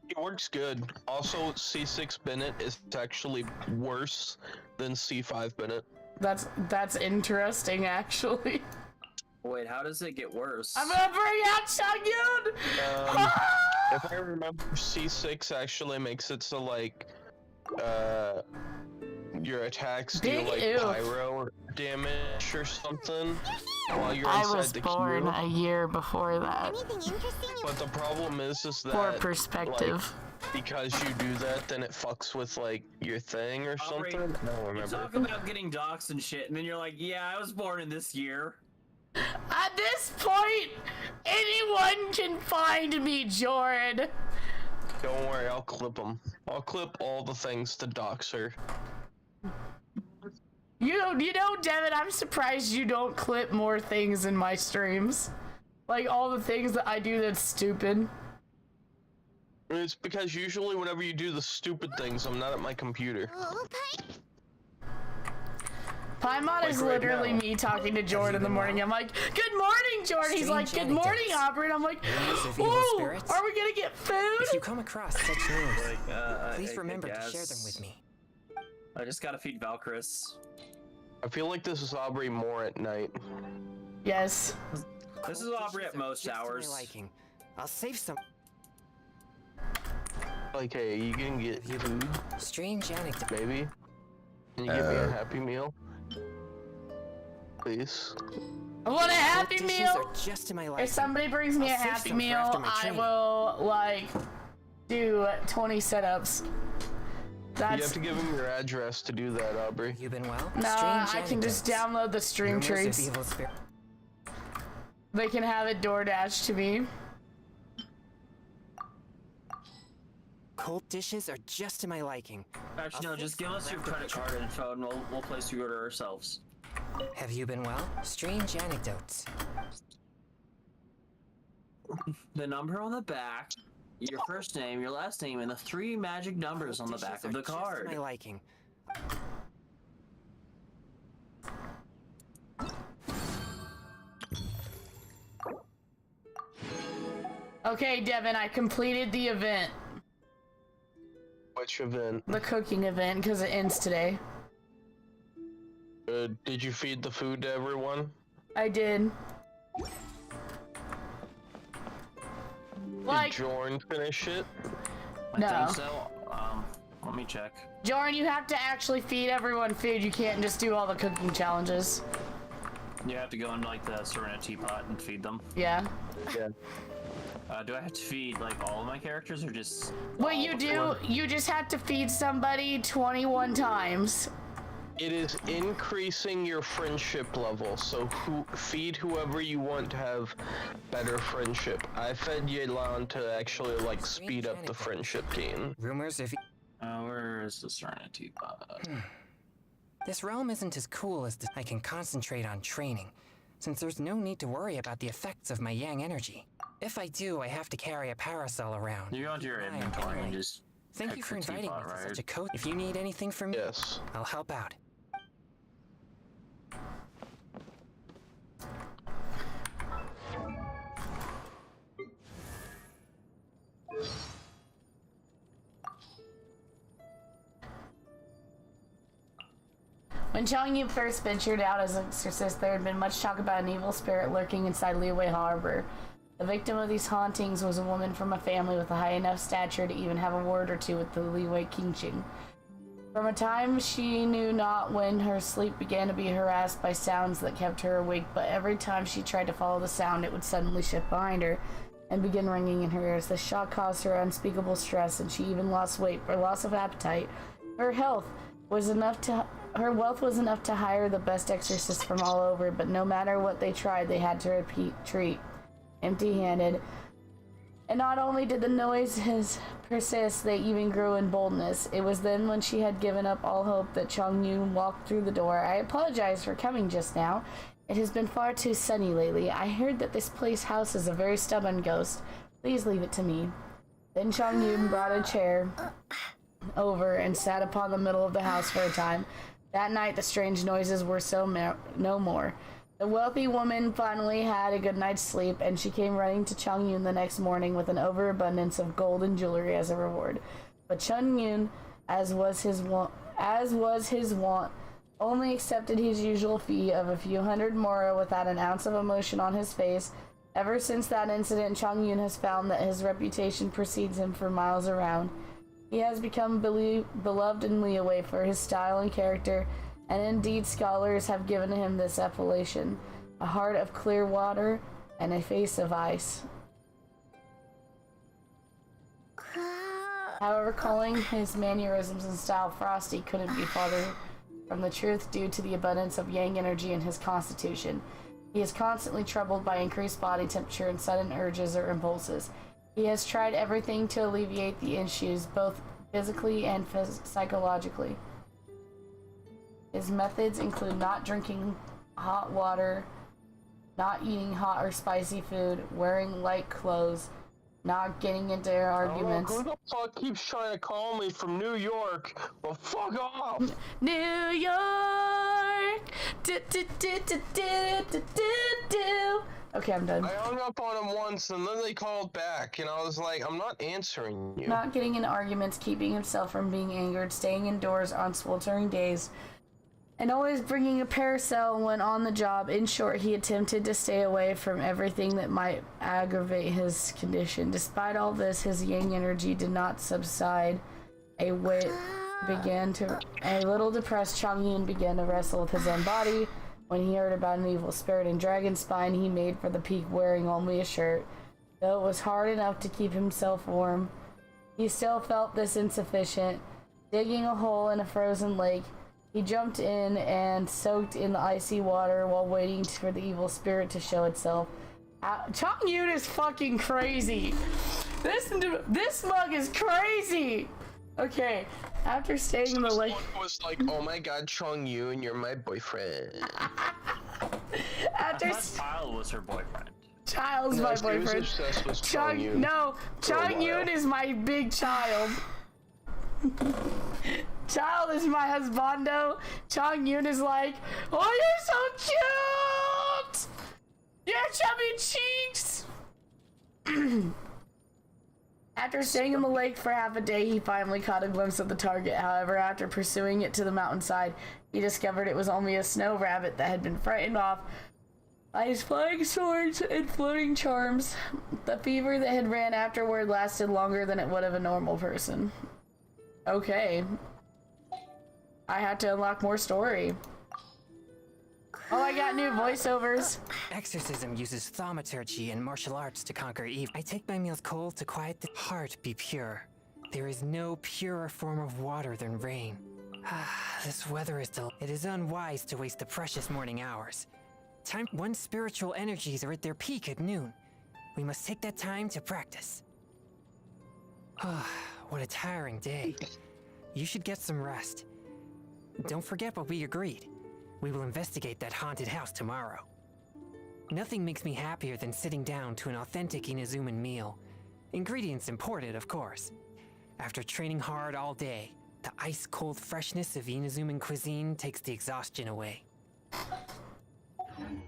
G: It works good. Also, C6 Bennett is actually worse than C5 Bennett.
A: That's interesting, actually.
B: Wait, how does it get worse?
A: I'm gonna bring out Shagun!
G: If I remember, C6 actually makes it so, like, your attacks do,
A: Big
G: like,
A: oof.
G: pyro damage or something while you're
A: I
G: inside
A: was
G: the
A: born
G: queue.
A: a year before that.
D: Anything interesting?
G: But the problem is that,
A: For perspective.
G: like, because you do that, then it fucks with, like, your thing or
B: Aubrey,
G: something? I don't
B: You
G: remember.
B: talk about getting doxxed and shit, and then you're like, yeah, I was born in this year.
A: At this point, anyone can find me, Jordan.
G: Don't worry, I'll clip them. I'll clip all the things to dox her.
A: You know, Devin, I'm surprised you don't clip more things in my streams. Like, all the things that I do that's stupid.
G: It's because usually whenever you do the stupid things, I'm not at my computer.
A: Paimon is
G: right
A: literally
G: now.
A: me talking to Jordan in the morning. I'm like, good morning, Jordan. He's like, good morning, Aubrey. And I'm like, ooh, are we gonna get food?
N: If you come across such news,
B: Like,
N: please
B: I
N: remember to
B: guess.
N: share them with me.
B: I just gotta feed Valkyris.
G: I feel like this is Aubrey more at night.
A: Yes.
B: This is Aubrey at most hours.
N: Liking. I'll save some.
G: Like, hey, you can get food,
N: Strange anecdote.
G: maybe? Can you give me a Happy Meal? Please.
A: I want a Happy
N: Dishes
A: Meal.
N: are just to my liking.
A: If somebody brings me
N: I'll
A: a
N: save
A: Happy
N: some for
A: Meal,
N: after my
A: I
N: training.
A: will like do 20 setups.
G: You have
A: That's
G: to give him your address to do that, Aubrey.
N: You been well?
A: no. I can just download the stream
N: Rumors of
A: treats.
N: evil spirit.
A: They can have it DoorDash to me.
N: Cold dishes are just to my liking.
B: Actually, no, just give us your credit card info and we'll place the order ourselves.
N: Have you been well? Strange anecdotes.
B: The number on the back, your first name, your last name, and the 3 magic numbers on the back of the
N: Just to
B: card.
N: my liking.
A: Okay, Devin, I completed the event,
G: Which event?
A: the cooking event, because it ends today.
G: Did you feed the food to everyone?
A: I did.
G: Did Jorn finish it?
B: I
A: No.
B: think so. Let me check.
A: Jordan, you have to actually feed everyone food. You can't just do all the cooking challenges.
B: You have to go into like the Serenity pot and feed them.
A: Yeah.
G: Yeah.
B: Do I have to feed like all of my characters or just?
A: What
B: all
A: you do,
B: before?
A: you just have to feed somebody 21 times.
G: It is increasing your friendship level, so feed whoever you want to have better friendship. I fed Yelan to actually like speed up the friendship gain.
N: Rumors of.
B: Where is the Serenity pot?
N: This realm isn't as cool as I can concentrate on training, since there's no need to worry about the effects of my yang energy. If I do, I have to carry a parasol around.
B: You go into your inventory and just.
N: Thank
B: pick
N: you for
B: the
N: inviting me
B: teapot,
N: to
B: right?
N: such a coat. If you need anything from me,
G: Yes.
N: I'll help out.
A: When Chang Yu first ventured out as an exorcist, there had been much talk about an evil spirit lurking inside Liyue Harbor. The victim of these hauntings was a woman from a family with a high enough stature to even have a word or two with the Liyue Qingqing. From a time she knew not when, her sleep began to be harassed by sounds that kept her awake, but every time she tried to follow the sound, it would suddenly shift behind her and begin ringing in her ears. The shock caused her unspeakable stress, and she even lost weight for loss of appetite. Her wealth was enough to hire the best exorcists from all over, but no matter what they tried, they had to retreat empty-handed. And not only did the noises persist, they even grew in boldness. It was then, when she had given up all hope, that Chang Yun walked through the door. I apologize for coming just now. It has been far too sunny lately. I heard that this place houses a very stubborn ghost. Please leave it to me. Then Chang Yun brought a chair over and sat upon the middle of the house for a time. That night, the strange noises were no more. The wealthy woman finally had a good night's sleep, and she came running to Chang Yun the next morning with an overabundance of gold and jewelry as a reward. But Chang Yun, as was his wont, only accepted his usual fee of a few hundred mora without an ounce of emotion on his face. Ever since that incident, Chang Yun has found that his reputation precedes him for miles around. He has become beloved in Liyue for his style and character, and indeed scholars have given him this appellation: a heart of clear water and a face of ice. However, calling his mannerisms and style frosty couldn't be farther from the truth due to the abundance of yang energy in his constitution. He is constantly troubled by increased body temperature and sudden urges or impulses. He has tried everything to alleviate the issues, both physically and psychologically. His methods include not drinking hot water, not eating hot or spicy food, wearing light clothes, not getting into arguments.
G: Who the fuck keeps trying to call me from New York? Well, fuck off!
A: New York! Okay, I'm done.
G: I hung up on them once, and then they called back, and I was like, I'm not answering you.
A: Not getting in arguments, keeping himself from being angered, staying indoors on sweltering days, and always bringing a parasol when on the job. In short, he attempted to stay away from everything that might aggravate his condition. Despite all this, his yang energy did not subside. A little depressed, Chongyun began to wrestle with his own body. When he heard about an evil spirit in dragon spine, he made for the peak wearing only a shirt. Though it was hard enough to keep himself warm, he still felt this insufficient. Digging a hole in a frozen lake, he jumped in and soaked in the icy water while waiting for the evil spirit to show itself. Chongyun is fucking crazy. This mug is crazy. Okay, after staying in the lake,
O: was like, "Oh my God, Chongyun, you're my boyfriend."
B: I thought Kyle was her boyfriend.
A: Child's my boyfriend. Chongyun is my big child. Child is my husbando. Chongyun is like, oh, you're so cute! Your chubby cheeks! After staying in the lake for half a day, he finally caught a glimpse of the target. However, after pursuing it to the mountainside, he discovered it was only a snow rabbit that had been frightened off by his flying swords and floating charms. The fever that had ran afterward lasted longer than it would of a normal person. Okay. I had to unlock more story. Oh, I got new voiceovers.
N: Exorcism uses thaumaturgy and martial arts to conquer evil. I take my meals cold to quiet the heart, be pure. There is no purer form of water than rain. This weather is it is unwise to waste the precious morning hours. One's spiritual energies are at their peak at noon. We must take that time to practice. What a tiring day. You should get some rest. Don't forget what we agreed. We will investigate that haunted house tomorrow. Nothing makes me happier than sitting down to an authentic Inazuman meal. Ingredients imported, of course. After training hard all day, the ice-cold freshness of Inazuman cuisine takes the exhaustion away.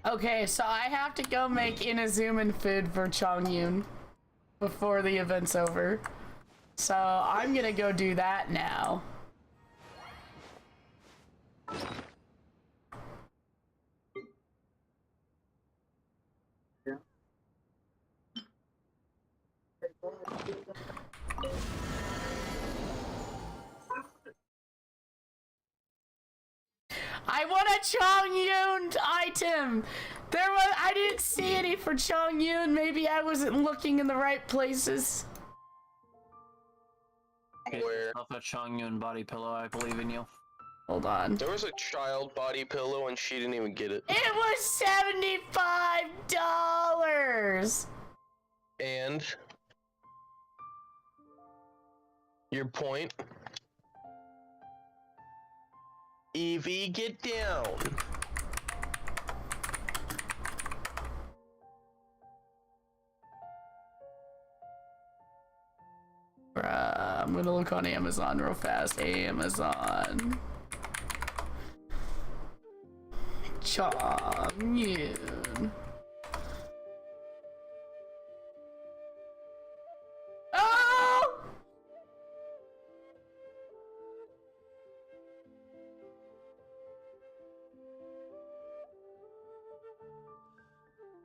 A: Okay, so I have to go make Inazuman food for Chongyun before the event's over. So I'm gonna go do that now. I want a Chongyun item. I didn't see any for Chongyun. Maybe I wasn't looking in the right places.
B: Where? A Chongyun body pillow. I believe in you.
A: Hold on.
O: There was a child body pillow and she didn't even get it.
A: It was $75.
O: And your point? Evie, get down.
A: Bruh, I'm gonna look on Amazon real fast. Amazon. Chongyun. Oh!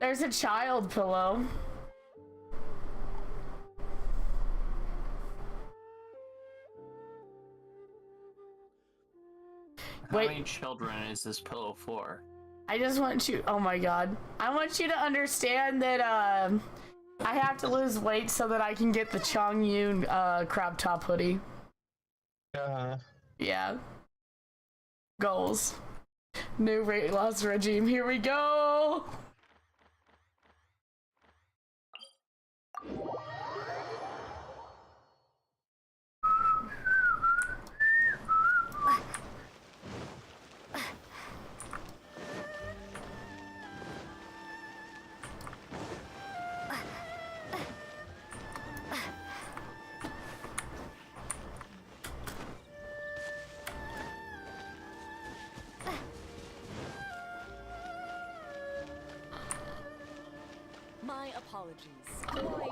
A: There's a child pillow.
B: How many children is this pillow for?
A: I just want you, oh my god. I want you to understand that I have to lose weight so that I can get the Chongyun crop top hoodie. Yeah. Goals. New weight loss regime, here we go!
P: My apologies. Quite.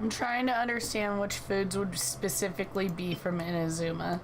A: I'm trying to understand which foods would specifically be from Inazuma.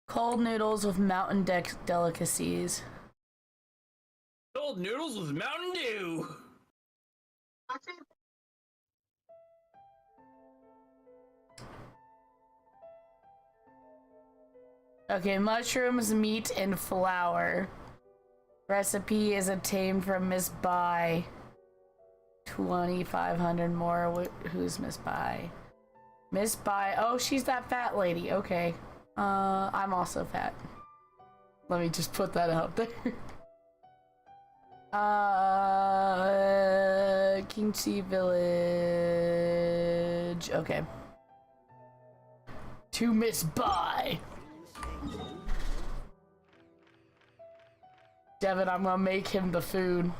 A: Cold noodles with mountain delicacies.
B: Cold noodles with Mountain Dew.
A: Okay, mushrooms, meat, and flour. Recipe is obtained from Miss Bai. 2,500 more. Who's Miss Bai? Miss Bai. Oh, she's that fat lady. Okay. I'm also fat. Let me just put that out there. Kingchi Village. Okay. To Miss Bai. Devin, I'm gonna make him the food.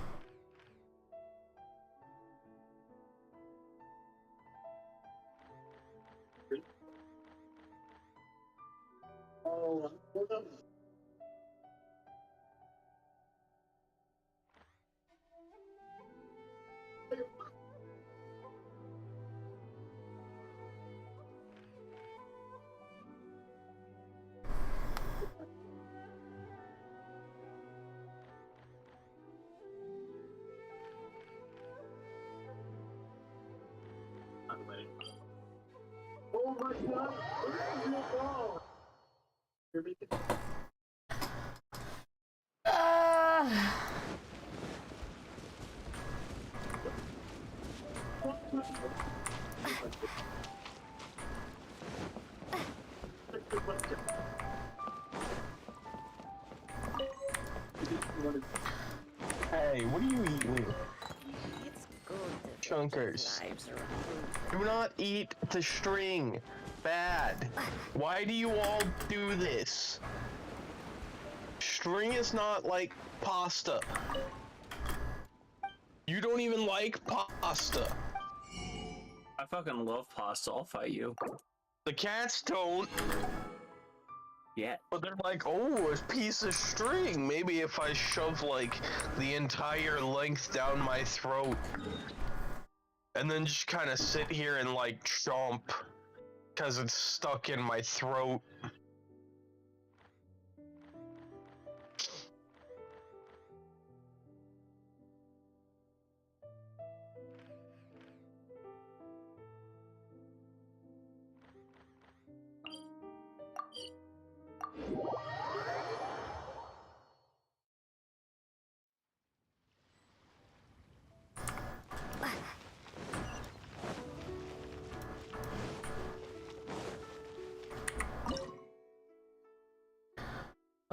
L: Oh my god! Where's your ball?
O: Hey, what are you eating? Chunkers. Do not eat the string. Bad. Why do you all do this? String is not like pasta. You don't even like pasta.
B: I fucking love pasta. I'll fight you.
O: The cats don't.
B: Yeah.
O: But they're like, oh, a piece of string. Maybe if I shove like the entire length down my throat and then just kind of sit here and like chomp because it's stuck in my throat.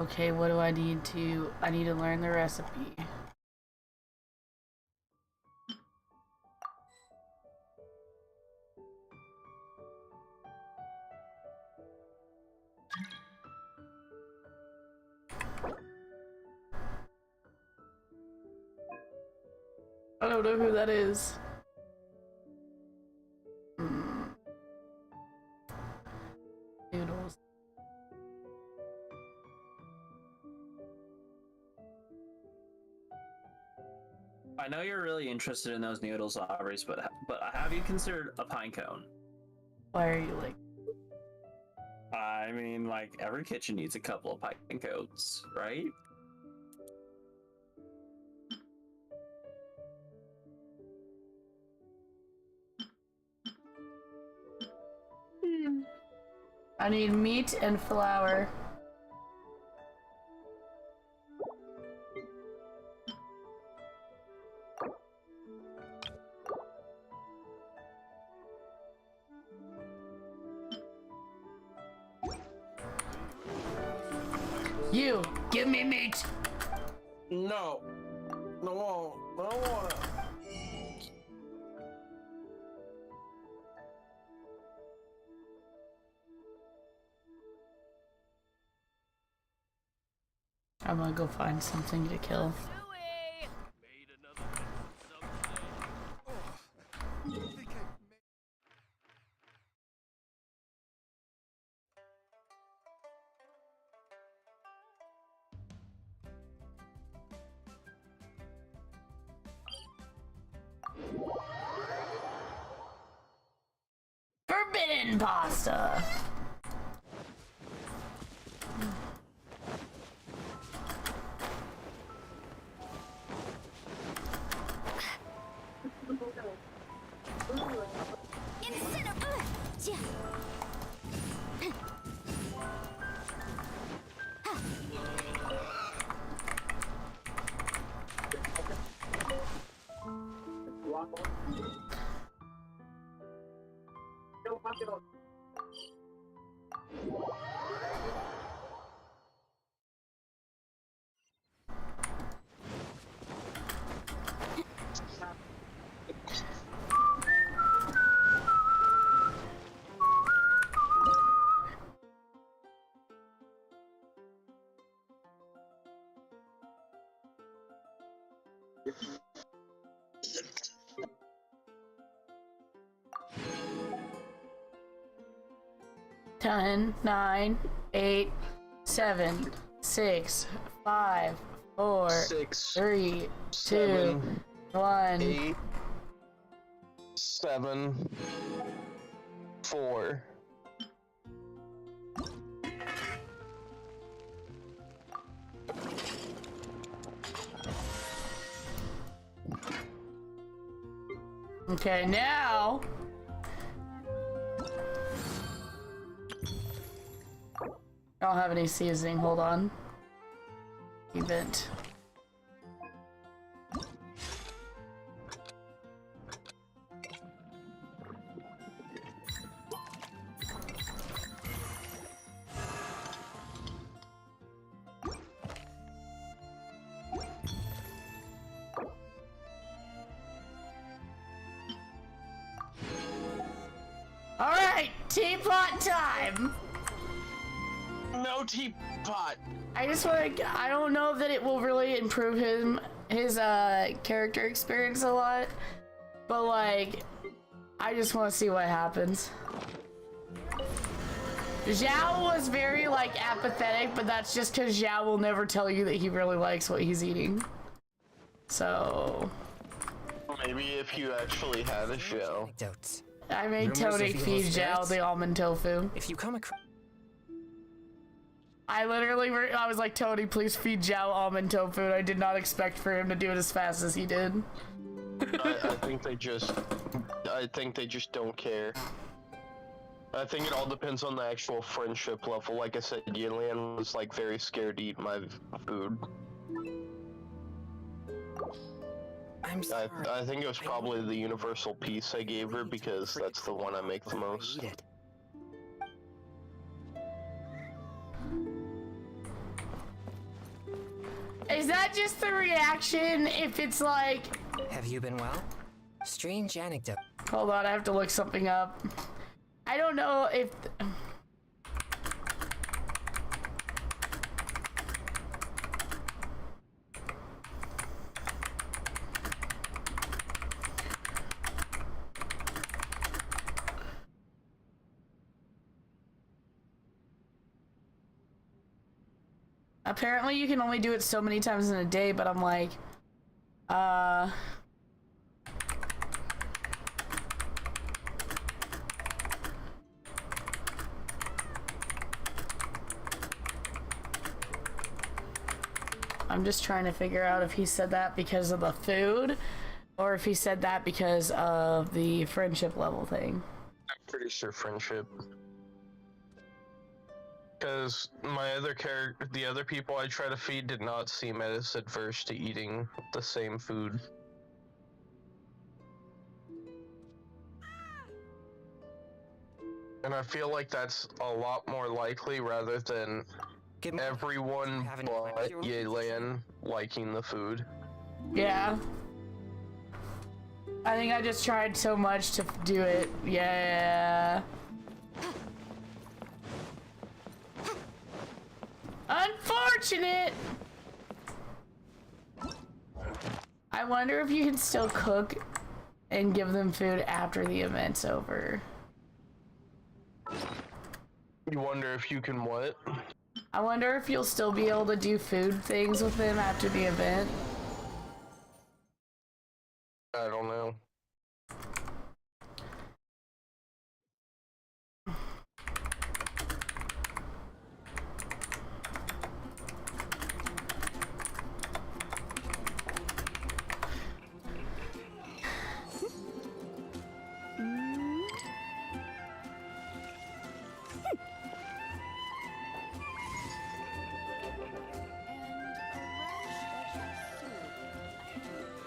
A: Okay, what do I need to... I need to learn the recipe. I don't know who that is. Noodles.
B: I know you're really interested in those noodles, Aubrey, but have you considered a pine cone?
A: Why are you like...
B: I mean, like, every kitchen needs a couple of pine cones, right?
A: I need meat and flour. you. Give me meat.
B: No. No. I don't want it.
A: I'm gonna go find something to kill. Forbidden pasta. Ten, 9, 8, 7, 6, 5, 4,
O: 6,
A: 3, 2,
O: 7,
A: 1.
O: 8, 7, 4.
A: Okay, now I don't have any seasoning. Hold on. Event. All right, teapot time.
O: No teapot.
A: I just want to. I don't know that it will really improve his character experience a lot, but like, I just want to see what happens. Zhao was very like apathetic, but that's just because Zhao will never tell you that he really likes what he's eating. So
O: Maybe if you actually had a show.
A: I made Tony feed Zhao the almond tofu.
N: If you come across,
A: I was like, Tony, please feed Zhao almond tofu. And I did not expect for him to do it as fast as he did.
O: I think they just don't care. I think it all depends on the actual friendship level. Like I said, Yilian was like very scared to eat my food.
N: I'm sorry.
O: I think it was probably the universal peace I gave her because that's the one I make the most.
A: Is that just the reaction if it's like...
N: Have you been well? Strange anecdote.
A: Hold on, I have to look something up. I don't know if... Apparently you can only do it so many times in a day, but I'm like, I'm just trying to figure out if he said that because of the food or if he said that because of the friendship level thing.
O: I'm pretty sure friendship. Because the other people I try to feed did not seem as adverse to eating the same food. And I feel like that's a lot more likely rather than everyone but Yelan liking the food.
A: Yeah. I think I just tried so much to do it. Yeah. Unfortunate! I wonder if you can still cook and give them food after the event's over.
O: You wonder if you can what?
A: I wonder if you'll still be able to do food things with them after the event.
O: I don't know.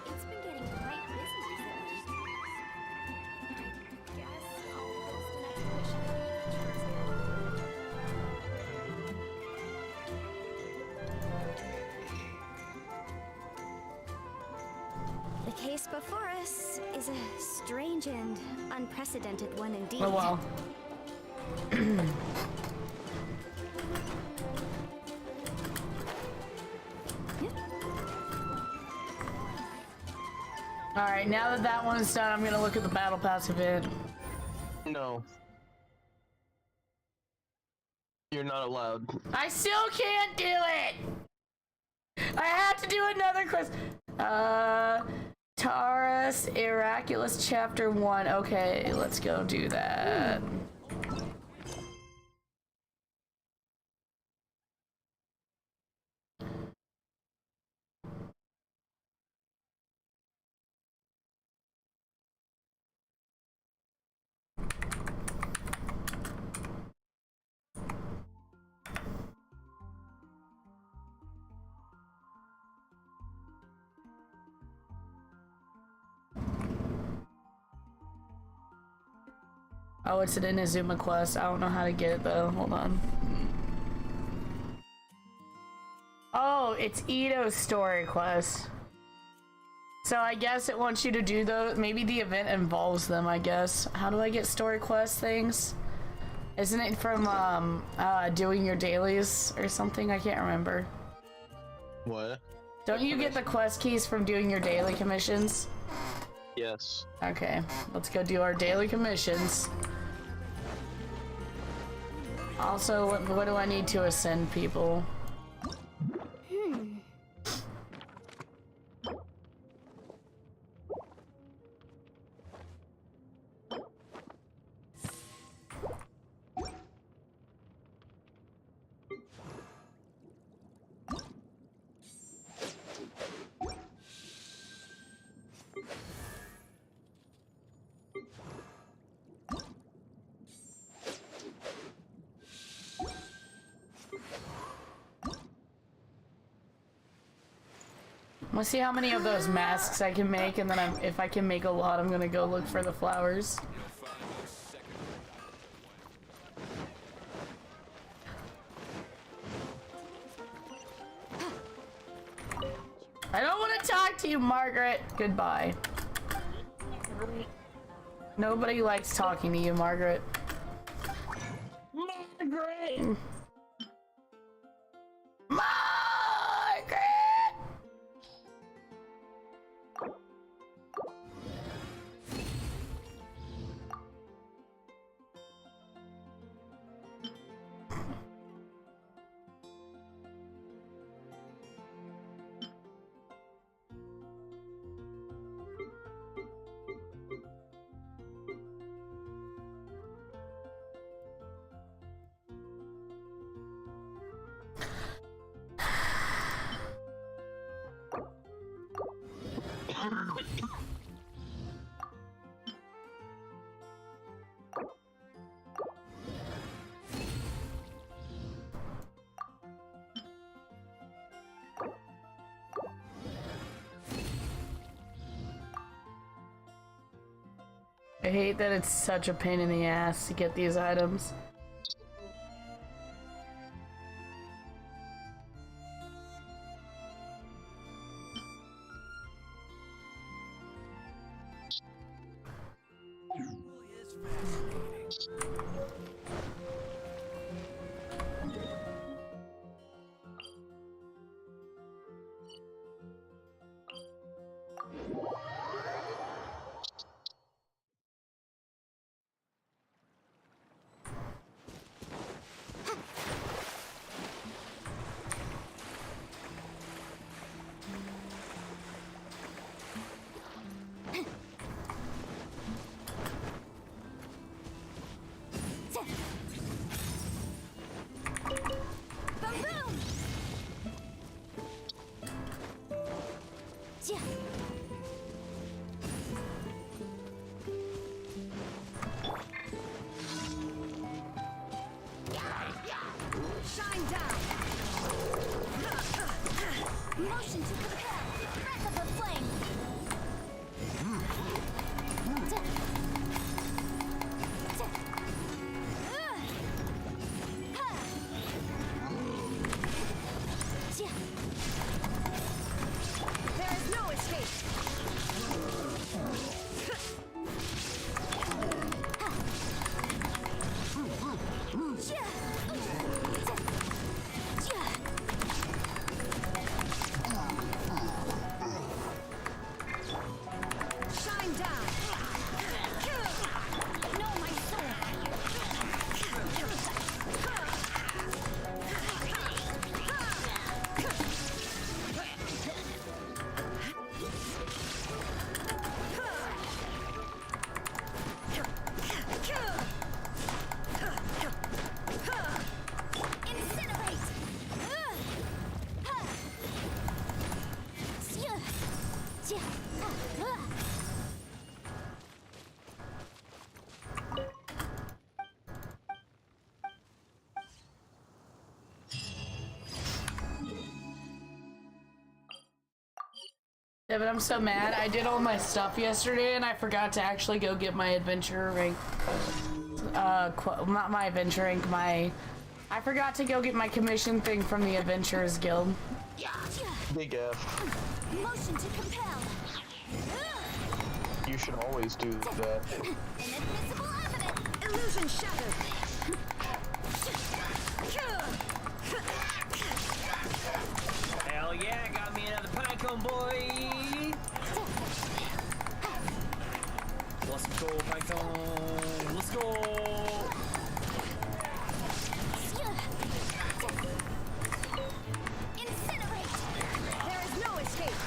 D: It's been getting quite busy recently. I guess I'll post an exhibition in the
E: The case before us is a strange and unprecedented one indeed.
A: Oh well. Alright, now that that one's done, I'm gonna look at the Battle Pass event.
O: No. You're not allowed.
A: I still can't do it! I have to do another quest. Taurus Iraculous Chapter 1. Okay, let's go do that. Oh, it's an Inazuma quest. I don't know how to get it though. Hold on. Oh, it's Ito's story quest. So I guess it wants you to do those. Maybe the event involves them, I guess. How do I get story quest things? Isn't it from doing your dailies or something? I can't remember.
O: What?
A: Don't you get the quest keys from doing your daily commissions?
O: Yes.
A: Okay, let's go do our daily commissions. Also, what do I need to ascend people? Let's see how many of those masks I can make, and then if I can make a lot, I'm gonna go look for the flowers. I don't want to talk to you, Margaret. Goodbye. Nobody likes talking to you, Margaret. Margaret! Margaret! I hate that it's such a pain in the ass to get these items.
D: Shine down! Motion to compel! Breath of the flame! There is no escape! Shine down! Know my soul! Incinerate!
A: Yeah, but I'm so mad. I did all my stuff yesterday and I forgot to actually go get my adventure rank. Not my adventure rank, I forgot to go get my commission thing from the Adventurers Guild.
O: Big F.
D: Motion to compel!
O: You should always do that.
D: Inadmissible evidence! Illusion shattered!
B: Hell yeah, got me another pinecone, boy! Let's go, pinecone! Let's go!
D: Incinerate! There is no escape!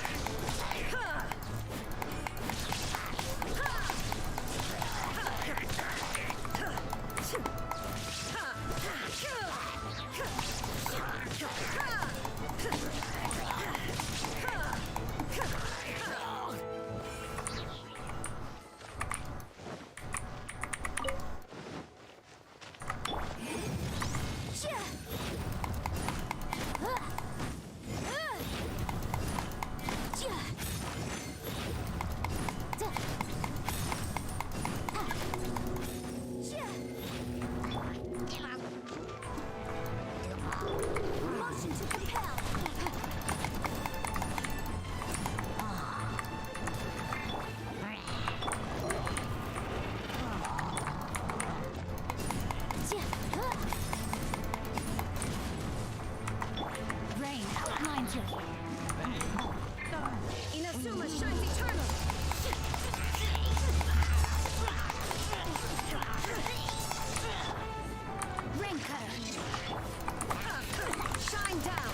D: Motion to compel! Rain outlines you. Inazuma shines eternal. Rain cutter. Shine down.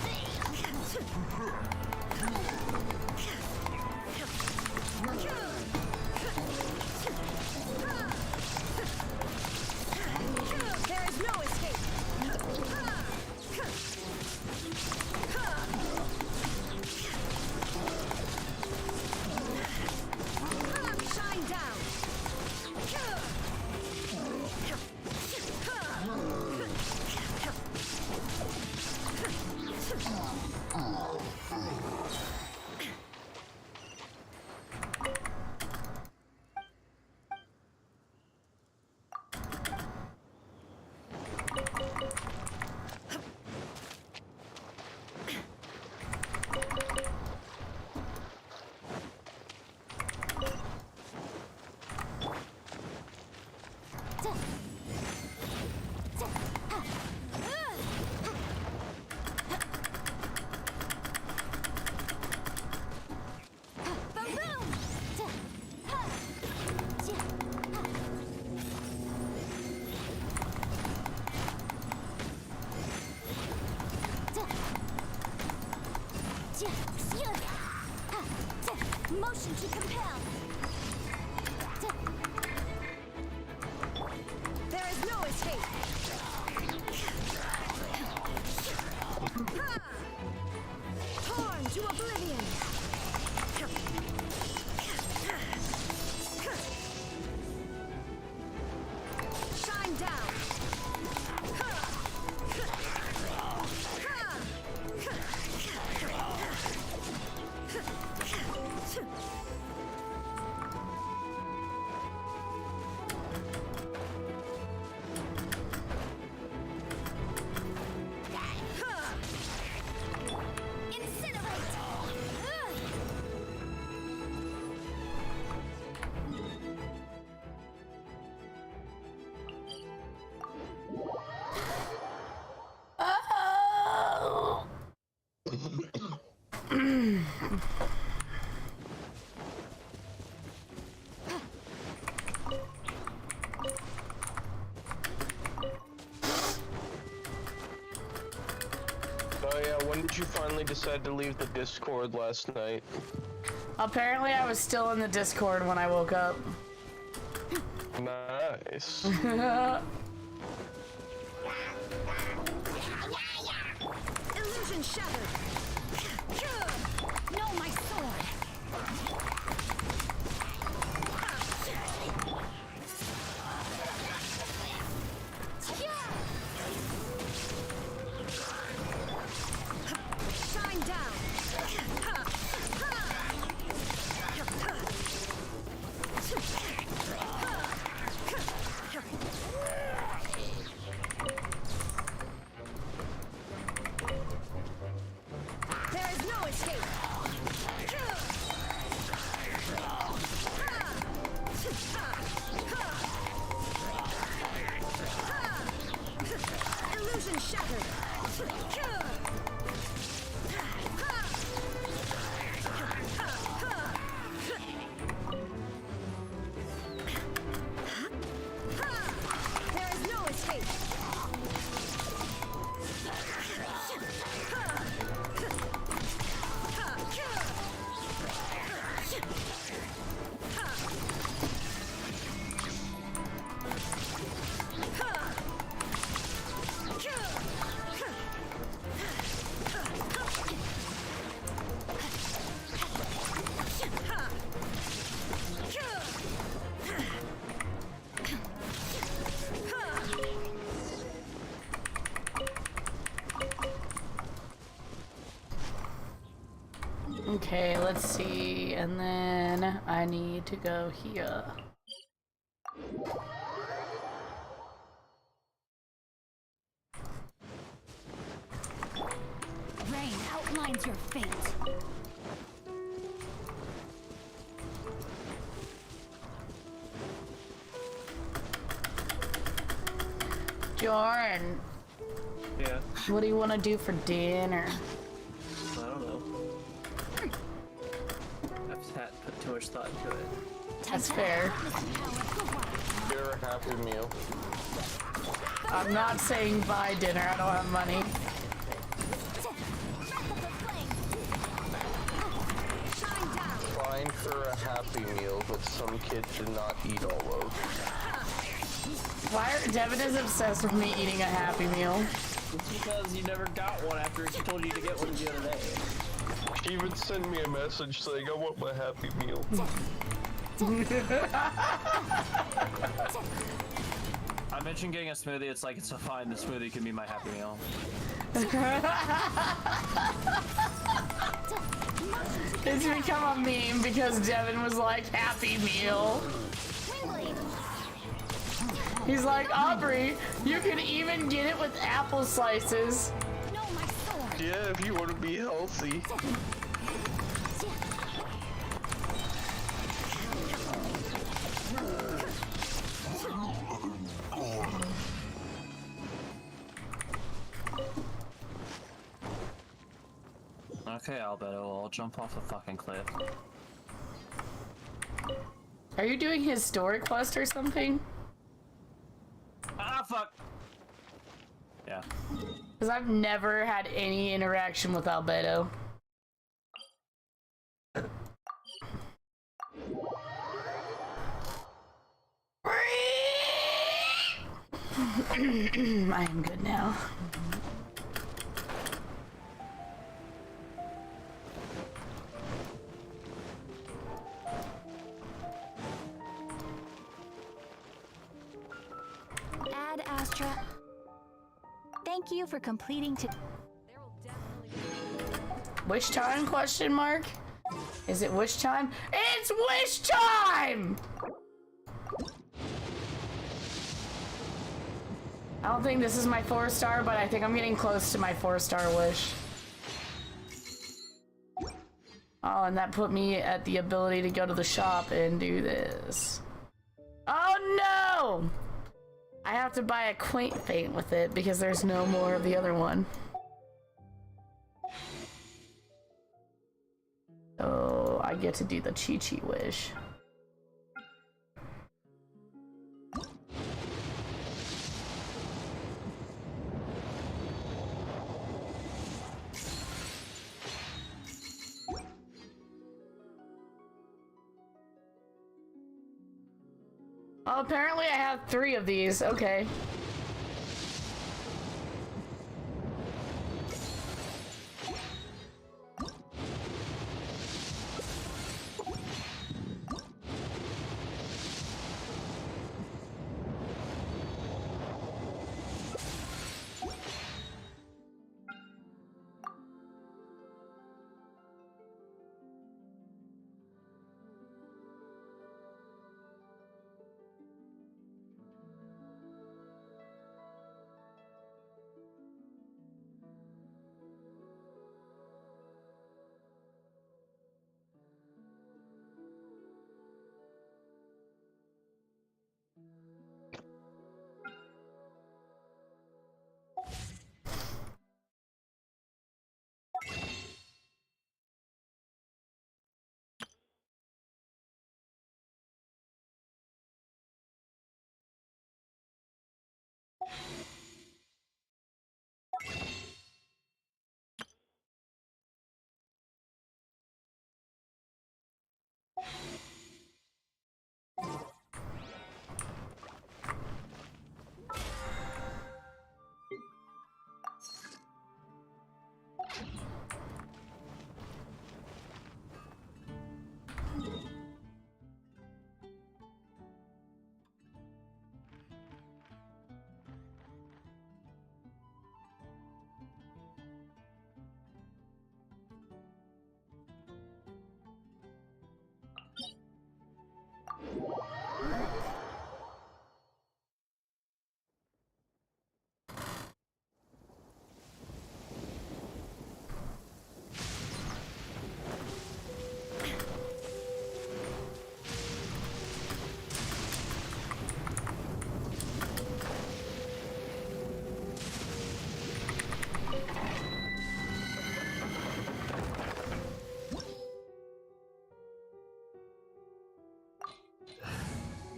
D: There is no escape. Shine down. Motion to compel.
E: There is no escape. Ha! Torn to oblivion. Shine down.
A: Oh.
O: Oh yeah, when did you finally decide to leave the Discord last night?
A: Apparently I was still in the Discord when I woke up.
O: Nice.
E: Illusion shattered.
D: No, my sword.
E: Shine down. There is no escape. Illusion shattered. There is no escape.
A: Okay, let's see, and then I need to go here.
D: Rain outlines your fate.
A: Jordan,
B: Yeah.
A: what do you want to do for dinner?
B: I don't know. I've had put too much thought into it.
A: That's fair.
O: You're a happy meal.
A: I'm not saying buy dinner, I don't have money.
O: Fine for a happy meal, but some kids should not eat all of.
A: Devin is obsessed with me eating a Happy Meal.
B: It's because you never got one after she told you to get one the other day.
O: She even sent me a message saying, I want my happy meal.
B: I mentioned getting a smoothie, it's like, it's so fine, the smoothie can be my happy meal.
A: It's become a meme because Devin was like, Happy Meal. He's like, Aubrey, you can even get it with apple slices.
O: Yeah, if you want to be healthy.
B: Okay, Albedo, I'll jump off a fucking cliff.
A: Are you doing his story quest or something?
B: Ah, fuck! Yeah.
A: Because I've never had any interaction with Albedo. I am good now.
Q: Ad Astra. Thank you for completing to.
A: Which time, question mark? Is it wish time? It's wish time! I don't think this is my 4-star, but I think I'm getting close to my 4-star wish. Oh, and that put me at the ability to go to the shop and do this. Oh no! I have to buy a quaint fate with it because there's no more of the other one. So I get to do the Chi-Chi wish. Oh, apparently I have 3 of these. Okay.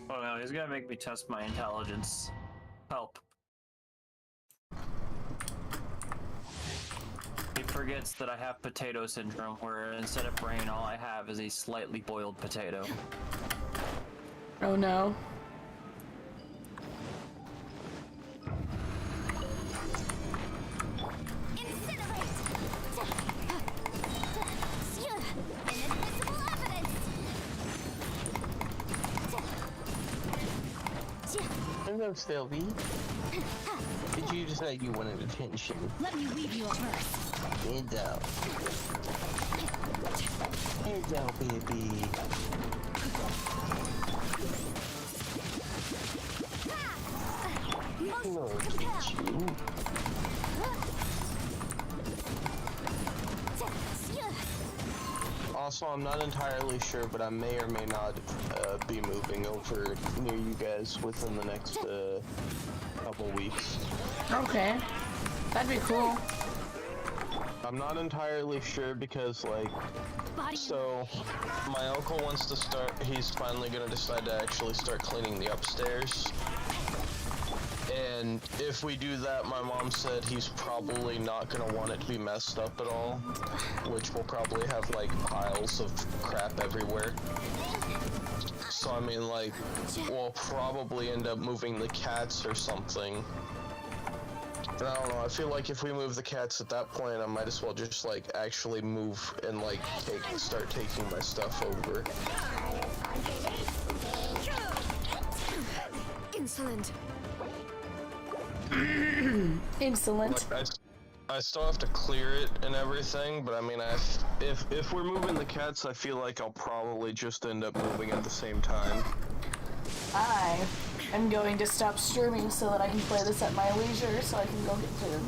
B: Oh no, he's gonna make me test my intelligence. Help. He forgets that I have potato syndrome, where instead of brain, all I have is a slightly boiled potato.
A: Oh no.
O: Hello, Sylvie. Did you decide you wanted attention?
Q: Let me weave you a verse.
O: Hello. Hello, baby. Hello, kitchen. Also, I'm not entirely sure, but I may or may not be moving over near you guys within the next couple weeks.
A: Okay. That'd be cool.
O: I'm not entirely sure because, like, so my uncle wants to start, he's finally gonna decide to actually start cleaning the upstairs. And if we do that, my mom said he's probably not gonna want it to be messed up at all, which will probably have like piles of crap everywhere. So I mean, like, we'll probably end up moving the cats or something. And I don't know, I feel like if we move the cats at that point, I might as well just, like, actually move and, like, start taking my stuff over.
E: Insolent.
A: Insolent.
O: Like, I still have to clear it and everything, but I mean, if we're moving the cats, I feel like I'll probably just end up moving at the same time.
A: I am going to stop streaming so that I can play this at my leisure so I can go get food.